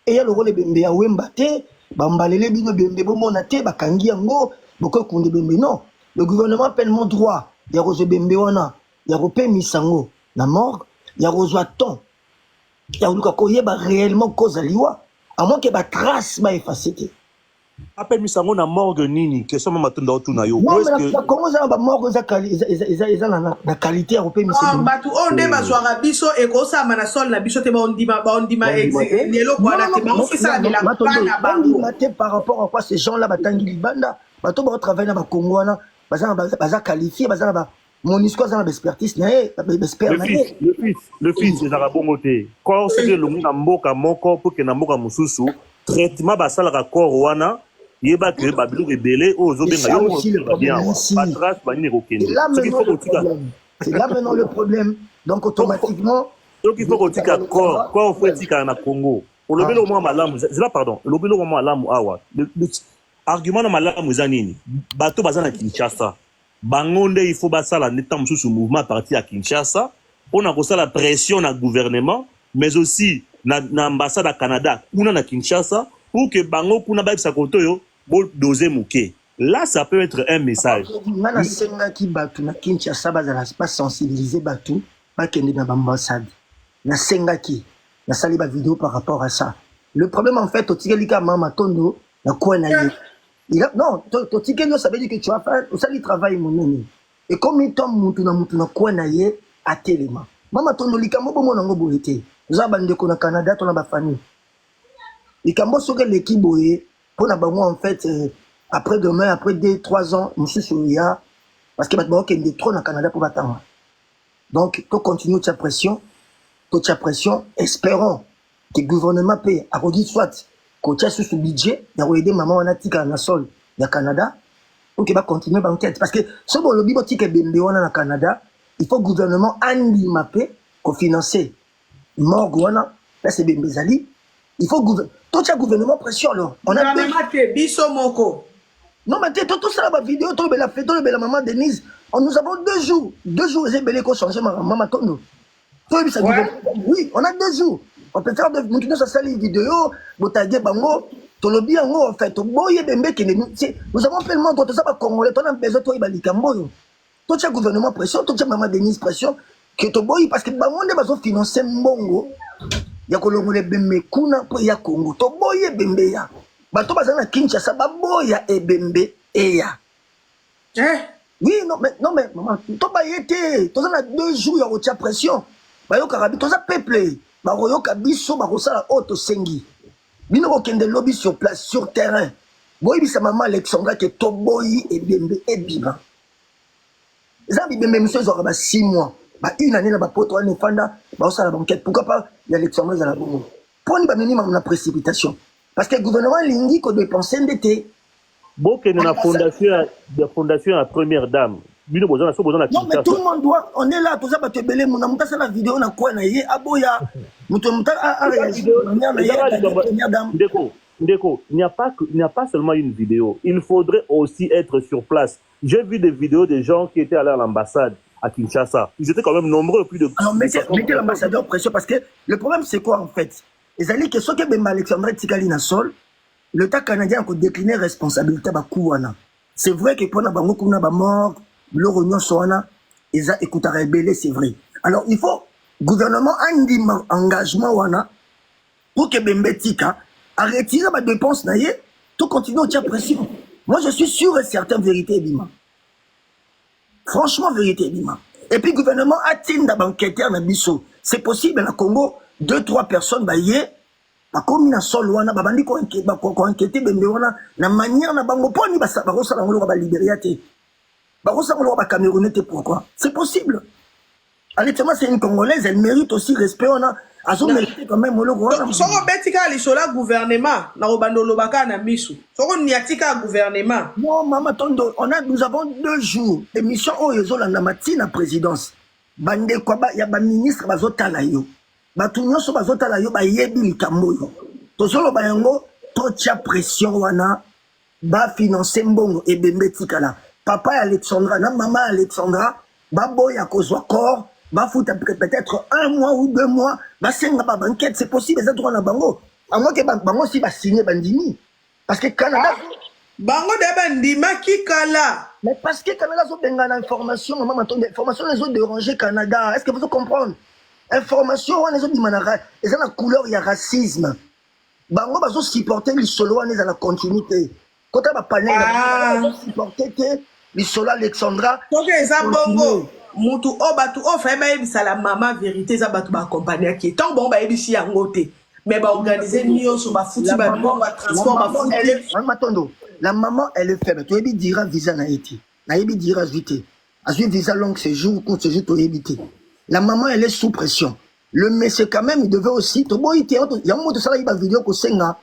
D: Et il y a le rôle de Bembe à Wembate, Bambalele Bino Bembe Bomonate, Bakangi Ango, Boko Kunde Bembe. Non, le gouvernement a pleinement droit. Il y a Rose Bembe Wana, il y a Rope Misango, la morgue, il y a Rose Waton, il y a Luka Koyeba réellement cause à l'Iwa, à moins que la trace va effacer.
C: Appelle Misango na morgue nini, que ça m'a tunda autour yo.
D: Non, mais comment ça va morgue la qualité Rope Misango.
B: Non, batu onde bazwara biso et ko sa mana sol na biso te ba ondima lelo kwa na te ba ofisa de la bana bango.
D: Par rapport à quoi ces gens-là batangi libanda, bato ba travailler na ba Congolais, baza qualifié, baza ba mon histoire dans l'expertise
C: le fils des arabomoté quand c'est le monde mboka moko pour que na mboka mususu traitement basala ka corps wana yeba que babilo rebelle aux obenga yo bien patras banini kokende
D: c'est là maintenant le problème donc automatiquement
C: donc il faut qu'on tika corps quand on fait tika na Congo pour le belo mo malamu c'est là pardon le belo mo malamu awa le argument na malamu zanini bato bazana Kinshasa bangonde il faut basala netam sous mouvement parti à Kinshasa on a ça la pression na gouvernement mais aussi na ambassade à Canada kuna na Kinshasa pour que bango kuna ba sa koto yo bo doser muke là ça peut être un message
D: na senga ki batu na Kinshasa bazala pas sensibiliser batu ba kende na ambassade na senga ki na sali ba vidéo par rapport à ça le problème en fait otikelika mama tondo na quoi na ye non, ton ticket, ça veut dire que tu vas faire ça, le travail, mon ami. Et comme il tombe, moutuna, quoi naïe, à téléma. Maman, ton likambo, mon ango, bourrité. Nous avons des au Canada, ton ma famille. Likambo, ce que l'équipe, pour la banque, en fait, après demain, après 2-3 ans, monsieur Souya, parce que maintenant, il y a des trônes au Canada pour attendre. Donc, tu continues ta pression, espérons que le gouvernement paye, à redire soit. Quand tu as ce budget, il y a aidé maman en Atika na sol du Canada pour qu'il va continuer l'enquête. Parce que ce bon lobby qui est bembé au Canada, il faut que le gouvernement andi mappé pour financer Morguana, là c'est Bembezali. Il faut que tout le gouvernement pression là.
B: On a maté biso moko.
D: Non mais tout ça la vidéo, tout la photo de la maman Denise. Nous avons 2 jours. 2 jours j'ai belé qu'on changer maman Tondo. Oui, on a 2 jours. On peut faire de ça sali vidéo, botaguer bango, to lobby en fait, boye bembe qui nous avons pleinement tout ça pas congolais, on a besoin de balikambo. Tout ce gouvernement pression, tout ce maman Denise pression que to boye parce que bango ne bazo financer mbongo. Ya ko longole bembe kuna po ya Congo. To boye bembe ya. Bato bazana Kinshasa ba boya e bembe e ya. Oui, non mais maman, to ba yete, to ça 2 jours ya retia pression. Ba yo karabi to ça peuple. Baroyoka biso bakosala auto sengi bino kokende lobby sur place sur terrain boyi bisa maman Alexandra que toboyi et bembe et biba ça bembe monsieur zora ba 6 mois ba une année na ba poto ne fanda ba osala banquette pourquoi pas Alexandra za la bongo poni ba minimum na précipitation parce que le gouvernement lingi ko dépenser ndete
C: bokene na fondation à première dame. Non,
D: mais tout le monde doit. On est là, tout ça, tu es belé, mon amour, c'est la vidéo, on a quoi, on a yé, aboya.
C: Ndeko, il n'y a pas seulement une vidéo. Il faudrait aussi être sur place. J'ai vu des vidéos des gens qui étaient allés à l'ambassade à Kinshasa. Ils étaient quand même nombreux, plus de.
D: Alors, mettez l'ambassadeur en pression, parce que le problème, c'est quoi, en fait? Les alliés qui sont que Bemba Alexandre Tikali na sol, l'État canadien a décliné responsabilité à Kouana. C'est vrai que pour la bango, kuna ba mort, le réunion soana, ils a écouté rebelle, c'est vrai. Alors, il faut, gouvernement a un engagement wana, pour que Bembetika a retiré ma dépense naïe, tout continue au tia pression. Moi, je suis sûr et certain, vérité, Bima. Franchement, vérité, Bima. Et puis, le gouvernement a tinda banqueter na biso. C'est possible, na Congo, 2-3 personnes, bah, yé, bah, comme na sol wana, bah, bandi ko inquiété, bembe wana, na manière na bango, poni, bah, ça, bah, rosa, bah, libériate. Camerounais, pourquoi? C'est possible. Honnêtement, c'est une Congolaise, elle mérite aussi respect. On a mérité quand même.
B: Si on betika le gouvernement, na obando lobaka na misu. Si on niatika gouvernement.
D: Non, maman Tondo, nous avons 2 jours. Émission Oyezo la matin la présidence. bande kwa ba ya ba ministre bazotala yo batu nyonso bazotala yo bayebi likambo yo tozolo bayango totia pression wana ba financer mbongo ebembe tikala papa ya Alexandra na mama ya Alexandra ba boya kozwa corps ba futa peut-être 1 mois ou 2 mois ba senga ba banquette c'est possible ça droit na bango à moins que bango si ba signer bandini parce que Canada
B: bango de bandima ki kala.
D: Mais parce que Canada zo benga l'information, maman attendez, information les autres déranger Canada. Est-ce que vous comprenez? Information on les autres dimanara, et ça la couleur il y a racisme. Bango bazo supporter les solo on est dans la continuité. Quand on va panel bazo supporter que les solo Alexandra.
B: OK, ça bongo. Mutu o batu o fa ba yebisa la maman vérité ça batu ba accompagner qui tant bon ba yebisi yango te. Mais ba organiser nyonso ba futi ba bon ba transport ba futi.
D: Matondo. La maman, elle est faible. Tu as dira visa na été. Na yebi dira vite. Azui visa long séjour, court séjour, tu éviter. La maman, elle est sous pression. Le monsieur, quand même, il devait aussi. Il y a un mot de ça, il y a une vidéo que Senga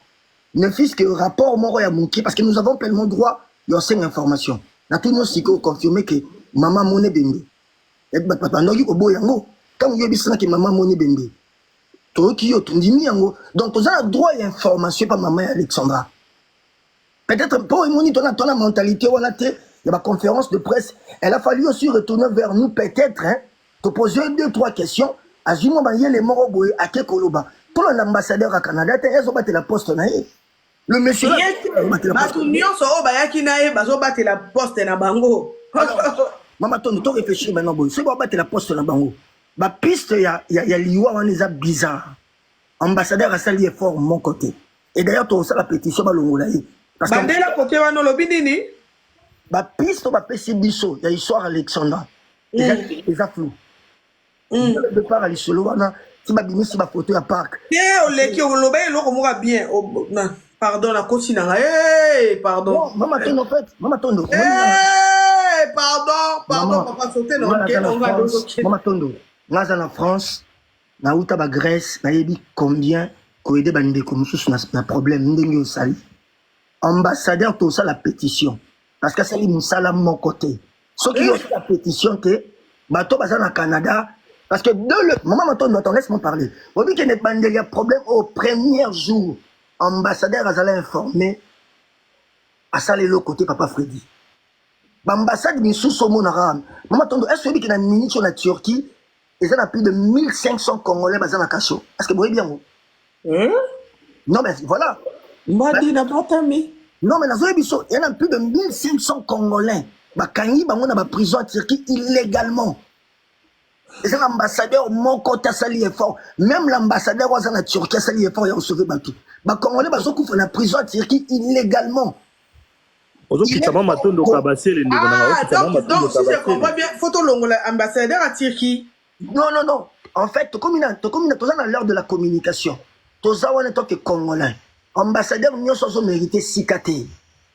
D: ne fils que rapport mort à manqué parce que nous avons pleinement droit à cette information. Na tout nous siko confirmé que maman moné bembe. Et papa n'ogi ko boyango. Quand vous avez dit que maman moné bembe. Toi qui yo tundimi yango. Donc vous avez droit à information par maman Alexandra. Peut-être pour une ton mentalité, il y a ma conférence de presse. Elle a fallu aussi retourner vers nous, peut-être, hein, te poser 2-3 questions. À ce moment, il y a les morts à Kekoloba. Pour l'ambassadeur à Canada, ils ont battu la poste. Le monsieur. Maman, tu réfléchis maintenant. C'est pour battre la poste na bango. Ma piste, il y a l'IWA, on est bizarre. Ambassadeur a sali effort de mon côté. Et d'ailleurs, tu as la pétition,
B: Bandela côté wana lobi nini
D: ba piste ba pesi biso ya histoire Alexandra eza flou de part ali solo wana ti ba bimisi ba photo ya parc
B: oleki oloba eloko moka bien pardon la kosina pardon
D: maman tondo en fait maman tondo
B: pardon papa sauter non on va
D: maman tondo ngaza na France na uta ba Grèce na yebi combien ko aider ba ndeko mususu na problème ndenge osali ambassadeur tout ça la pétition parce que c'est lui moussala mon côté ceux qui ont fait la pétition que bateau bazan au Canada parce que de le maman maintenant laisse-moi parler on dit qu'il y a problème au premier jour ambassadeur a informé à ça le côté papa Freddy l'ambassade de sous mon arabe maman maintenant est-ce qu'il y a une minute sur la Turquie et ça a plus de 1500 Congolais bazan à Kacho est-ce que vous voyez bien vous non mais voilà.
B: Non, mais il y
D: a plus de 1500 Congolais. Bakangi bango na ba prison en Turquie illégalement. Et c'est l'ambassadeur mon côté sali effort. Même l'ambassadeur was en Turquie sali effort ya sauver bato. Ba Congolais bazo kufa na prison en Turquie illégalement.
C: Ozo kitama matondo kabase le ndeko na
B: donc si je comprends bien, photo longola ambassadeur à Turquie.
D: Non. En fait, comme à l'heure de la communication. Toza wana tant que Congolais. Ambassadeur nous sommes mérité sikate.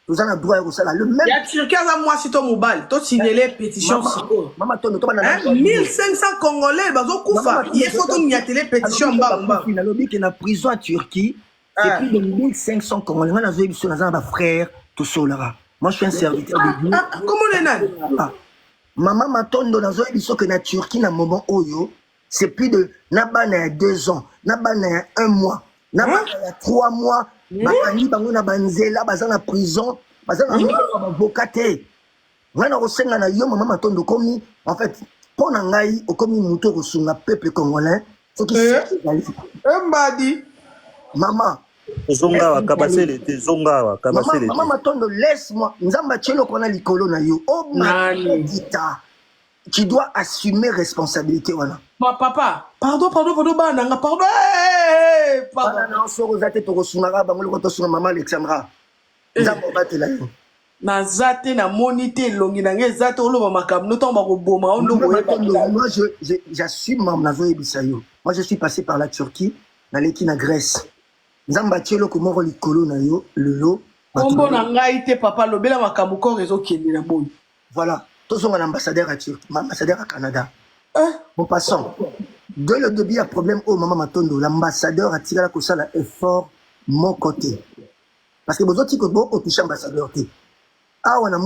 D: Nous avons droit à ça le même.
B: Il y a Turquie à moi si ton mobile, toi signer pétition siko.
D: Maman tono toi na
B: 1500 Congolais bazo kufa. Il faut ton y a télé pétition bamba.
D: Na lobby qui na prison en Turquie, c'est plus de 1500 Congolais. On a vu sur na frère tout cela. Moi je suis un serviteur de Dieu.
B: Comment les nan?
D: Maman matondo na zo biso que na Turquie na moment oyo, c'est plus de nabana 2 ans, nabana 1 mois. Na ba 3 mois bakani bango na banzela bazana prison bazana avocate wana osenga na yo mama matondo komi en fait pour na ngai okomi muto kosunga peuple congolais ce qui
B: mbadi
D: mama
C: zonga wa kabasele te zonga wa kabasele
D: mama matondo laisse-moi nzamba chelo kona likolo na yo o dita tu dois assumer responsabilité wana.
B: Ma papa, pardon, bananga, pardon.
D: Non, soro zate to kosunga ba ngolo to sunga maman Alexandra. Nzambo batela yo.
B: Na zate na monité longi na nge zate oloba makamno to ba ko boma ondo boye.
D: Moi j'assume mam na zoe bisayo. Moi je suis passé par la Turquie, na leki na Grèce. Nzamba chelo ko moko likolo na yo lelo.
B: Kombo na ngai te papa lobela makambo ko réseau kende na boye.
D: Voilà. Tous sont ambassadeur à Turquie, ambassadeur à Canada. En passant, dès le début, il y a un problème au Maman Matondo. L'ambassadeur a tiré la cause à l'effort mon côté. Parce que vous autres, vous avez touché l'ambassadeur. Ah, on a